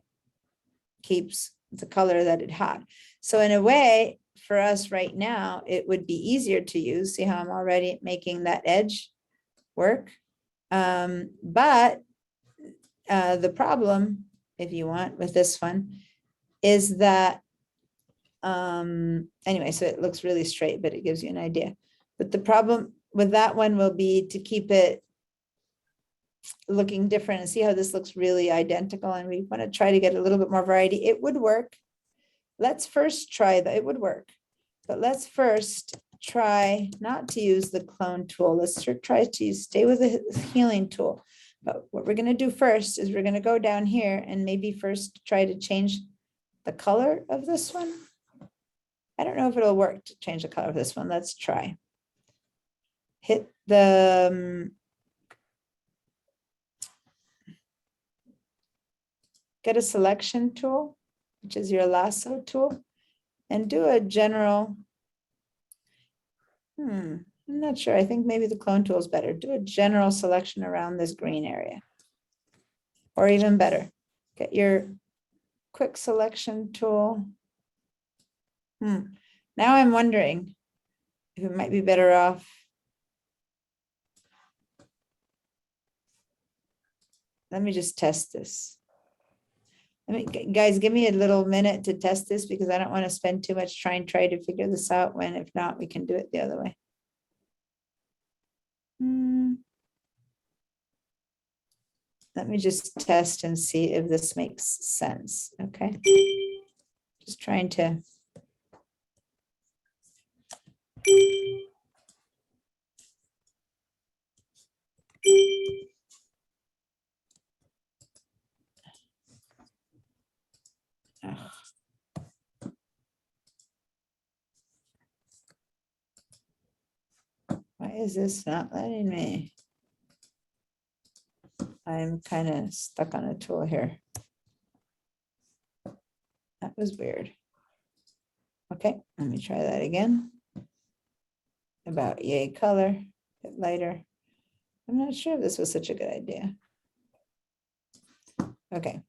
keeps the color that it had. So in a way, for us right now, it would be easier to use. See how I'm already making that edge work? But the problem, if you want, with this one is that, anyway, so it looks really straight, but it gives you an idea. But the problem with that one will be to keep it looking different and see how this looks really identical. And we want to try to get a little bit more variety. It would work. Let's first try that. It would work, but let's first try not to use the clone tool. Let's try to stay with the healing tool. But what we're gonna do first is we're gonna go down here and maybe first try to change the color of this one. I don't know if it'll work to change the color of this one. Let's try. Hit the get a selection tool, which is your lasso tool, and do a general. I'm not sure. I think maybe the clone tool is better. Do a general selection around this green area. Or even better, get your quick selection tool. Now I'm wondering if it might be better off. Let me just test this. Guys, give me a little minute to test this because I don't want to spend too much trying to figure this out when if not, we can do it the other way. Let me just test and see if this makes sense, okay? Just trying to. Ugh. Why is this not letting me? I'm kind of stuck on a tool here. That was weird. Okay, let me try that again. About yay color, a bit lighter. I'm not sure if this was such a good idea. Okay.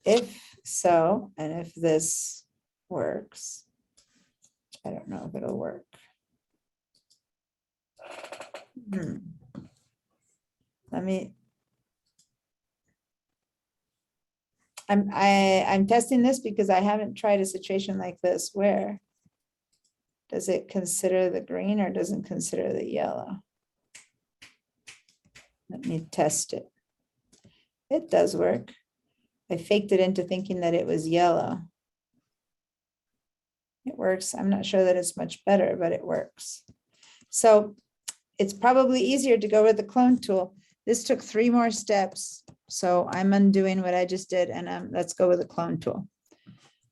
If so, and if this works, I don't know if it'll work. Let me. I'm testing this because I haven't tried a situation like this where does it consider the green or doesn't consider the yellow? Let me test it. It does work. I faked it into thinking that it was yellow. It works. I'm not sure that it's much better, but it works. So it's probably easier to go with the clone tool. This took 3 more steps. So I'm undoing what I just did and let's go with the clone tool.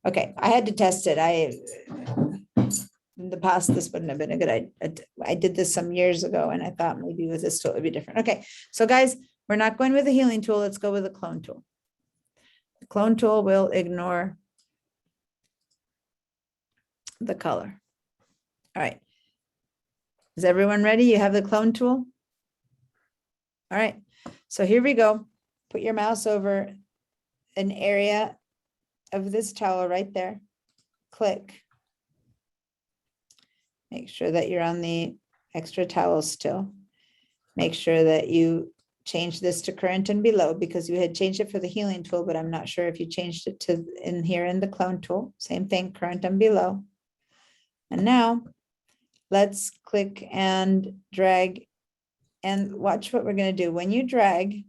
Okay, I had to test it. In the past, this wouldn't have been a good idea. I did this some years ago and I thought maybe with this tool it would be different. Okay, so guys, we're not going with the healing tool. Let's go with the clone tool. The clone tool will ignore the color. All right. Is everyone ready? You have the clone tool? All right, so here we go. Put your mouse over an area of this towel right there. Click. Make sure that you're on the extra towel still. Make sure that you change this to current and below because you had changed it for the healing tool, but I'm not sure if you changed it to in here in the clone tool. Same thing, current and below. And now let's click and drag and watch what we're going to do. When you drag,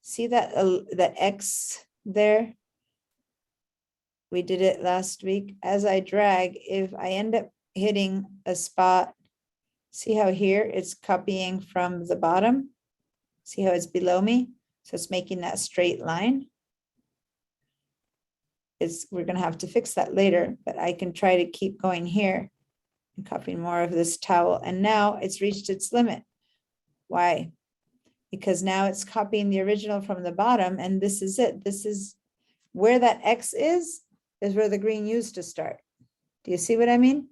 see that that X there? We did it last week. As I drag, if I end up hitting a spot, see how here it's copying from the bottom? See how it's below me? So it's making that straight line. We're going to have to fix that later, but I can try to keep going here and copying more of this towel. And now it's reached its limit. Why? Because now it's copying the original from the bottom and this is it. This is where that X is where the green used to start. Do you see what I mean?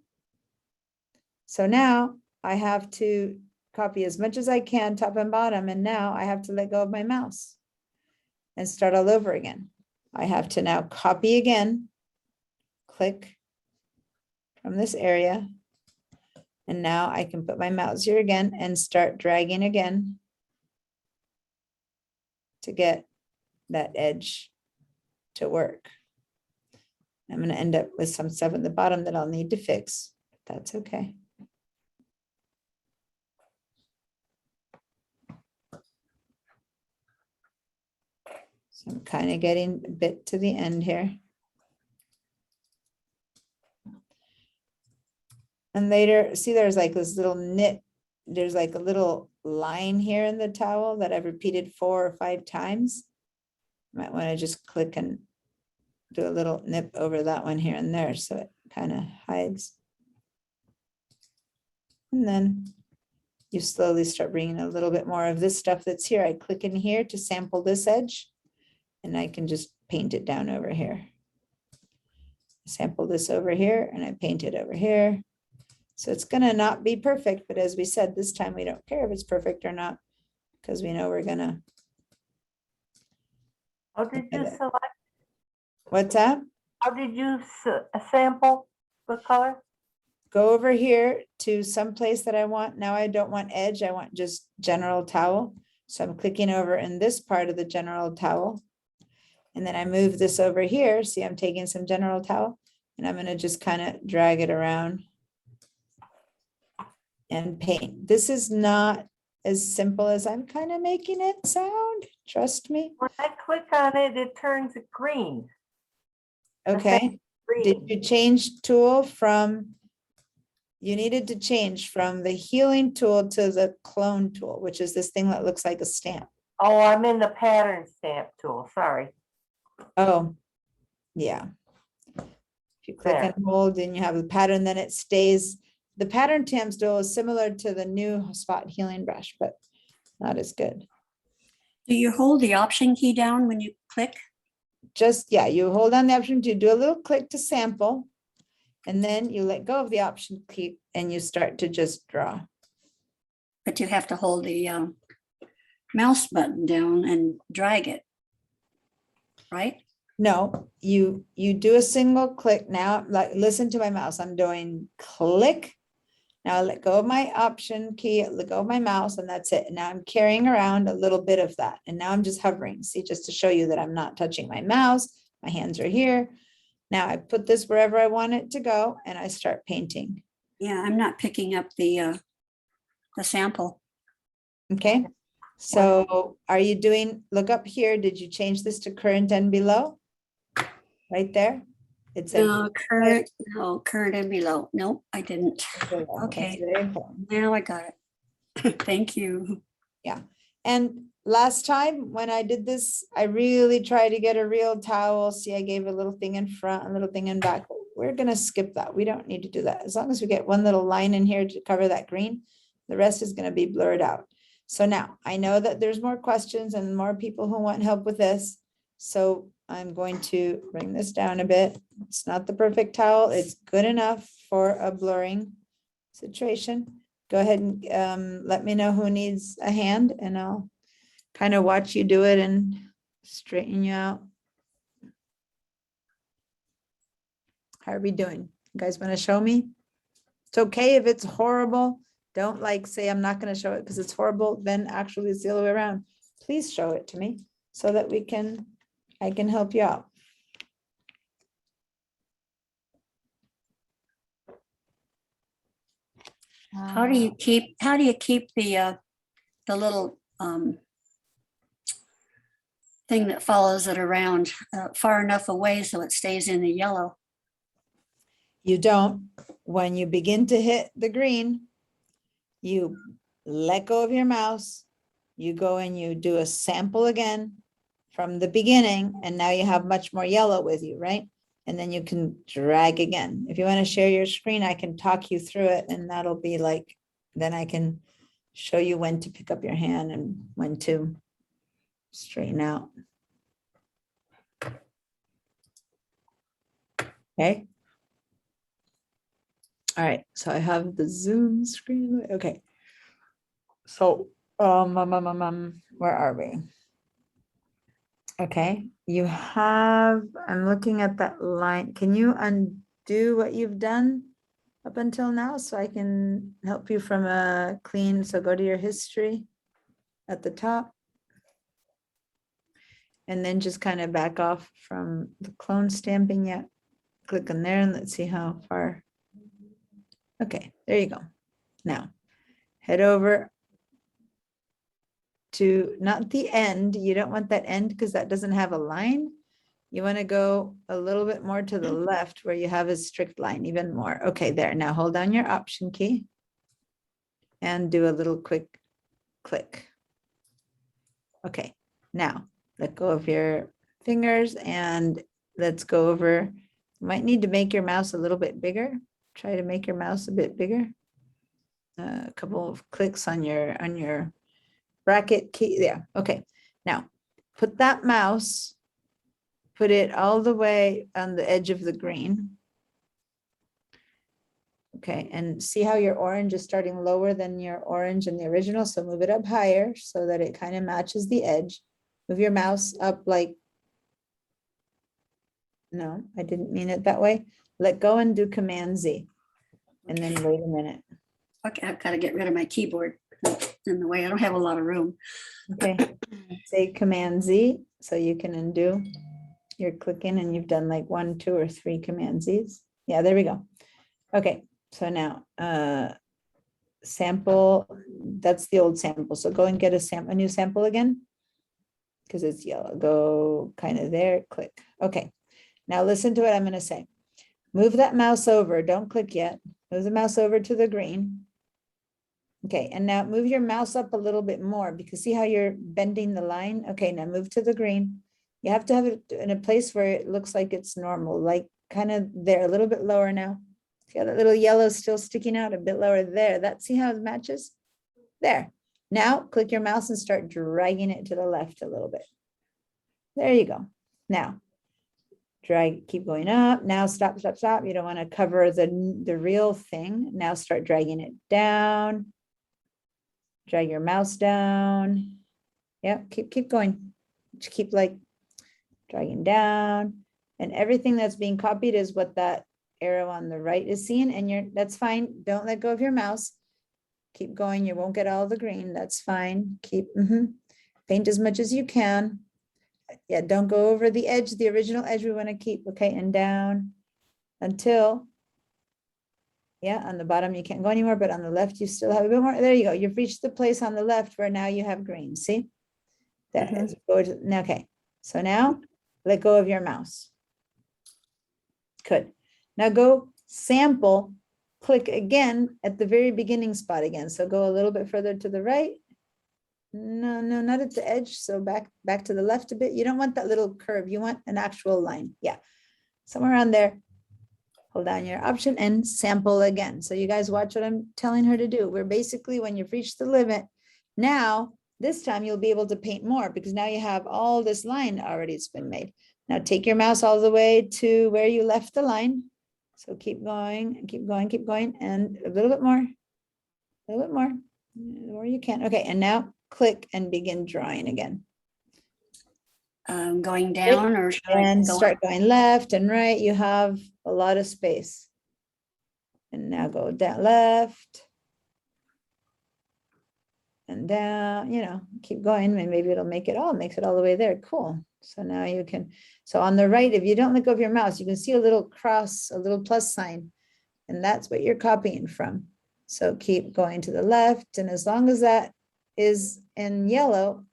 So now I have to copy as much as I can top and bottom. And now I have to let go of my mouse and start all over again. I have to now copy again, click from this area. And now I can put my mouse here again and start dragging again to get that edge to work. I'm going to end up with some stuff at the bottom that I'll need to fix. But that's okay. So I'm kind of getting a bit to the end here. And later, see, there's like this little knit, there's like a little line here in the towel that I've repeated 4 or 5 times. Might want to just click and do a little nip over that one here and there, so it kind of hides. And then you slowly start bringing a little bit more of this stuff that's here. I click in here to sample this edge, and I can just paint it down over here. Sample this over here, and I paint it over here. So it's gonna not be perfect, but as we said, this time we don't care if it's perfect or not, because we know we're gonna, How did you Okay. select, what's that? how did you sample the color? Go over here to some place that I want. Now I don't want edge, I want just general towel. So I'm clicking over in this part of the general towel. And then I move this over here. See, I'm taking some general towel and I'm gonna just kind of drag it around and paint. This is not as simple as I'm kind of making it sound, trust me. When I click on it, it turns it green. Okay, did Green. you change tool from, you needed to change from the healing tool to the clone tool, which is this thing that looks like a stamp. Oh, I'm in the pattern stamp tool, sorry. Oh, yeah. If you click There. and hold and you have the pattern, then it stays. The pattern stamp tool is similar to the new spot healing brush, but not as good. Do you hold the option key down when you click? Just, yeah, you hold on the option to do a little click to sample. And then you let go of the option key and you start to just draw. But you have to hold the mouse button down and drag it, right? No, you do a single click now, like listen to my mouse. I'm doing click. Now I let go of my option key, let go of my mouse, and that's it. And now I'm carrying around a little bit of that. And now I'm just hovering. See, just to show you that I'm not touching my mouse. My hands are here. Now I put this wherever I want it to go and I start painting. Yeah, I'm not picking up the sample. Okay. So are you doing, look up here. Did you change this to current and below? Right there? It's Current and below. Nope, I didn't. Okay. Now I got it. Thank you. And last time when I did this, I really tried to get a real towel. See, I gave a little thing in front, a little thing in back. We're gonna skip that. We don't need to do that. As long as we get one little line in here to cover that green, the rest is gonna be blurred out. So now I know that there's more questions and more people who want help with this. So I'm going to bring this down a bit. It's not the perfect towel. It's good enough for a blurring situation. Go ahead and let me know who needs a hand and I'll kind of watch you do it and straighten you out. How are we doing? You guys want to show me? It's okay if it's horrible. Don't like say I'm not going to show it because it's horrible. Then actually it's the other way around. Please show it to me so that I can help you out. How do you keep the little thing that follows it around far enough away so it stays in the yellow? You don't. When you begin to hit the green, you let go of your mouse, you go and you do a sample again from the beginning, and now you have much more yellow with you, right? And then you can drag again. If you want to share your screen, I can talk you through it, and that'll be like, then I can show you when to pick up your hand and when to straighten out. Okay. All right, so I have the Zoom screen. Okay. So, where are we? Okay, you have, I'm looking at that line. Can you undo what you've done up until now so I can help you from a clean, so go to your history at the top. And then just kind of back off from the clone stamping yet. Click on there and let's see how far. Okay, there you go. Now, head over to not the end. You don't want that end because that doesn't have a line. You want to go a little bit more to the left where you have a strict line, even more. Okay, there. Now hold down your Option key and do a little quick click. Okay, now let go of your fingers and let's go over. You might need to make your mouse a little bit bigger. Try to make your mouse a bit bigger. A couple of clicks on your bracket key. Yeah, okay. Now put that mouse, put it all the way on the edge of the green. Okay, and see how your orange is starting lower than your orange in the original, so move it up higher so that it kind of matches the edge. Move your mouse up like, no, I didn't mean it that way. Let go and do Command Z. And then wait a minute. Okay, I've got to get rid of my keyboard in the way. I don't have a lot of room. Okay, say Command Z so you can undo. You're clicking and you've done like 1, 2, or 3 Command Z's. Yeah, there we go. Okay, so now sample, that's the old sample. So go and get a new sample again because it's yellow. Go kind of there, click. Okay, now listen to what I'm going to say. Move that mouse over. Don't click yet. Move the mouse over to the green. Okay, and now move your mouse up a little bit more because see how you're bending the line? Okay, now move to the green. You have to have it in a place where it looks like it's normal, like kind of there, a little bit lower now. See how that little yellow still sticking out a bit lower there? That, see how it matches? There. Now click your mouse and start dragging it to the left a little bit. There you go. Now, drag, keep going up. Now stop, stop, stop. You don't want to cover the real thing. Now start dragging it down. Drag your mouse down. Yep, keep going. Just keep like dragging down. And everything that's being copied is what that arrow on the right is seeing. And that's fine. Don't let go of your mouse. Keep going. You won't get all the green. That's fine. Keep paint as much as you can. Yeah, don't go over the edge, the original edge we want to keep. Okay, and down until, yeah, on the bottom you can't go anymore, but on the left you still have a bit more. There you go. You've reached the place on the left where now you have green. See? That is okay. So now let go of your mouse. Good. Now go sample, click again at the very beginning spot again. So go a little bit further to the right. No, not at the edge. So back to the left a bit. You don't want that little curve. You want an actual line. Yeah, somewhere around there. Hold down your Option and sample again. So you guys watch what I'm telling her to do. We're basically, when you've reached the limit, now this time you'll be able to paint more because now you have all this line already it's been made. Now take your mouse all the way to where you left the line. So keep going, keep going, keep going, and a little bit more, the more you can. Okay, and now click and begin drawing again. Going down or should I And go start going left and right. You have a lot of space. And now go down left. And down, keep going. And maybe it'll make it all, makes it all the way there. Cool. So now you can, so on the right, if you don't let go of your mouse, you can see a little cross, a little plus sign. And that's what you're copying from. So keep going to the left. And as long as that is in yellow,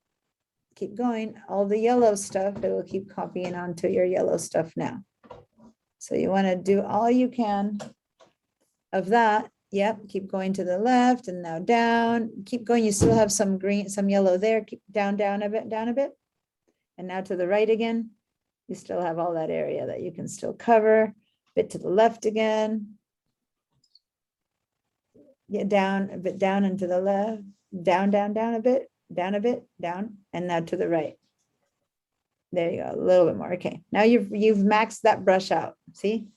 keep going. All the yellow stuff, it will keep copying onto your yellow stuff now. So you want to do all you can of that. Yep, keep going to the left and now down. Keep going. You still have some green, some yellow there. Keep down a bit. And now to the right again. You still have all that area that you can still cover. A bit to the left again. Get down a bit, down and to the left. Down a bit, down, and now to the right. There you go, a little bit more. Okay, now you've maxed that brush out. See,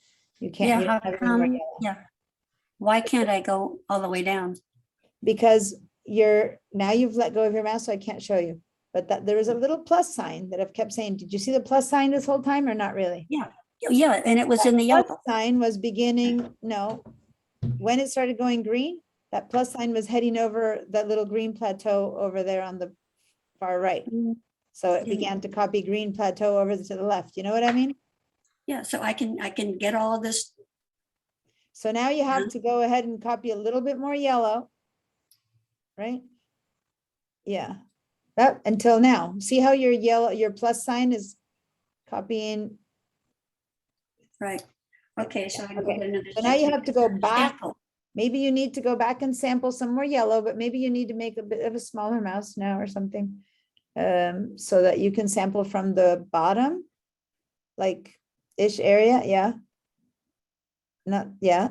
you can't. Yeah, You don't have any more yellow. yeah. Why can't I go all the way down? Because now you've let go of your mouse, so I can't show you. But that there is a little plus sign that I've kept saying. Did you see the plus sign this whole time or not really? Yeah, and it was in the Plus yellow. sign was beginning. No, when it started going green, that plus sign was heading over that little green plateau over there on the far right. So it Yeah. began to copy green plateau over to the left. You know what I mean? Yeah, so I can get all of this. So now you have to go ahead and copy a little bit more yellow. Right? Yeah. That until now. See how your yellow, your plus sign is copying. Right. Okay, so I can go Okay, get another. So now you have to go back. sample. Maybe you need to go back and sample some more yellow, but maybe you need to make a bit of a smaller mouse now or something. So that you can sample from the bottom, like ish area, yeah. Not, yeah,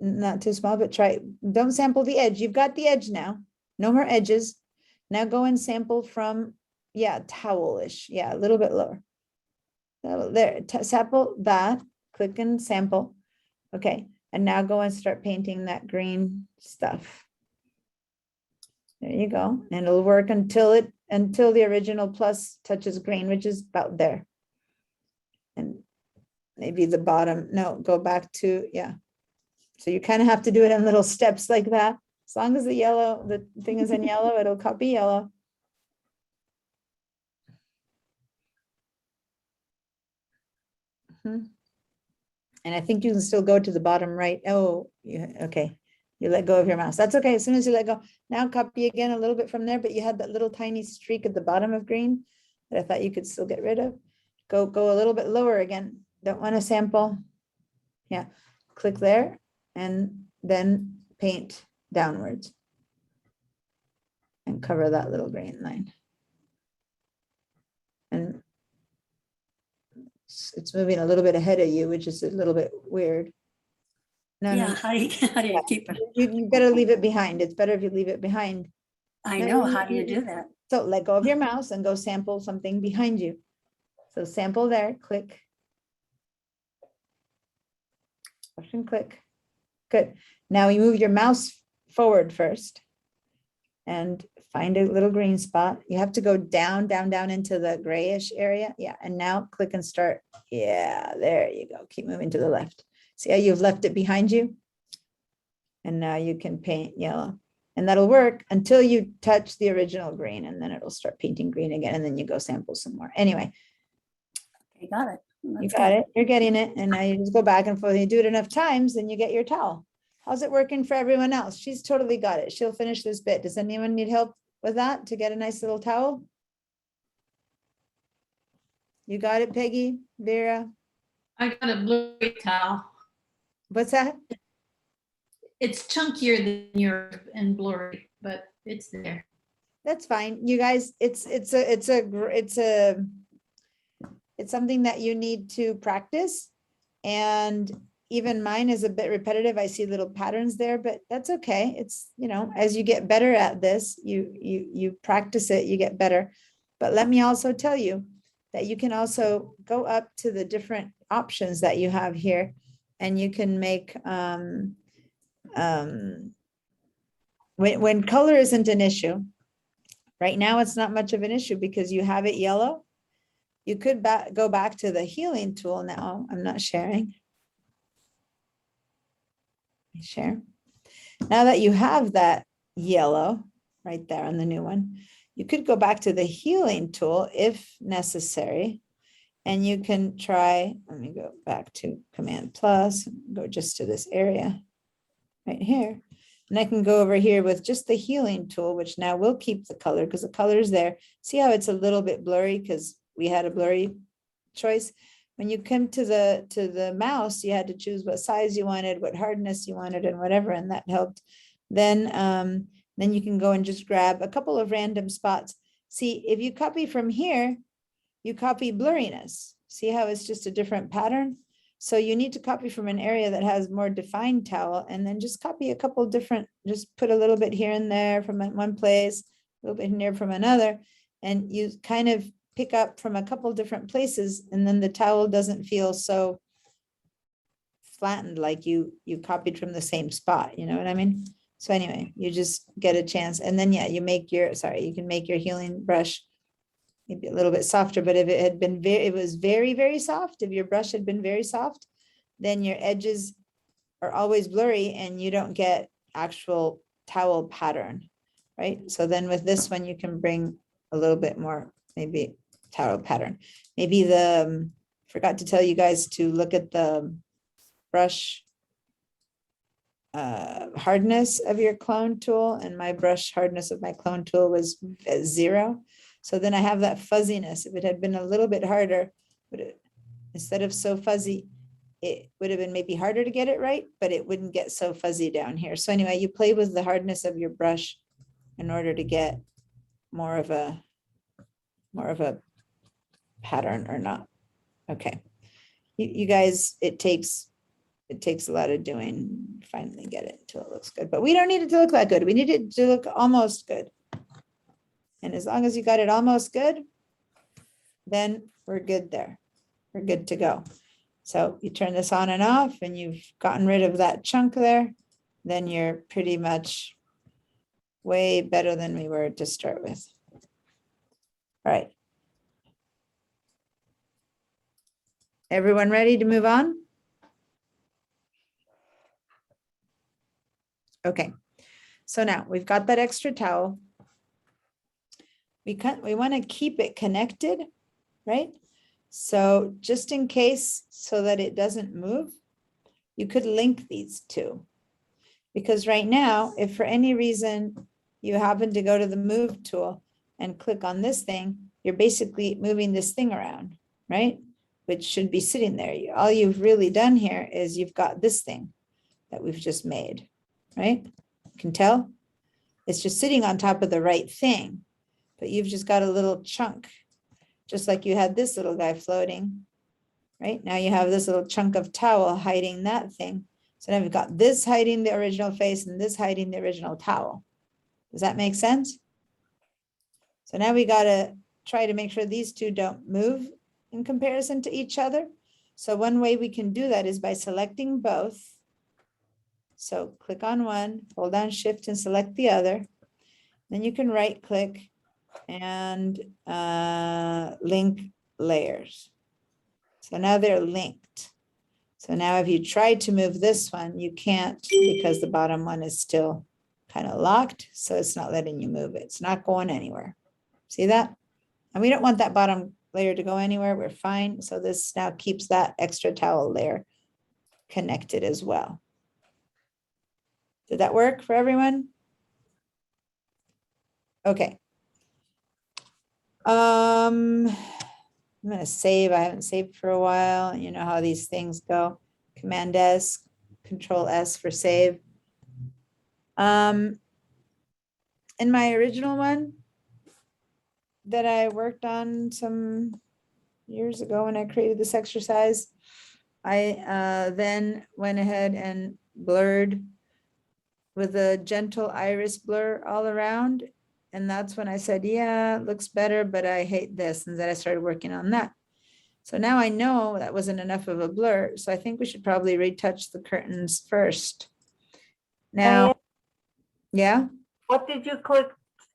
not too small, but try, don't sample the edge. You've got the edge now. No more edges. Now go and sample from, yeah, towelish, yeah, a little bit lower. There, sample that, click and sample. Okay, and now go and start painting that green stuff. There you go, and it'll work until the original plus touches green, which is about there. And maybe the bottom, no, go back to, yeah. So you kind of have to do it in little steps like that. As long as the yellow, the thing is in yellow, it'll copy yellow. And I think you can still go to the bottom right. Oh, yeah, okay. You let go of your mouse. That's okay. As soon as you let go, now copy again a little bit from there, but you had that little tiny streak at the bottom of green that I thought you could still get rid of. Go a little bit lower again. Don't want to sample. Yeah, click there and then paint downwards and cover that little green line. And it's moving a little bit ahead of you, which is a little bit weird. No, Yeah, no, how do you keep it? you better leave it behind. It's better if you leave it behind. I No, know, you- how do you you- do that? So let go of your mouse and go sample something behind you. So sample there, click. Push and click. Good. Now you move your mouse forward first and find a little green spot. You have to go down, down, down into the grayish area. Yeah, and now click and start. Yeah, there you go. Keep moving to the left. See how you've left it behind you? And now you can paint yellow. And that'll work until you touch the original green, and then it'll start painting green again, and then you go sample some more. Anyway, You got it. you That's got good. it. You're getting it. And now you just go back and forth. You do it enough times, then you get your towel. How's it working for everyone else? She's totally got it. She'll finish this bit. Does anyone need help with that to get a nice little towel? You got it, Peggy, Vera? I got a blurry towel. What's that? It's chunkier than yours and blurry, but it's there. That's fine. You guys, it's something that you need to practice. And even mine is a bit repetitive. I see little patterns there, but that's okay. It's, you know, as you get better at this, you practice it, you get better. But let me also tell you that you can also go up to the different options that you have here, and you can make, when color isn't an issue, right now it's not much of an issue because you have it yellow. You could go back to the healing tool now. I'm not sharing. Share. Now that you have that yellow right there on the new one, you could go back to the healing tool if necessary. And you can try, let me go back to Command Plus, go just to this area right here. And I can go over here with just the healing tool, which now will keep the color because the color is there. See how it's a little bit blurry because we had a blurry choice. When you come to the mouse, you had to choose what size you wanted, what hardness you wanted, and whatever, and that helped. Then you can go and just grab a couple of random spots. See, if you copy from here, you copy blurriness. See how it's just a different pattern? So you need to copy from an area that has more defined towel, and then just copy a couple different, just put a little bit here and there from one place, a little bit here from another, and you kind of pick up from a couple different places, and then the towel doesn't feel so flattened like you copied from the same spot, you know what I mean? So anyway, you just get a chance, and then yeah, you make your, you can make your healing brush maybe a little bit softer, but if it had been it was very, very soft, if your brush had been very soft, then your edges are always blurry and you don't get actual towel pattern, right? So then with this one, you can bring a little bit more, maybe towel pattern. Maybe forgot to tell you guys to look at the brush hardness of your clone tool, and my brush hardness of my clone tool was at 0. So then I have that fuzziness. If it had been a little bit harder, would it, instead of so fuzzy, it would have been maybe harder to get it right, but it wouldn't get so fuzzy down here. So anyway, you play with the hardness of your brush in order to get more of a pattern or not. Okay. You guys, it takes a lot of doing, finally get it until it looks good, but we don't need it to look that good. We need it to look almost good. And as long as you got it almost good, then we're good there. We're good to go. So you turn this on and off and you've gotten rid of that chunk there, then you're pretty much way better than we were to start with. All right. Everyone ready to move on? Okay, so now we've got that extra towel. We want to keep it connected, right? So just in case, so that it doesn't move, you could link these two. Because right now, if for any reason you happen to go to the move tool and click on this thing, you're basically moving this thing around, right? Which should be sitting there. All you've really done here is you've got this thing that we've just made, right? You can tell it's just sitting on top of the right thing, but you've just got a little chunk, just like you had this little guy floating, right? Now you have this little chunk of towel hiding that thing. So now we've got this hiding the original face and this hiding the original towel. Does that make sense? So now we got to try to make sure these two don't move in comparison to each other. So one way we can do that is by selecting both. So click on one, hold down Shift and select the other. Then you can right click and link layers. So now they're linked. So now if you try to move this one, you can't because the bottom one is still kind of locked. So it's not letting you move it. It's not going anywhere. See that? And we don't want that bottom layer to go anywhere. We're fine. So this now keeps that extra towel layer connected as well. Did that work for everyone? Okay. I'm going to save. I haven't saved for a while. You know how these things go. Command S, Control S for save. In my original one that I worked on some years ago when I created this exercise, I then went ahead and blurred with a gentle iris blur all around. And that's when I said, yeah, it looks better, but I hate this. And then I started working on that. So now I know that wasn't enough of a blur. So I think we should probably retouch the curtains first. Now, yeah. What did you click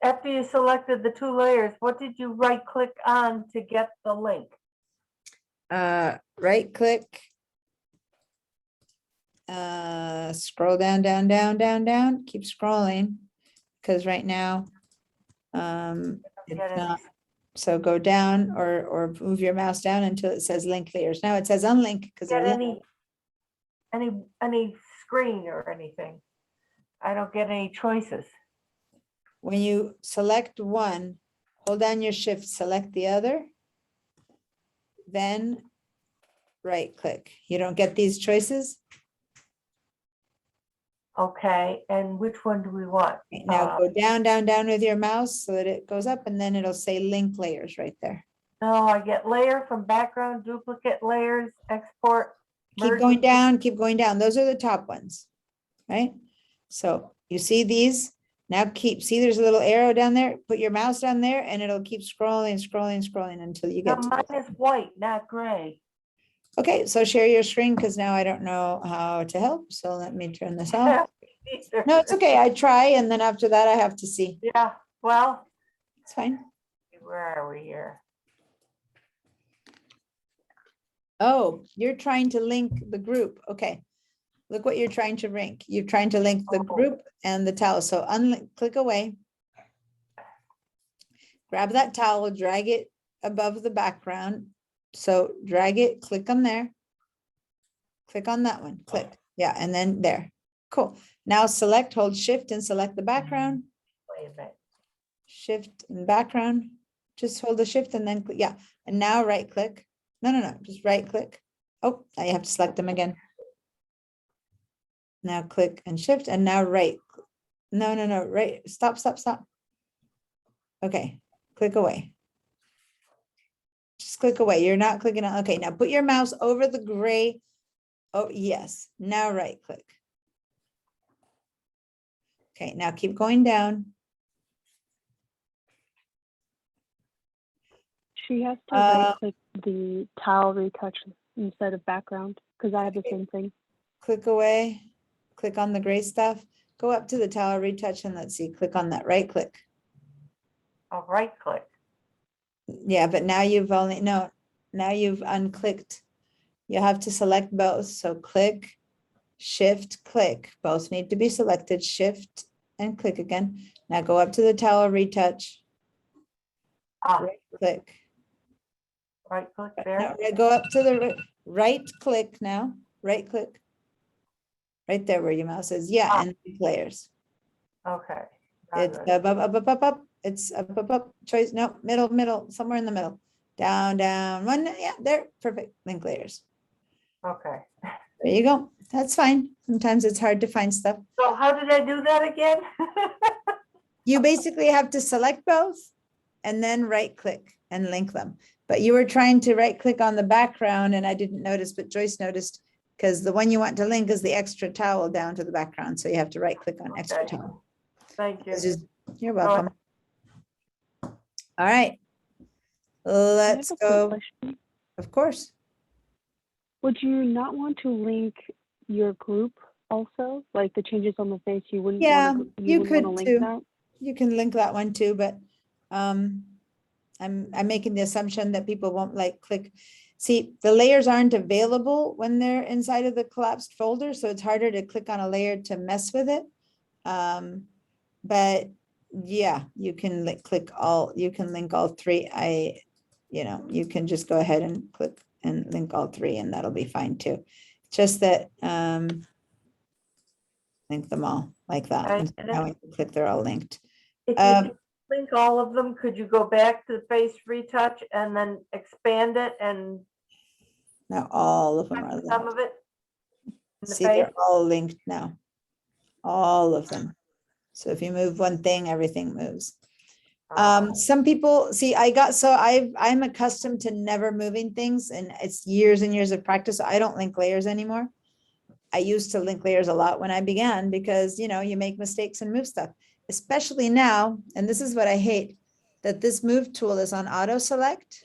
after you selected the two layers? What did you right click on to get the link? Right click. Scroll down, down, down, down, down. Keep scrolling because right now it's not. So go down or move your mouse down until it says link layers. Now it says unlink because Get any screen or anything. I don't get any choices. when you select one, hold down your Shift, select the other, then right click. You don't get these choices? Okay, and which one do we want? Now go down, down, down with your mouse so that it goes up and then it'll say link layers right there. No, I get layer from background, duplicate layers, export. Keep going down, keep going down. Those are the top ones, right? So you see these? Now see there's a little arrow down there. Put your mouse down there and it'll keep scrolling, scrolling, scrolling until you No, get to mine it. is white, not gray. Okay, so share your screen because now I don't know how to help. So let me turn this off. No, it's okay. I try and then after that I have to see. Yeah, well, It's fine. where are we here? Oh, you're trying to link the group. Okay. Look what you're trying to link. You're trying to link the group and the towel. So click away. Grab that towel, drag it above the background. So drag it, click on there. Click on that one, click. Yeah, and then there. Cool. Now select, hold Shift and select the background. Wait a minute. Shift and background. Just hold the Shift and then, yeah. And now right click No, just right click. Oh, now you have to select them again. Now click and shift and now right. No, right, stop. Okay, click away. Just click away. You're not clicking on, okay, now put your mouse over the gray. Oh, yes, now right click. Okay, now keep going down. She has to Uh, right click the tile retouch instead of background, because I have the same thing. Click away, click on the gray stuff, go up to the tile retouch and let's see, click on that right click. I'll right click. Yeah, but now you've only, no, now you've unclicked. You have to select both. So click, shift, click. Both need to be selected, shift and click again. Now go up to the tile retouch, Ah, right click. right click No, there. go up to the right click now, right click. Right there where your mouse is. Yeah, Ah. and layers. Okay. It's got it. up. It's up. Choice, no, middle, somewhere in the middle. Down, one, yeah, there, perfect. Link layers. Okay. There you go. That's fine. Sometimes it's hard to find stuff. So how did I do that again? You basically have to select both and then right click and link them. But you were trying to right click on the background and I didn't notice, but Joyce noticed because the one you want to link is the extra towel down to the background. So you have to right click on extra Okay. towel. Thank you. You're Go welcome. All right. I have Let's a quick go. question. Of course. Would you not want to link your group also? Like the changes on the face, you wouldn't Yeah, want to, you wouldn't want to could link too. that? You can link that one too, but I'm making the assumption that people won't like click. See, the layers aren't available when they're inside of the collapsed folder, so it's harder to click on a layer to mess with it. But yeah, you can click all, you can link all three. You can just go ahead and click and link all three and that'll be fine too. Just that, link them all like that. And And now when you click, they're all linked. If Um, you link all of them, could you go back to the face retouch and then expand it and Now all of them are some linked. of it? In the See, they're face? all linked now. All of them. So if you move one thing, everything moves. Some people see, I'm accustomed to never moving things and it's years and years of practice. I don't link layers anymore. I used to link layers a lot when I began because, you make mistakes and move stuff, especially now. And this is what I hate, that this move tool is on auto select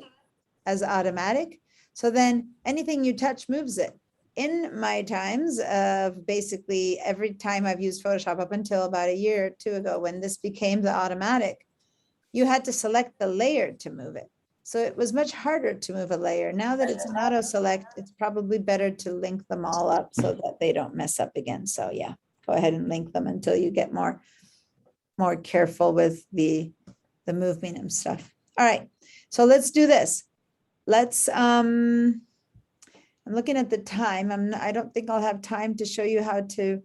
as automatic. So then anything you touch moves it. In my times of basically every time I've used Photoshop up until about a year or two ago, when this became the automatic, you had to select the layer to move it. So it was much harder to move a layer. Now that it's an auto select, it's probably better to link them all up so that they don't mess up again. So yeah, go ahead and link them until you get more careful with the movement and stuff. All right, so let's do this. Let's, I'm looking at the time. I don't think I'll have time to show you how to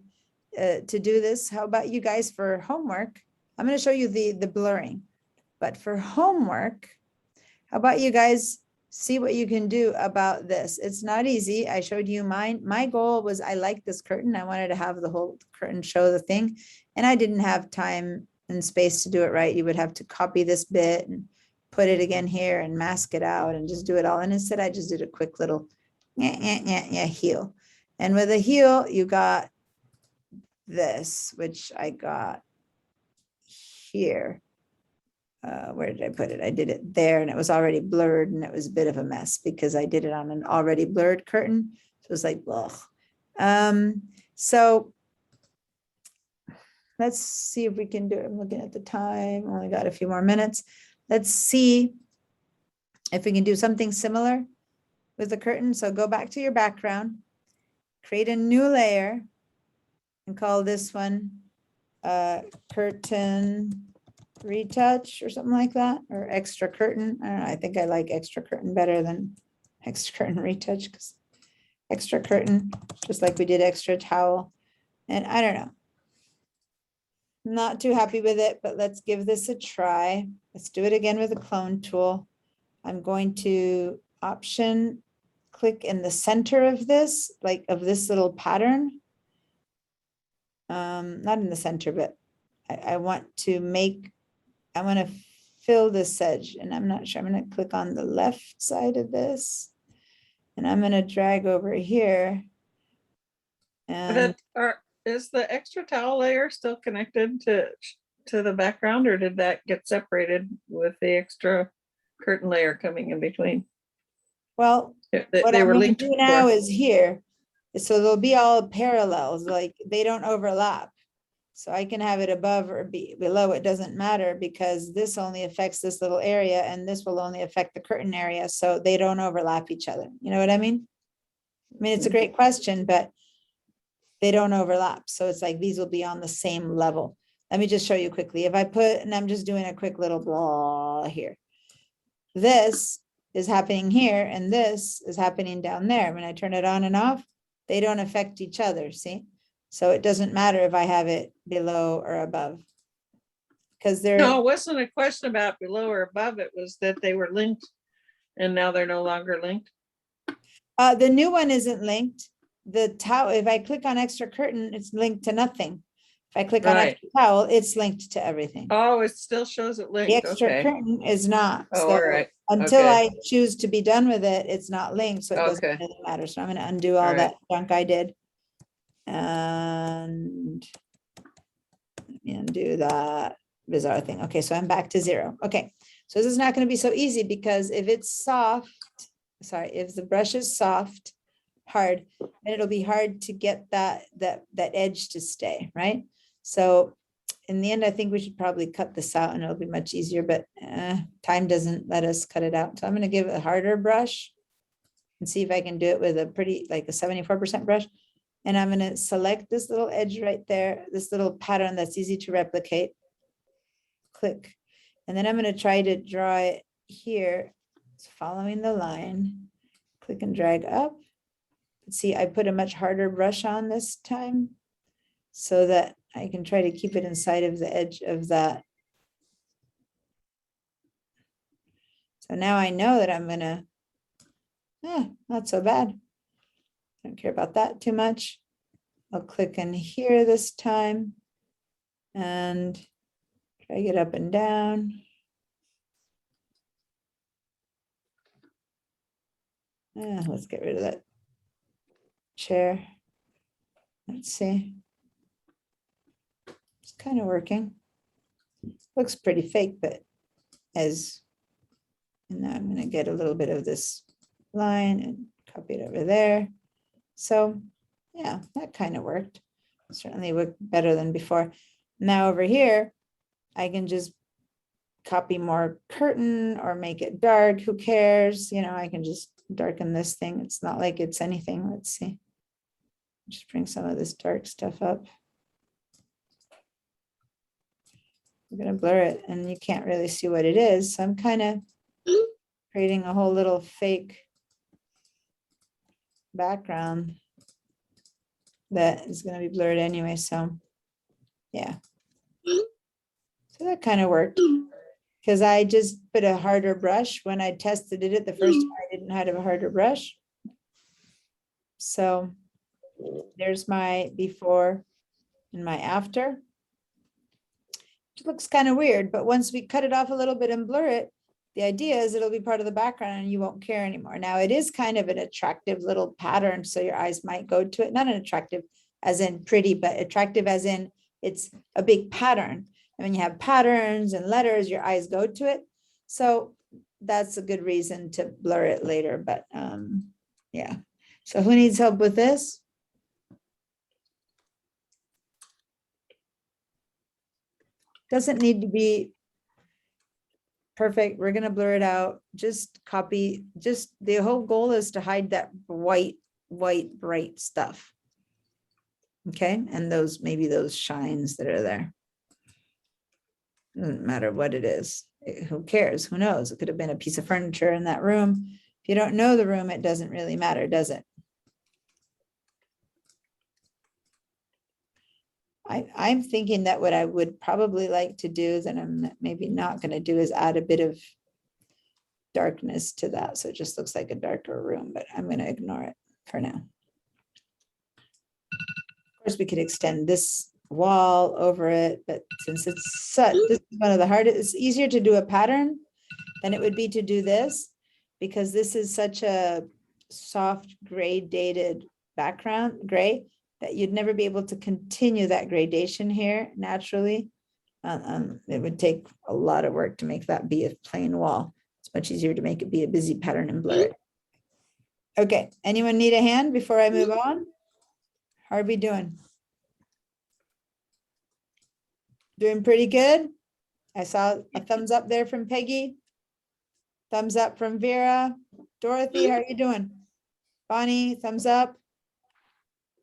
do this. How about you guys for homework? I'm going to show you the blurring, but for homework, how about you guys see what you can do about this? It's not easy. I showed you mine. My goal was I like this curtain. I wanted to have the whole curtain show the thing, and I didn't have time and space to do it right. You would have to copy this bit and put it again here and mask it out and just do it all. And instead, I just did a quick little heel. And with a heel, you got this, which I got here. Where did I put it? I did it there and it was already blurred and it was a bit of a mess because I did it on an already blurred curtain. So it was like, ugh. So let's see if we can do it. I'm looking at the time. Only got a few more minutes. Let's see if we can do something similar with the curtain. So go back to your background, create a new layer and call this one curtain retouch or something like that, or extra curtain. I don't know. I think I like extra curtain better than extra curtain retouch because extra curtain, just like we did extra towel. And I don't know. Not too happy with it, but let's give this a try. Let's do it again with a clone tool. I'm going to option, click in the center of this, like of this little pattern. Not in the center, but I want to fill this edge, and I'm not sure, I'm gonna click on the left side of this. And I'm gonna drag over here. But And is the extra towel layer still connected to the background, or did that get separated with the extra curtain layer coming in between? well, what They I'm were gonna linked do now before. is here. So they'll be all parallels, like they don't overlap. So I can have it above or below, it doesn't matter, because this only affects this little area and this will only affect the curtain area, so they don't overlap each other. You know what I mean? I mean, it's a great question, but they don't overlap. So it's like these will be on the same level. Let me just show you quickly. If I put, and I'm just doing a quick little blah here. This is happening here and this is happening down there. When I turn it on and off, they don't affect each other, see? So it doesn't matter if I have it below or above. Because they're, No, it wasn't a question about below or above. It was that they were linked and now they're no longer linked. the new one isn't linked. The towel, if I click on extra curtain, it's linked to nothing. If I click on Right. extra towel, it's linked to everything. Oh, it still shows it The linked. extra Okay. curtain is not. Oh, So all right. until Okay. I choose to be done with it, it's not linked, so it doesn't Okay. really matter. So I'm gonna undo all All right. that junk I did. And let me undo that bizarre thing. Okay, so I'm back to 0. Okay, so this is not gonna be so easy, because if it's soft, sorry, if the brush is soft, hard, then it'll be hard to get that edge to stay, right? So in the end, I think we should probably cut this out and it'll be much easier, but time doesn't let us cut it out. So I'm gonna give it a harder brush and see if I can do it with a pretty, like a 74% brush. And I'm gonna select this little edge right there, this little pattern that's easy to replicate. Click. And then I'm gonna try to draw it here. It's following the line. Click and drag up. See, I put a much harder brush on this time so that I can try to keep it inside of the edge of that. So now I know that I'm gonna, not so bad. Don't care about that too much. I'll click in here this time and drag it up and down. Let's get rid of that chair. Let's see. It's kind of working. Looks pretty fake, but and now I'm going to get a little bit of this line and copy it over there. So yeah, that kind of worked. Certainly worked better than before. Now over here, I can just copy more curtain or make it dark. Who cares? You know, I can just darken this thing. It's not like it's anything. Let's see. Just bring some of this dark stuff up. I'm going to blur it and you can't really see what it is. So I'm kind of creating a whole little fake background that is going to be blurred anyway. So yeah. So that kind of worked because I just put a harder brush. When I tested it the first time, I didn't have a harder brush. So there's my before and my after. It looks kind of weird, but once we cut it off a little bit and blur it, the idea is it'll be part of the background and you won't care anymore. Now it is kind of an attractive little pattern, so your eyes might go to it. Not an attractive as in pretty, but attractive as in it's a big pattern. And when you have patterns and letters, your eyes go to it. So that's a good reason to blur it later, but yeah. So who needs help with this? Doesn't need to be perfect. We're going to blur it out. Just copy, just the whole goal is to hide that white, bright stuff. Okay. And those, maybe those shines that are there. Doesn't matter what it is. Who cares? Who knows? It could have been a piece of furniture in that room. If you don't know the room, it doesn't really matter, does it? I'm thinking that what I would probably like to do that I'm maybe not going to do is add a bit of darkness to that. So it just looks like a darker room, but I'm going to ignore it for now. Of course, we could extend this wall over it, but since it's such, this is one of the hardest, it's easier to do a pattern than it would be to do this, because this is such a soft gradated background gray that you'd never be able to continue that gradation here naturally. It would take a lot of work to make that be a plain wall. It's much easier to make it be a busy pattern and blur it. Okay, anyone need a hand before I move on? How are we doing? Doing pretty good. I saw a thumbs up there from Peggy. Thumbs up from Vera. Dorothy, how are you doing? Bonnie, thumbs up.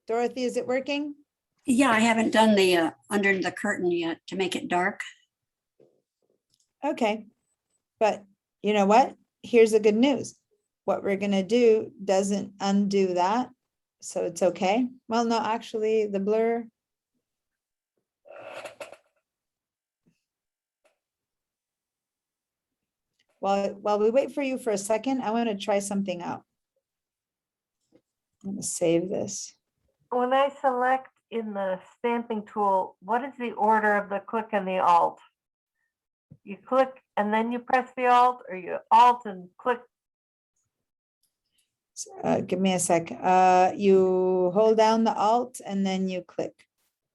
Dorothy, is it working? Yeah, I haven't done the under the curtain yet to make it dark. Okay, but you know what? Here's the good news. What we're gonna do doesn't undo that, so it's okay. Well, no, actually the blur. While we wait for you for a second, I want to try something out. I'm gonna save this. When I select in the stamping tool, what is the order of the click and the alt? You click and then you press the alt, or you alt and click? Give me a sec. You hold down the Alt and then you click.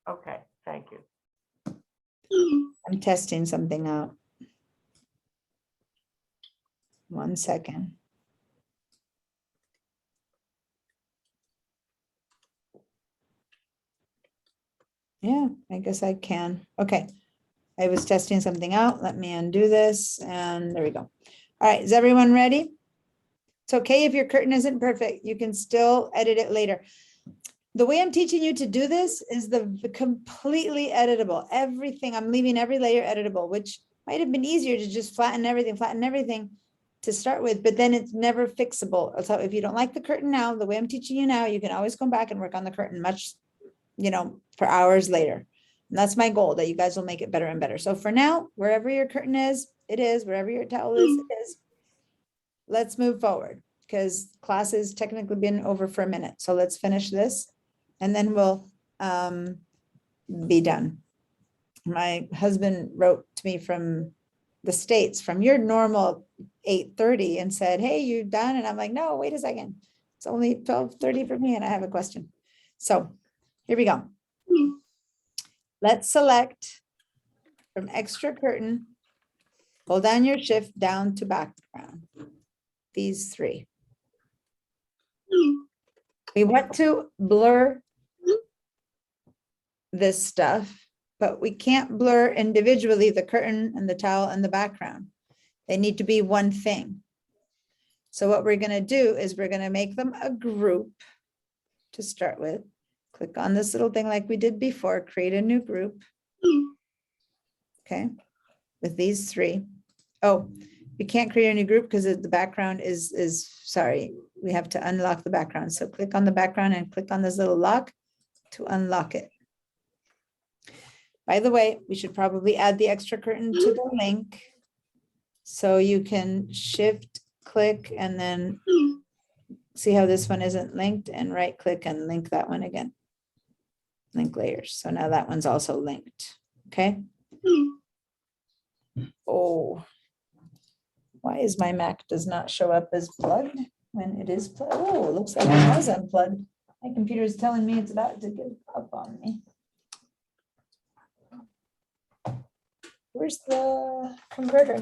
Okay, thank you. I'm testing something out. 1 second. Yeah, I guess I can. Okay. I was testing something out. Let me undo this and there we go. All right, is everyone ready? It's okay if your curtain isn't perfect. You can still edit it later. The way I'm teaching you to do this is the completely editable. Everything, I'm leaving every layer editable, which might have been easier to just flatten everything to start with, but then it's never fixable. So if you don't like the curtain now, the way I'm teaching you now, you can always come back and work on the curtain much, for hours later. And that's my goal, that you guys will make it better and better. So for now, wherever your curtain is, it is. Wherever your towel is, it is. Let's move forward because class has technically been over for a minute. So let's finish this and then we'll be done. My husband wrote to me from the States, from your normal 8:30 and said, hey, you done? And I'm like, no, wait a second. It's only 12:30 for me and I have a question. So here we go. Let's select from extra curtain, hold down your shift down to background. These three. We want to blur this stuff, but we can't blur individually the curtain and the towel and the background. They need to be one thing. So what we're going to do is we're going to make them a group to start with. Click on this little thing like we did before, create a new group. Okay, with these three. Oh, we can't create a new group because the background is sorry, we have to unlock the background. So click on the background and click on this little lock to unlock it. By the way, we should probably add the extra curtain to the link. So you can shift click and then see how this one isn't linked and right click and link that one again. Link layers. So now that one's also linked. Okay. Oh, why is my Mac does not show up as plugged when it is plugged? Oh, it looks like it was unplugged. My computer is telling me it's about to give up on me. Where's the converter?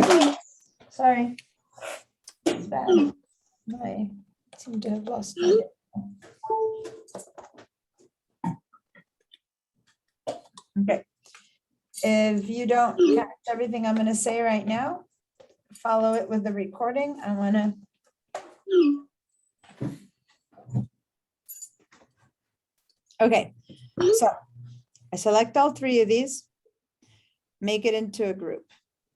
Sorry. It's bad. I seem to have lost my. Okay. If you don't catch everything I'm going to say right now, follow it with the recording. I want to. Okay. So I select all three of these, make it into a group.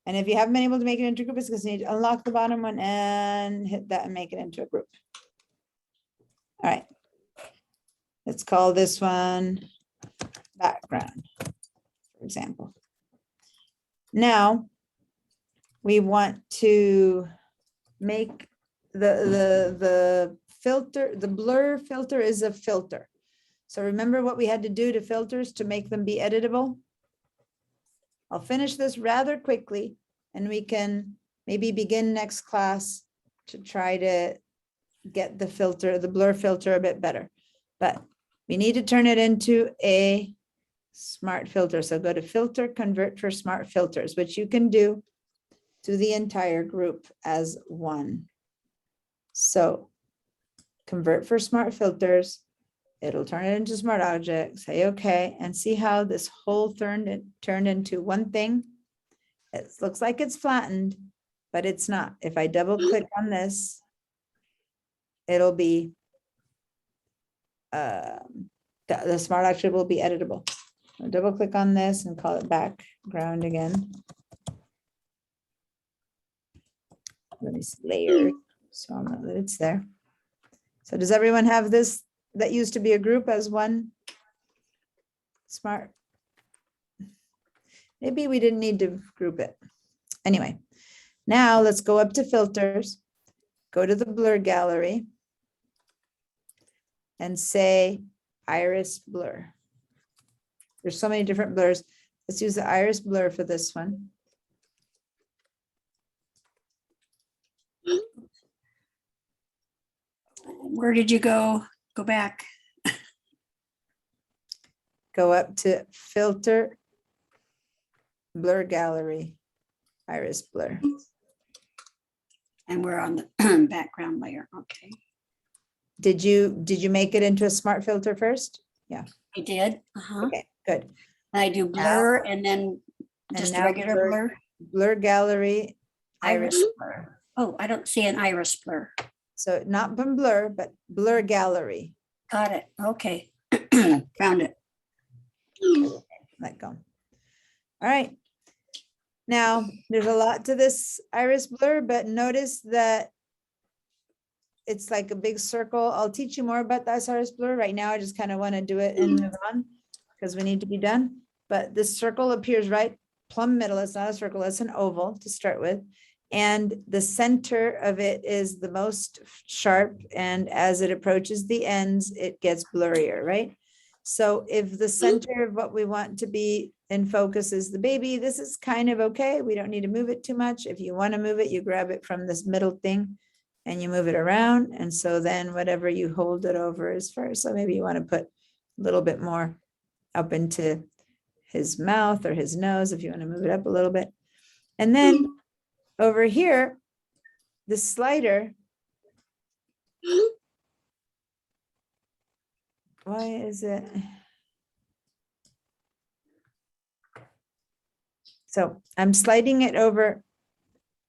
And if you haven't been able to make it into a group, it's because you need to unlock the bottom one and hit that and make it into a group. All right. Let's call this one background, for example. Now we want to make the filter, the blur filter is a filter. So remember what we had to do to filters to make them be editable? I'll finish this rather quickly and we can maybe begin next class to try to get the filter, the blur filter a bit better. But we need to turn it into a smart filter. So go to filter, convert for smart filters, which you can do to the entire group as one. So convert for smart filters. It'll turn it into smart object, say okay, and see how this whole turned into one thing. It looks like it's flattened, but it's not. If I double click on this, it'll be, the smart object will be editable. I'll double click on this and call it background again. Let me see, layer, so I'm not that it's there. So does everyone have this that used to be a group as one smart? Maybe we didn't need to group it. Anyway, now let's go up to filters, go to the blur gallery and say iris blur. There's so many different blurs. Let's use the iris blur for this one. Where did you go? Go back. Go up to filter, blur gallery, iris blur. And we're on the background layer. Okay. Did you make it into a smart filter first? I did. Uh-huh. Okay, good. I do blur and then And just now regular blur. Blur gallery, iris blur. Oh, I don't see an iris blur. So not from blur, but blur gallery. Got it. Okay. Found it. Let go. All right. Now, there's a lot to this iris blur, but notice that it's like a big circle. I'll teach you more about that iris blur. Right now, I just kind of want to do it and move on because we need to be done. But this circle appears right plumb middle. It's not a circle, it's an oval to start with. And the center of it is the most sharp. And as it approaches the ends, it gets blurrier, right? So if the center of what we want to be in focus is the baby, this is kind of okay. We don't need to move it too much. If you want to move it, you grab it from this middle thing and you move it around. And so then whatever you hold it over is first. So maybe you want to put a little bit more up into his mouth or his nose if you want to move it up a little bit. And then over here, the slider, why is it? So I'm sliding it over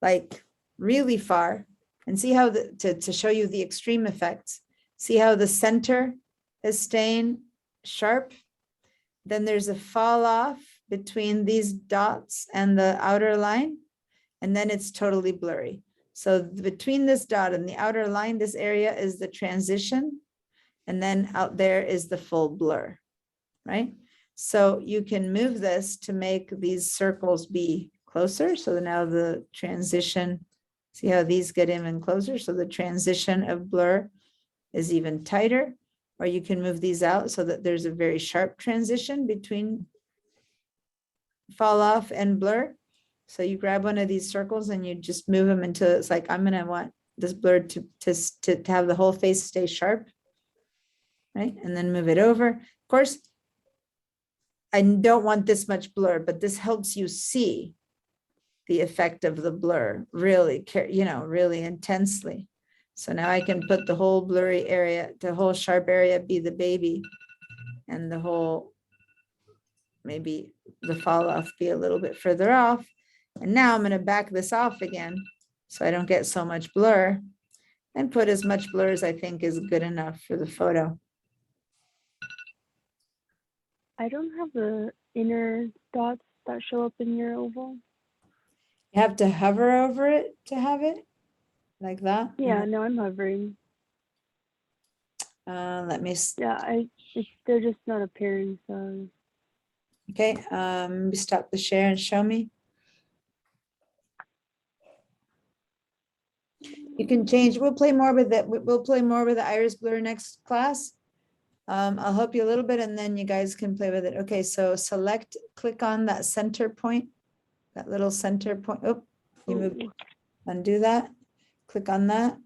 like really far and see how to show you the extreme effects. See how the center is staying sharp. Then there's a fall off between these dots and the outer line. And then it's totally blurry. So between this dot and the outer line, this area is the transition. And then out there is the full blur, right? So you can move this to make these circles be closer. So now the transition, see how these get even closer? So the transition of blur is even tighter. Or you can move these out so that there's a very sharp transition between fall off and blur. So you grab one of these circles and you just move them until it's like, I'm gonna want this blur to have the whole face stay sharp, right? And then move it over. Of course, I don't want this much blur, but this helps you see the effect of the blur really, really intensely. So now I can put the whole blurry area, the whole sharp area be the baby and the whole, maybe the fall off be a little bit further off. And now I'm going to back this off again so I don't get so much blur and put as much blur as I think is good enough for the photo. I don't have the inner dots that show up in your oval. You have to hover over it to have it like that. Yeah, no, I'm hovering. Let me, Yeah, they're just not appearing, so. okay, stop the share and show me. You can change, we'll play more with it. We'll play more with the iris blur next class. I'll help you a little bit and then you guys can play with it. Okay, so select, click on that center point, that little center point. Oh, you move, Ooh. undo that. Click on that.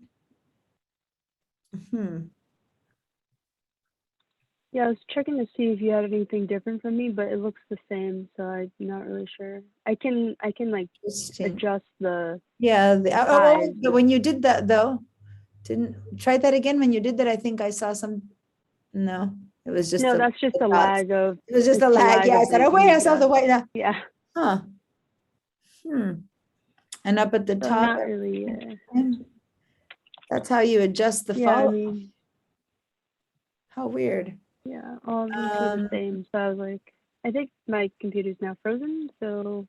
Yeah, I was checking to see if you had anything different from me, but it looks the same, so I'm not really sure. I can like Interesting. adjust the Yeah, size. but when you did that though, try that again. When you did that, I think I saw some, no, it was just. No, the- that's just the a dots. lag of It was just it's a the lag. Yeah, I of said, the oh wait, I ease, saw the yeah. white now. Yeah. Huh. And up at the So top, not really that's how you adjust the yeah, I follow. mean, How weird. yeah, all of them feel the Um, same. So I was like, I think my computer's now frozen, so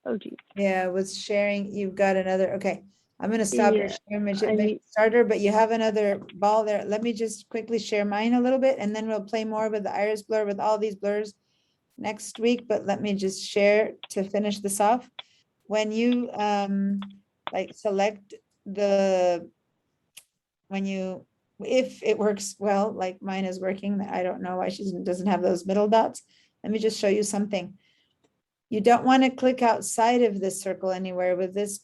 oh geez. Yeah, with sharing, you've got another, okay. I'm gonna stop your Yeah, share I make need- starter, but you have another ball there. Let me just quickly share mine a little bit and then we'll play more with the iris blur with all these blurs next week, but let me just share to finish this off. When you like select the, when you, if it works well, like mine is working, I don't know why she doesn't have those middle dots. Let me just show you something. You don't want to click outside of this circle anywhere with this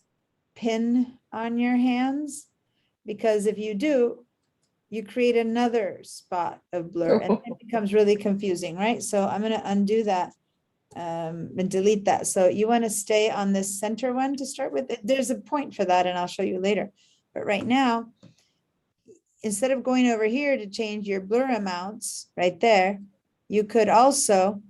pin on your hands, because if you do, you create another spot of blur and it becomes really confusing, right? So I'm going to undo that and delete that. So you want to stay on this center one to start with. There's a point for that and I'll show you later. But right now, instead of going over here to change your blur amounts right there, you could also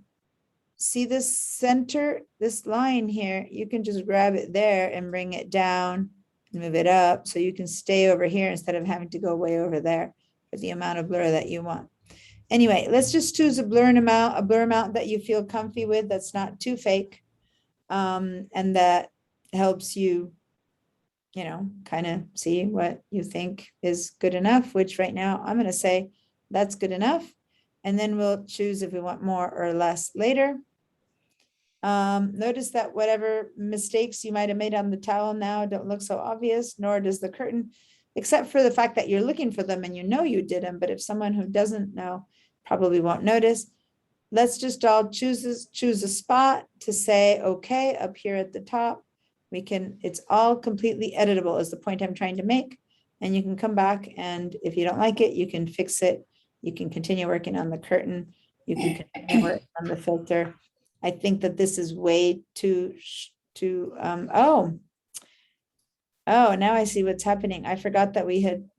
see this center, this line here, you can just grab it there and bring it down, move it up. So you can stay over here instead of having to go way over there for the amount of blur that you want. Anyway, let's just choose a blur amount that you feel comfy with, that's not too fake. And that helps you, you know, kind of see what you think is good enough, which right now I'm going to say that's good enough. And then we'll choose if we want more or less later. Notice that whatever mistakes you might have made on the towel now don't look so obvious, nor does the curtain, except for the fact that you're looking for them and you know you did them. But if someone who doesn't know probably won't notice, let's just all choose a spot to say, okay, up here at the top, we can, it's all completely editable is the point I'm trying to make. And you can come back and if you don't like it, you can fix it. You can continue working on the curtain. You can continue working on the filter. I think that this is way too, oh, now I see what's happening. I forgot that we had,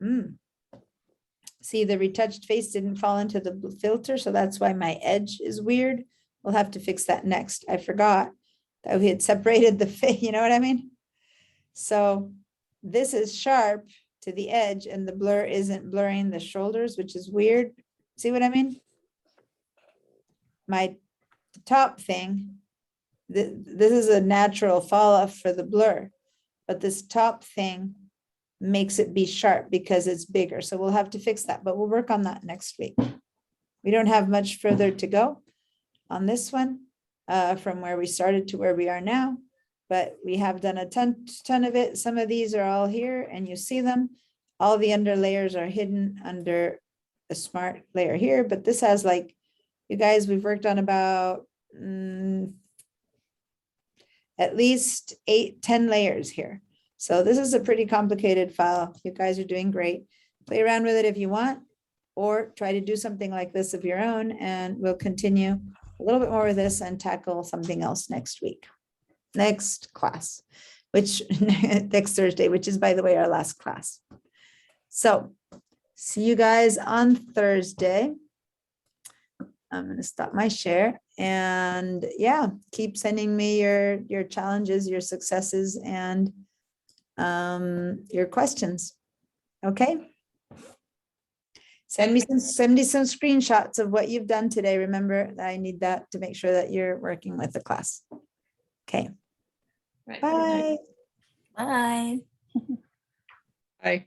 see, the retouched face didn't fall into the filter, so that's why my edge is weird. We'll have to fix that next. I forgot that we had separated the face, you know what I mean? So this is sharp to the edge and the blur isn't blurring the shoulders, which is weird. See what I mean? My top thing, this is a natural fall off for the blur, but this top thing makes it be sharp because it's bigger. So we'll have to fix that, but we'll work on that next week. We don't have much further to go on this one from where we started to where we are now, but we have done a ton of it. Some of these are all here and you see them. All the under layers are hidden under a smart layer here, but this has like, you guys, we've worked on about at least 8-10 layers here. So this is a pretty complicated file. You guys are doing great. Play around with it if you want, or try to do something like this of your own, and we'll continue a little bit more with this and tackle something else next week. Next class, which next Thursday, which is, by the way, our last class. So see you guys on Thursday. I'm going to stop my share and yeah, keep sending me your challenges, your successes, and your questions. Okay. Send me some screenshots of what you've done today. Remember, I need that to make sure that you're working with the class. Okay. Right. Bye. Bye. Bye.